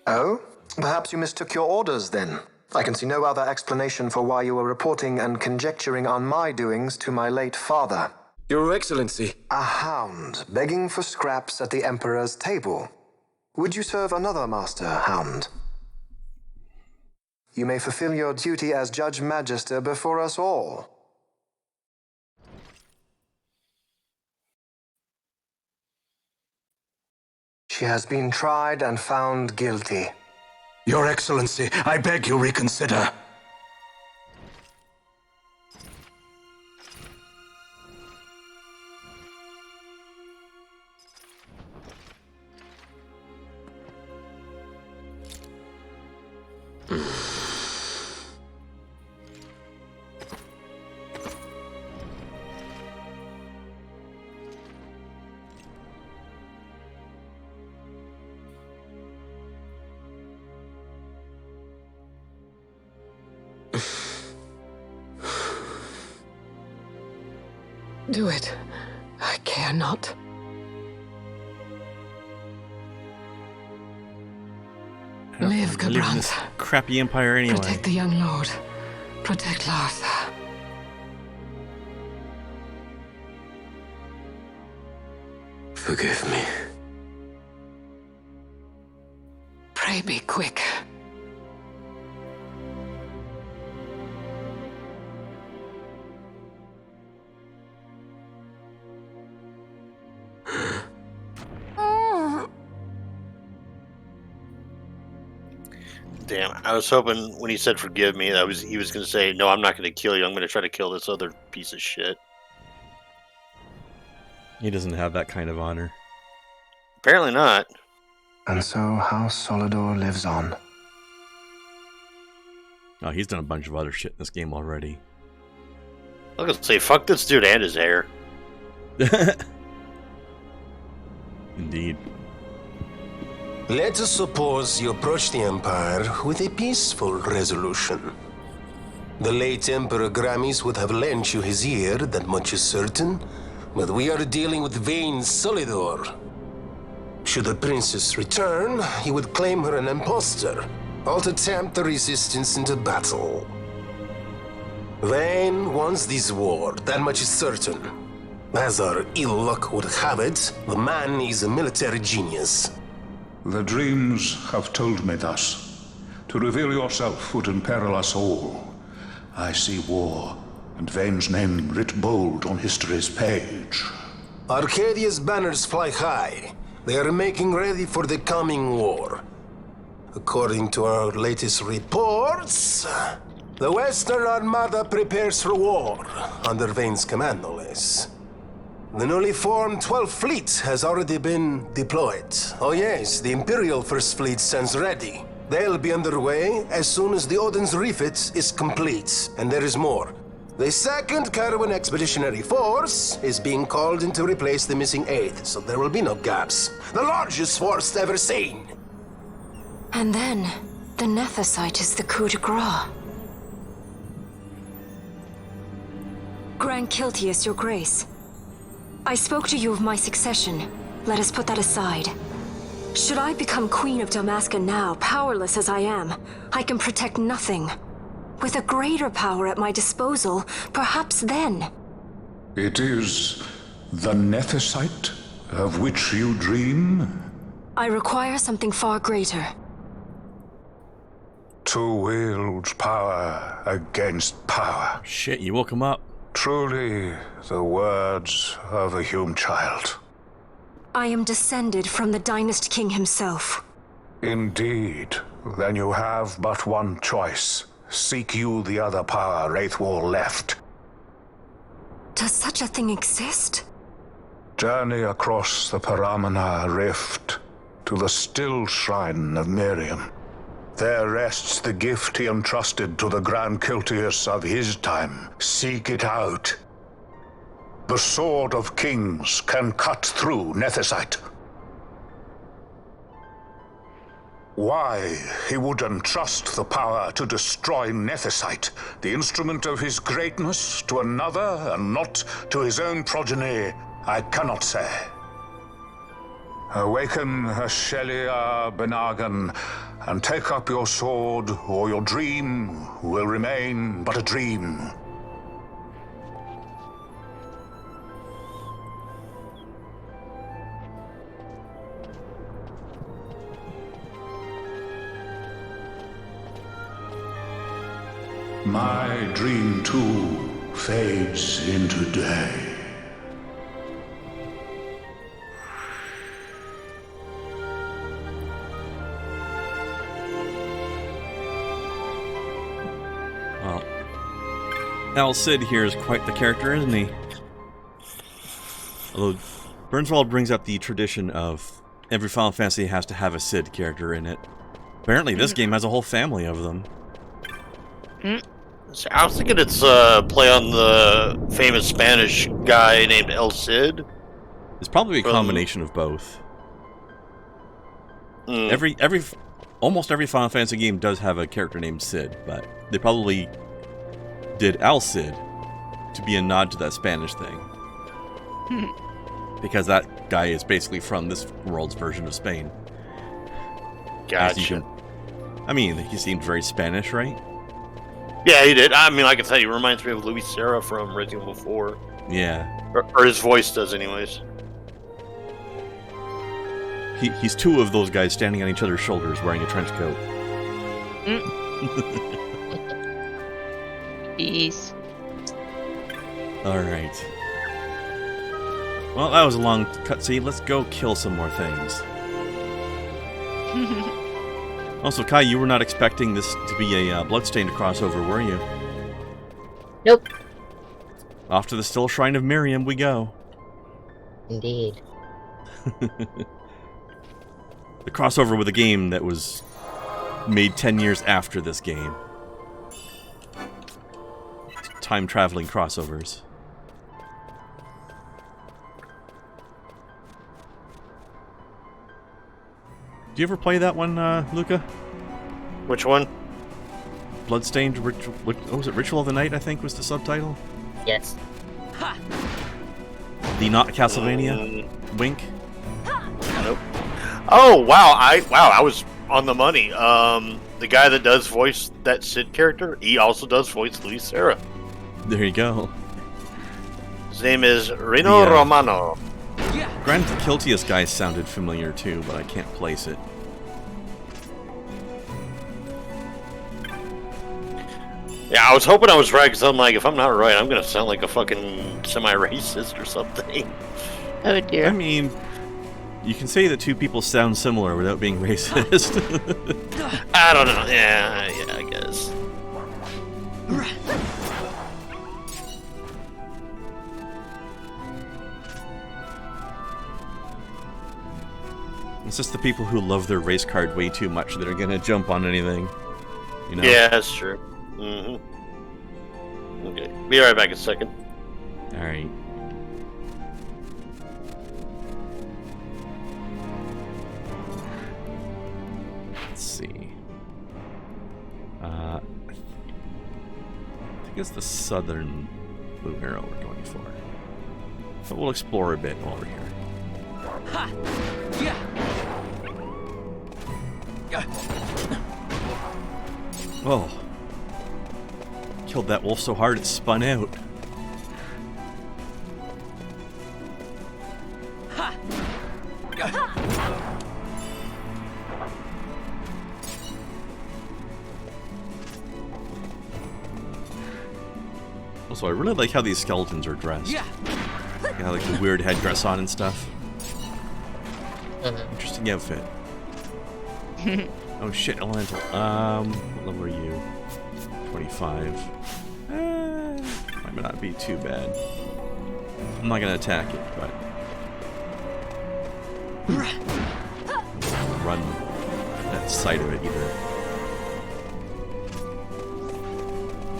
Oh? Perhaps you mistook your orders then. I can see no other explanation for why you were reporting and conjecturing on my doings to my late father. Your Excellency. A hound begging for scraps at the Emperor's table. Would you serve another master, hound? You may fulfill your duty as Judge Magister before us all. She has been tried and found guilty. Your Excellency, I beg you reconsider. Do it. I care not. Live, Live in this Gabranth. crappy empire anyway. Protect the young lord. Protect Larsa. Forgive me. Pray be quick. Damn, I was hoping when he said forgive me, he was going to say, no, I'm not going to kill you. I'm going to try to kill this other piece of shit. He doesn't have that kind of honor. Apparently not. And so House Solidor lives on. Oh, he's done a bunch of other shit in this game already. I was going to say, fuck this dude and his hair. Indeed. Let us suppose you approach the Empire with a peaceful resolution. The late Emperor Gramis would have lent you his ear, that much is certain, but we are dealing with vain Solidor. Should the princess return, he would claim her an impostor, or to tempt the resistance into battle. Vain wants this war, that much is certain. As our ill luck would have it, the man is a military genius. The dreams have told me thus. To reveal yourself would imperil us all. I see war, and Vane's name writ bold on history's page. Arcadia's banners fly high. They are making ready for the coming war. According to our latest reports, the Western Armada prepares for war, under Vane's command, no less. The newly formed 12th Fleet has already been deployed. Oh yes, the Imperial First Fleet stands ready. They'll be underway as soon as the Odin's refit is complete. And there is more. The 2nd Caravan Expeditionary Force is being called in to replace the missing 8th, so there will be no gaps. The largest force ever seen. And then, the Nethicite is the coup de grace. Grand Kiltius, your grace. I spoke to you of my succession. Let us put that aside. Should I become Queen of Dalmasca now, powerless as I am, I can protect nothing. With a greater power at my disposal, perhaps then. It is the Nethicite of which you dream? I require something far greater. To wield power against power. Shit, you woke him up. Truly, the words of a human child. I am descended from the Dynast King himself. Indeed. Then you have but one choice. Seek you the other power Wraithwall left. Does such a thing exist? Journey across the Paramana Rift to the still shrine of Miriam. There rests the gift he entrusted to the Grand Kiltius of his time. Seek it out. The Sword of Kings can cut through Nethicite. Why he would entrust the power to destroy Nethicite, the instrument of his greatness, to another and not to his own progeny, I cannot say. Awaken Ashelia Benagan, and take up your sword, or your dream will remain but a dream. My dream too fades into day. Well, Al Cid here is quite the character, isn't he? Although Burnswald brings up the tradition of every Final Fantasy has to have a Cid character in it. Apparently this game has a whole family of them. So I was thinking it's a play on the famous Spanish guy named El Cid. It's probably a combination of both. Almost every Final Fantasy game does have a character named Cid, but they probably did Al Cid to be a nod to that Spanish thing. Because that guy is basically from this world's version of Spain. Gotcha. I mean, he seemed very Spanish, right? Yeah, he did. I mean, like I said, he reminds me of Luis Serra from Resident Evil 4. Yeah. Or his voice does, anyways. He's two of those guys standing on each other's shoulders wearing a trench coat. Jeez. Alright. Well, that was a long cutscene. Let's go kill some more things. Also, Kai, you were not expecting this to be a Bloodstained crossover, were you? Nope. Off to the Still Shrine of Miriam we go. Indeed. The crossover with a game that was made 10 years after this game. Time-traveling crossovers. Do you ever play that one, Luca? Which one? Bloodstained Ritual... What was it? Ritual of the Night, I think, was the subtitle? Yes. The not Castlevania? Wink? Nope. Oh, wow. I was on the money. The guy that does voice that Cid character, he also does voice Luis Serra. There you go. His name is Rino Romano. Grand Kiltius guy sounded familiar too, but I can't place it. Yeah, I was hoping I was right, because I'm like, if I'm not right, I'm going to sound like a fucking semi-racist or something. Oh dear. I mean, you can say that two people sound similar without being racist. I don't know. Yeah, I guess. It's just the people who love their race card way too much that are gonna jump on anything. You know? Yeah, that's true. Okay, be right back in a second. Alright. Let's see. I think it's the southern blue arrow we're going for. But we'll explore a bit while we're here. Ha! Yeah! Oh. Killed that wolf so hard it spun out. Ha! Also, I really like how these skeletons are dressed. Yeah. They got like the weird headdress on and stuff. Interesting outfit. Oh shit, elemental. What level are you? 25. Might not be too bad. I'm not gonna attack it, but run that side of it either.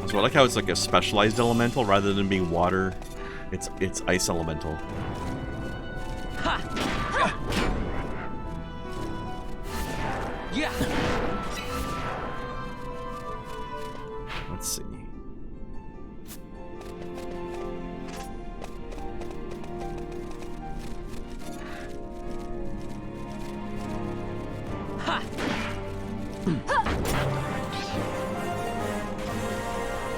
So I like how it's like a specialized elemental rather than being water, It's ice elemental. Yeah. Let's see.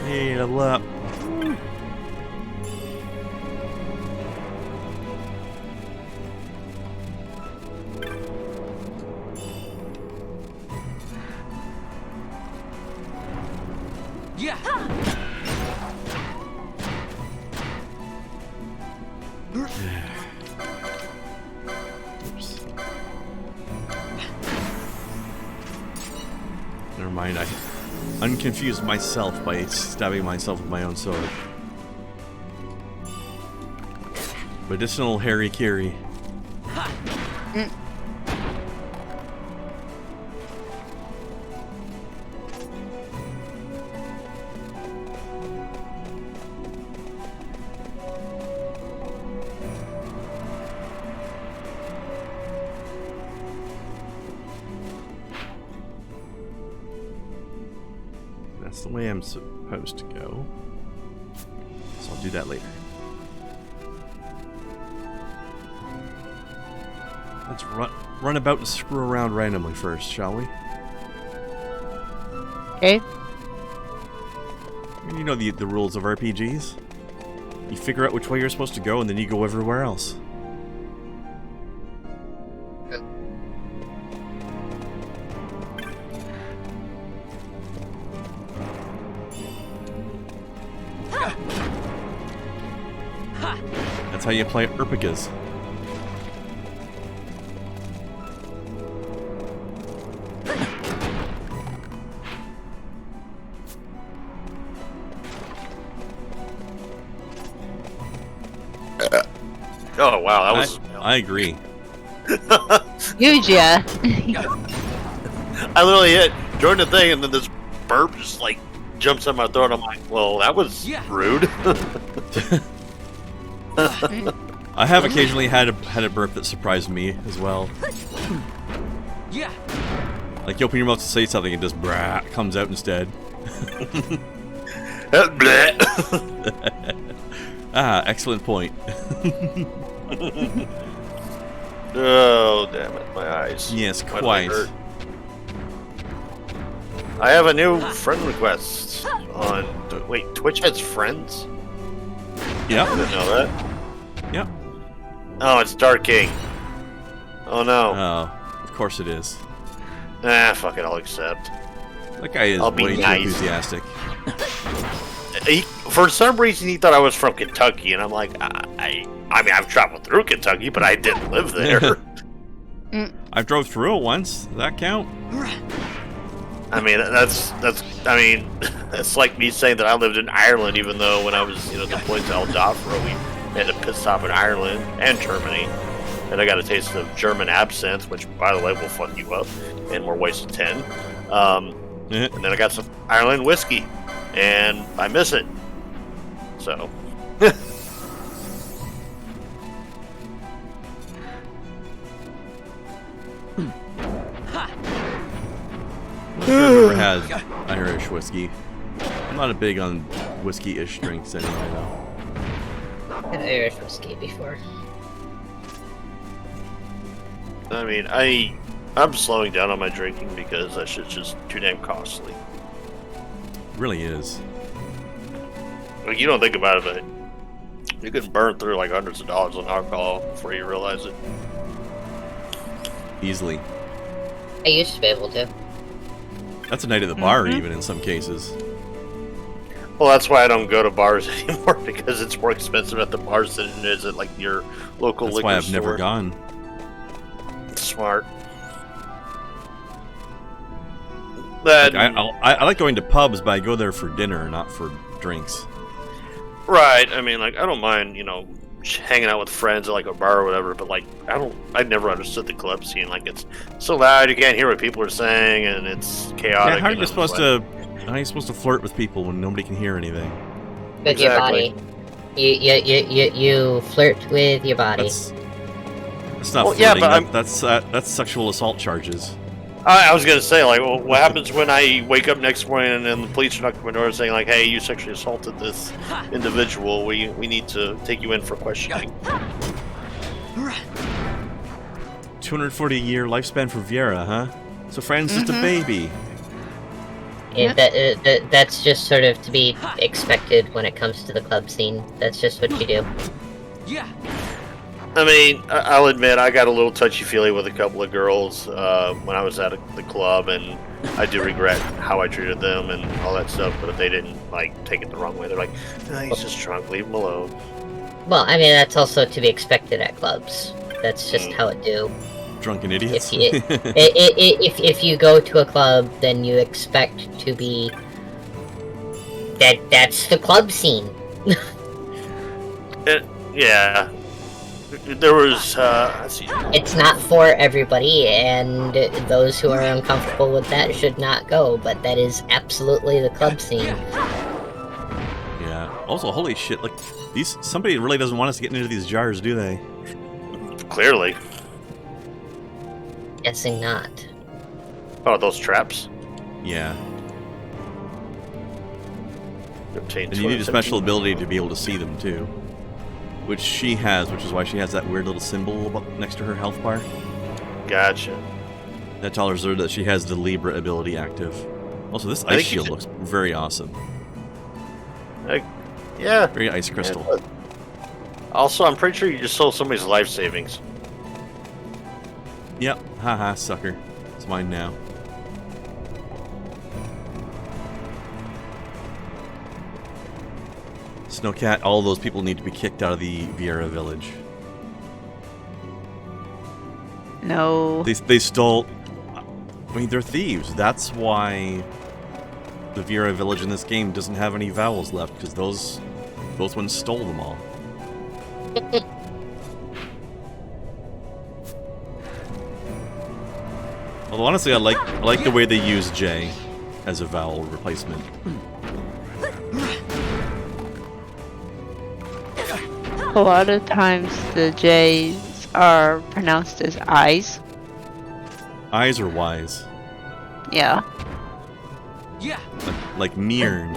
Hey, level up. Yeah. Oops. Never mind, I unconfused myself by stabbing myself with my own sword. Medicinal Harry-Kiri. That's the way I'm supposed to go. So I'll do that later. Let's run about and screw around randomly first, shall we? Okay. You know the rules of RPGs. You figure out which way you're supposed to go, and then you go everywhere else. That's how you play RPGs. Oh wow, that was. I agree. Huge, yeah. I literally hit join the thing, and then this burp just like jumps on my throat. I'm like, well, that was rude. I have occasionally had a burp that surprised me as well. Yeah. Like you open your mouth to say something and just brah comes out instead. Ah, excellent point. Oh damn it, my eyes. Yes, My quite. hurt. I have a new friend request on. Wait, Twitch has friends? Yeah. I didn't know that. Yep. Oh, it's Dark King. Oh no. Oh, of course it is. Ah, fuck it, I'll accept. That guy is way too enthusiastic. For some reason, he thought I was from Kentucky, and I'm like, I mean, I've traveled through Kentucky, but I didn't live there. I drove through it once. Does that count? I mean, I mean, that's like me saying that I lived in Ireland, even though when I was, deployed to El Dafra, we had a pit stop in Ireland and Germany, and I got a taste of German absinthe, which, by the way, will fuck you up in more ways than 10. And then I got some Ireland whiskey, and I miss it. So. I've never had Irish whiskey. I'm not a big on whiskey-ish drinks anyway, though. I've had Irish whiskey before. I mean, I'm slowing down on my drinking because that shit's just too damn costly. It really is. Like, you don't think about it, but you can burn through like hundreds of dollars on alcohol before you realize it. Easily. I used to be able to. That's a night at the bar, even in some cases. Well, that's why I don't go to bars anymore, because it's more expensive at the bars than it is at like your local liquor store. That's why I've never gone. Smart. Like, I like going to pubs, but I go there for dinner, not for drinks. Right. I mean, like, I don't mind, hanging out with friends at like a bar or whatever, but like, I never understood the club scene. Like, it's so loud, you can't hear what people are saying, and it's chaotic. Yeah, how are you supposed to flirt with people when nobody can hear anything? With your body. You flirt with your body. That's not flirting. That's sexual assault charges. I was gonna say, like, well, what happens when I wake up next morning and the police are knocking my door saying, like, hey, you sexually assaulted this individual. We need to take you in for questioning. 240-year lifespan for Viera, huh? So Fran's just a baby. That's just sort of to be expected when it comes to the club scene. That's just what you do. Yeah. I mean, I'll admit I got a little touchy-feely with a couple of girls when I was at the club, and I do regret how I treated them and all that stuff, but if they didn't, like, take it the wrong way, they're like, nah, he's just drunk, leave him alone. Well, I mean, that's also to be expected at clubs. That's just how it do. Drunken idiots. If you go to a club, then you expect to be... That's the club scene. Yeah. There was, let's see. It's not for everybody, and those who are uncomfortable with that should not go, but that is absolutely the club scene. Yeah. Also, holy shit, like, somebody really doesn't want us to get into these jars, do they? Clearly. Guessing not. Oh, those traps? Yeah. Obtained and you need a special ability to be able to see them, too. Which she has, which is why she has that weird little symbol next to her health bar. Gotcha. That tells her that she has the Libra ability active. Also, this ice shield looks very awesome. Yeah. Very ice crystal. Yeah. Also, I'm pretty sure you just sold somebody's life savings. Yep. Haha, sucker. It's mine now. Snowcat, all those people need to be kicked out of the Viera village. No. They stole... I mean, they're thieves. That's why the Viera village in this game doesn't have any vowels left, because those ones stole them all. Although honestly, I like the way they use J as a vowel replacement. A lot of times the J's are pronounced as I's. Eyes or wise? Yeah. Yeah. Like Mirn.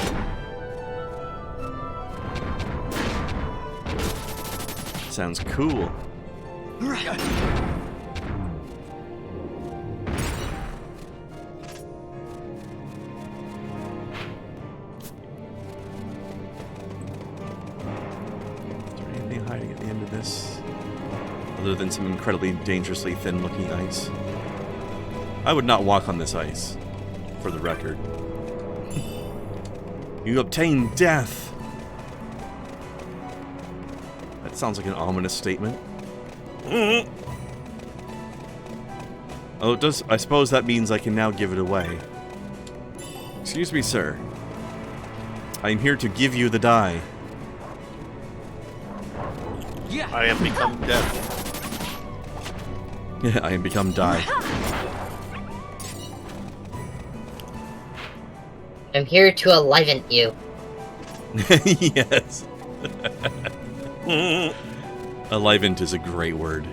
Sounds cool. Hiding at the end of this, other than some incredibly dangerously thin-looking ice. I would not walk on this ice, for the record. You obtain death! That sounds like an ominous statement. Oh, it does. I suppose that means I can now give it away. Excuse me, sir. I am here to give you the die. Yeah. I am become death. Yeah, I am become die. I'm here to enliven you. Yes. Enlivened is a great word.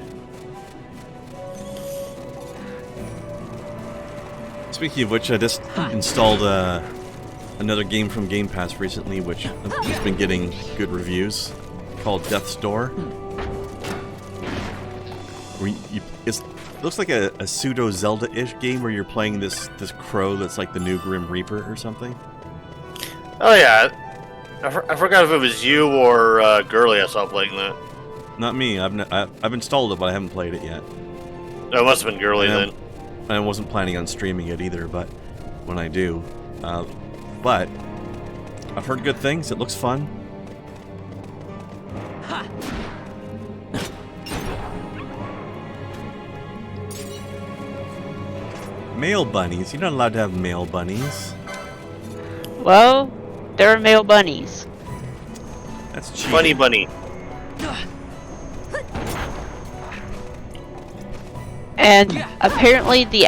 Speaking of which, I just installed another game from Game Pass recently, which has been getting good reviews, called Death's Door. It looks like a pseudo Zelda-ish game where you're playing this crow that's like the new Grim Reaper or something. Oh yeah, I forgot if it was you or Girly I saw playing that. Not me. I've installed it, but I haven't played it yet. No, it must have been Girly then. I wasn't planning on streaming it either, but when I do. But I've heard good things. It looks fun. Male bunnies? You're not allowed to have male bunnies. Well, there are male bunnies. That's cheating. Bunny bunny. And apparently the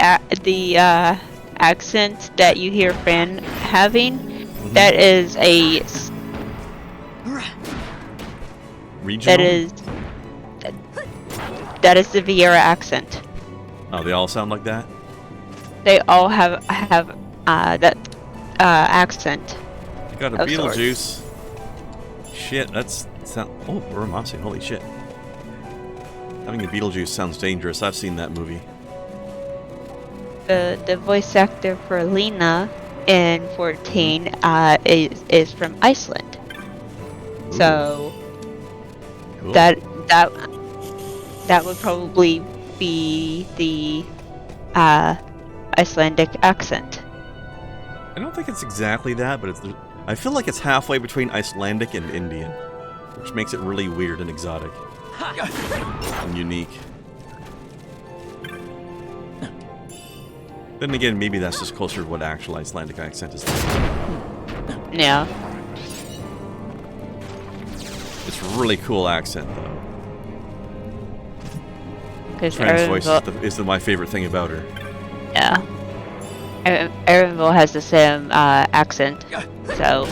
accent that you hear Fran having, that is Regional? That is the Vieira accent. Oh, they all sound like that? They all have that accent. You got a Beetlejuice. Shit, that's oh, Bur-Omisace, holy shit. Having a Beetlejuice sounds dangerous. I've seen that movie. The voice actor for Lena in 14 is from Iceland. Ooh. So cool. that would probably be the Icelandic accent. I don't think it's exactly that, but I feel like it's halfway between Icelandic and Indian, which makes it really weird and exotic and unique. Then again, maybe that's just closer to what actual Icelandic accent is like. Yeah. It's a really cool accent, though. Because voice is my favorite thing about her. Yeah. Erenville has the same accent, so...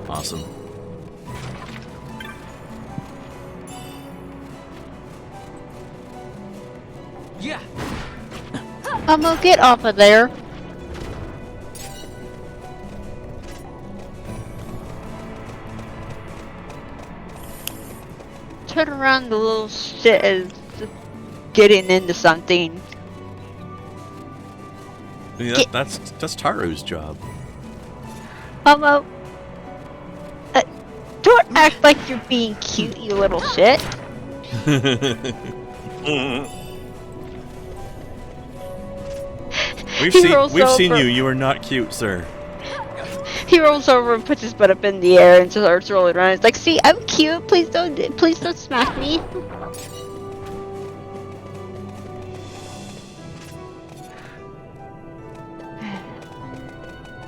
Awesome. Yeah. I'm gonna get off of there. Turn around, the little shit is getting into something. Yeah, that's Taru's job. Momo, don't act like you're being cute, you little shit. We've seen you. You are not cute, sir. He rolls over and puts his butt up in the air and starts rolling around. It's like, see, I'm cute. Please don't smack me.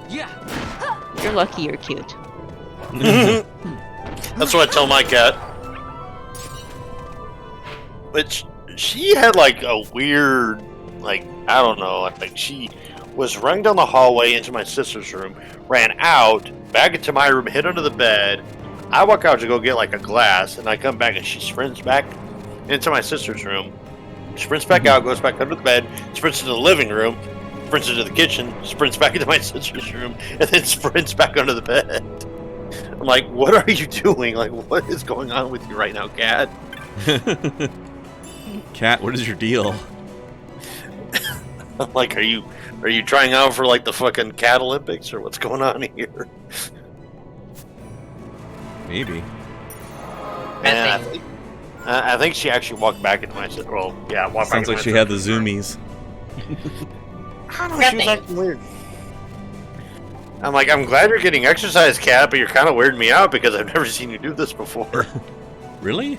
Yeah. You're lucky you're cute. That's what I tell my cat. Which she had like a weird, like, I don't know, like she was running down the hallway into my sister's room, ran out, back into my room, hid under the bed. I walk out to go get like a glass, and I come back and she sprints back into my sister's room, sprints back out, goes back under the bed, sprints into the living room, sprints into the kitchen, sprints back into my sister's room, and then sprints back under the bed. I'm like, what are you doing? Like, what is going on with you right now, cat? Cat, what is your deal? I'm like, are you trying out for like the fucking cat Olympics or what's going on here? Maybe. And I think she actually walked back into my sister. Well, yeah, walked back. Sounds like she had the zoomies. I don't know. She was acting weird. I'm like, I'm glad you're getting exercise, cat, but you're kind of weirding me out because I've never seen you do this before. Really?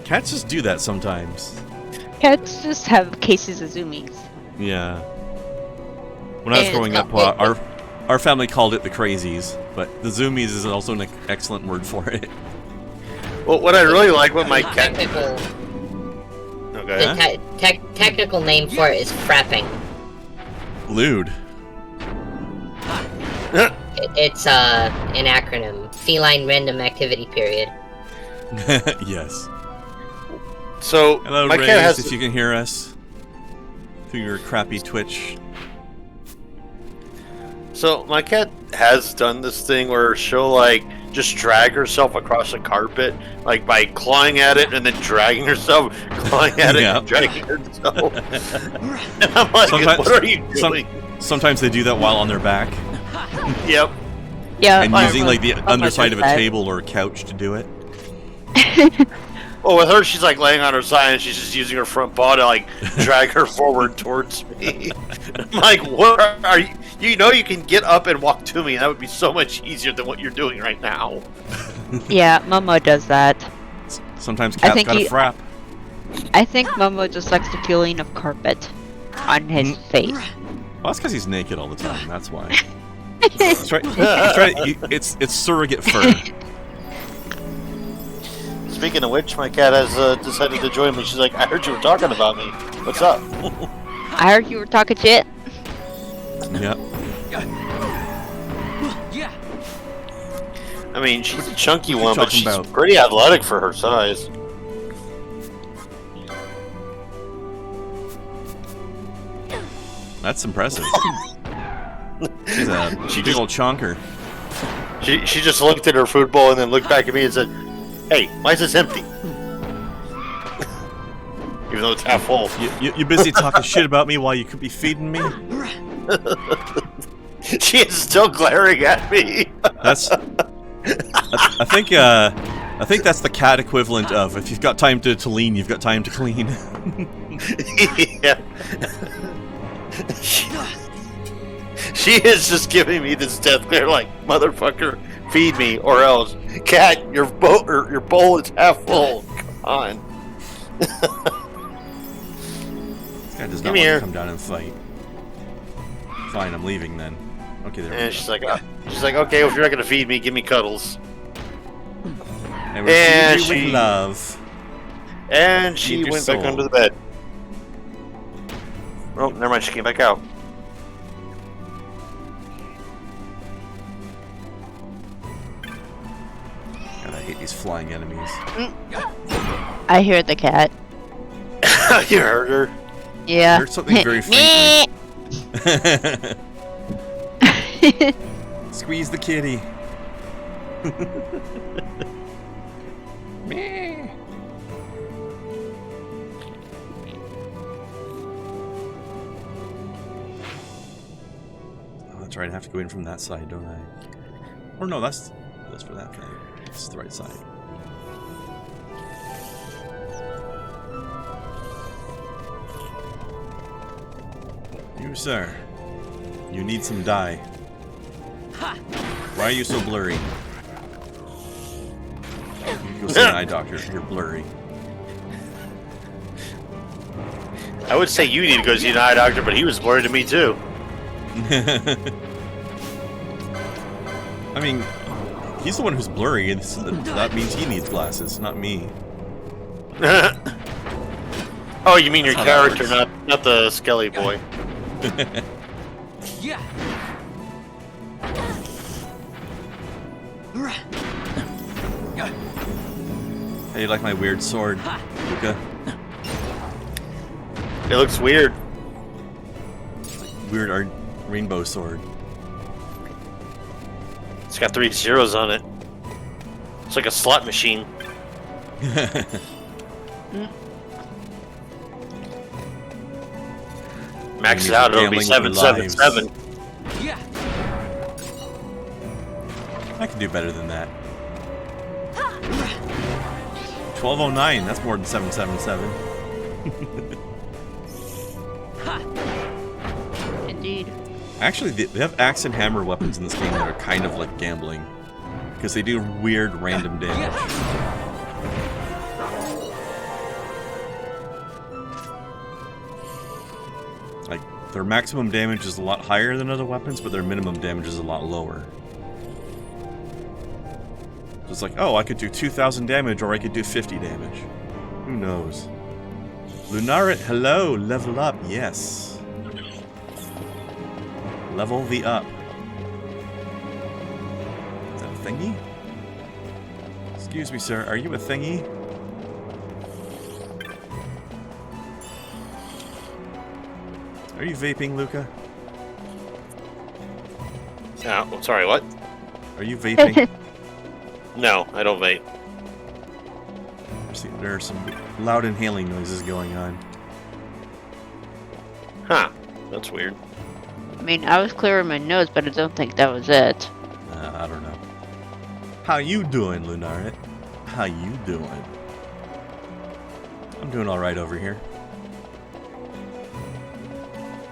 Cats just do that sometimes. Cats just have cases of zoomies. Yeah. When I was growing up, our family called it the crazies, but the zoomies is also an excellent word for it. Well, what I really like with my cat... The technical name for it is frapping. Lewd. It's an acronym. Feline Random Activity Period. Yes. So, hello, my Raze, cat has... if you can hear us through your crappy Twitch. So, my cat has done this thing where she'll, like, just drag herself across the carpet, like, by clawing at it and then dragging herself, clawing at it and dragging herself. And I'm like, what are you doing? Sometimes they do that while on their back. Yep. Yeah. And using, like, the underside of a table or a couch to do it. Well, with her, she's like laying on her side and she's just using her front paw to like drag her forward towards me. I'm like, what are you? You know, you can get up and walk to me. That would be so much easier than what you're doing right now. Yeah, Momo does that. Sometimes cats got a frap. I think Momo just likes the feeling of carpet on his face. Well, that's because he's naked all the time. That's why. It's surrogate fur. Speaking of which, my cat has decided to join me. She's like, I heard you were talking about me. What's up? I heard you were talking shit. Yep. I mean, she's a chunky one, but she's about? pretty athletic for her size. That's impressive. She's a big old chonker. She just looked at her food bowl and then looked back at me and said, "Hey, why is this empty?" Even though it's half full. You busy talking shit about me while you could be feeding me? She is still glaring at me. I think that's the cat equivalent of if you've got time to lean, you've got time to clean. Yeah. She is just giving me this death glare like, motherfucker, feed me or else. Cat, your bowl is half full. Come on. This guy does not want to come down and fight. Fine, I'm leaving then. Okay, there we go. She's like, okay, well, if you're not gonna feed me, give me cuddles. And she with love. And she went back under the bed. Oh, never mind. She came back out. God, I hate these flying enemies. I hear the cat. You heard her? Yeah. I heard something very faintly. Squeeze the kitty. Meh. Oh, that's right. I have to go in from that side, don't I? Or no, that's for that guy. This is the right side. You, sir. You need some dye. Why are you so blurry? You go see an eye doctor. You're blurry. I would say you need to go see an eye doctor, but he was blurry to me too. I mean, he's the one who's blurry, and that means he needs glasses, not me. Oh, you mean your character, not the Skelly boy. Yeah. Hey, you like my weird sword, Luca? It looks weird. It's like weird rainbow sword. It's got 3 zeros on it. It's like a slot machine. Max it out, it'll be 777. Yeah. I can do better than that. 1209, that's more than 777. Indeed. Actually, they have axe and hammer weapons in this game that are kind of like gambling. Because they do weird random damage. Like, their maximum damage is a lot higher than other weapons, but their minimum damage is a lot lower. So it's like, oh, I could do 2,000 damage, or I could do 50 damage. Who knows? Lunarit, hello! Level up, yes. Level the up. Is that a thingy? Excuse me, sir, are you a thingy? Are you vaping, Luca? Oh, sorry, what? Are you vaping? No, I don't vape. See, there are some loud inhaling noises going on. Huh. That's weird. I mean, I was clearing my nose, but I don't think that was it. I don't know. How you doing, Lunarit? How you doing? I'm doing alright over here.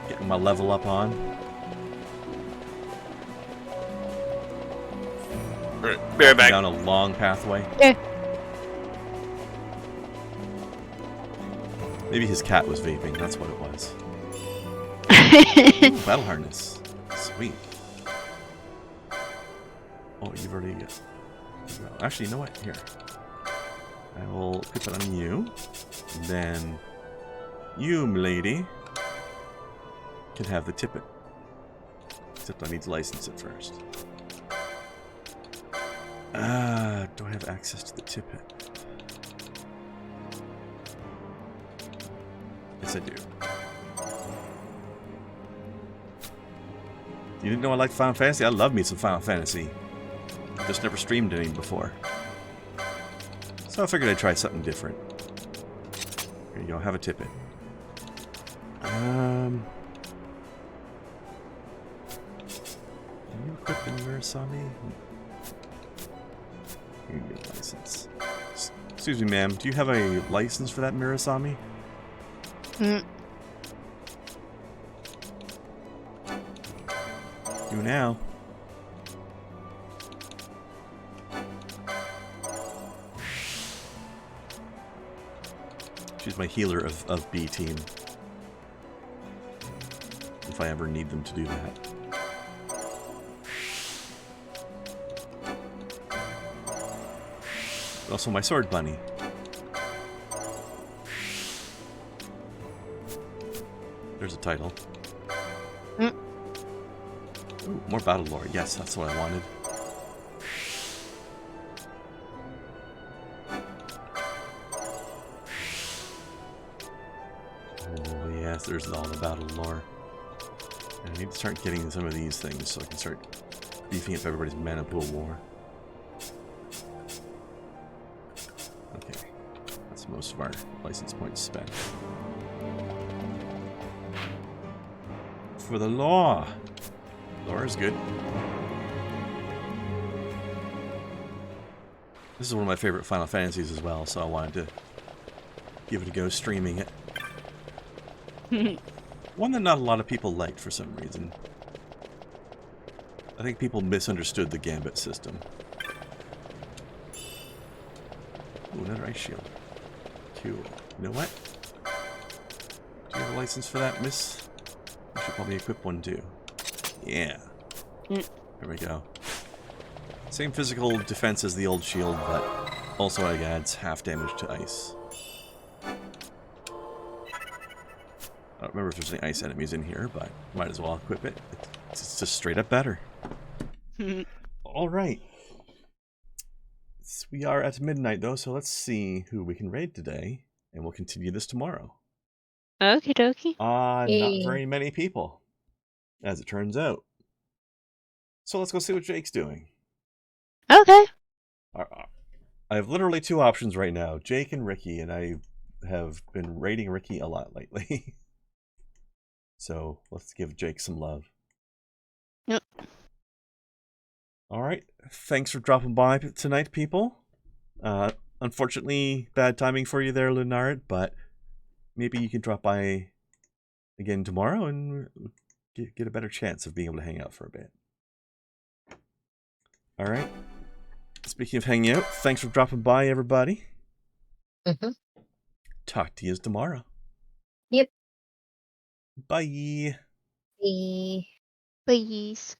Getting my level up on. Be right back. Down a long pathway. Yeah. Maybe his cat was vaping, that's what it was. Ooh, battle harness. Sweet. Oh, you've already got... Actually, you know what? Here. I will put that on you. Then you, m'lady, can have the tippet. Except I need to license it first. Do I have access to the tippet? Yes, I do. You didn't know I liked Final Fantasy? I love me some Final Fantasy. Just never streamed any before. So I figured I'd try something different. Here you go, have a tippet. Can you equip the Murasame? You need a license. Excuse me, ma'am. Do you have a license for that Murasame? You now. She's my healer of B team. If I ever need them to do that. Also my sword bunny. There's a title. Ooh, more battle lore. Yes, that's what I wanted. Oh yes, there's all the battle lore. And I need to start getting some of these things so I can start beefing up everybody's mana pool more. Okay, that's most of our license points spent. For the law. Lore is good. This is one of my favorite Final Fantasies as well, so I wanted to give it a go streaming it. One that not a lot of people liked for some reason. I think people misunderstood the Gambit system. Ooh, another ice shield. Cool. You know what? Do you have a license for that, miss? I should probably equip one too. Yeah. There we go. Same physical defense as the old shield, but also it adds half damage to ice. I don't remember if there's any ice enemies in here, but might as well equip it. It's just straight up better. Alright. We are at midnight though, so let's see who we can raid today, and we'll continue this tomorrow. Okie dokie. Not very many people, as it turns out. So let's go see what Jake's doing. Okay. I have literally two options right now, Jake and Ricky, and I have been raiding Ricky a lot lately. So let's give Jake some love. Yep. Alright, thanks for dropping by tonight, people. Unfortunately, bad timing for you there, Lunard, but maybe you can drop by again tomorrow and get a better chance of being able to hang out for a bit. Alright. Speaking of hanging out, thanks for dropping by, everybody. Talk to you tomorrow. Yep. Bye. Bye. Please.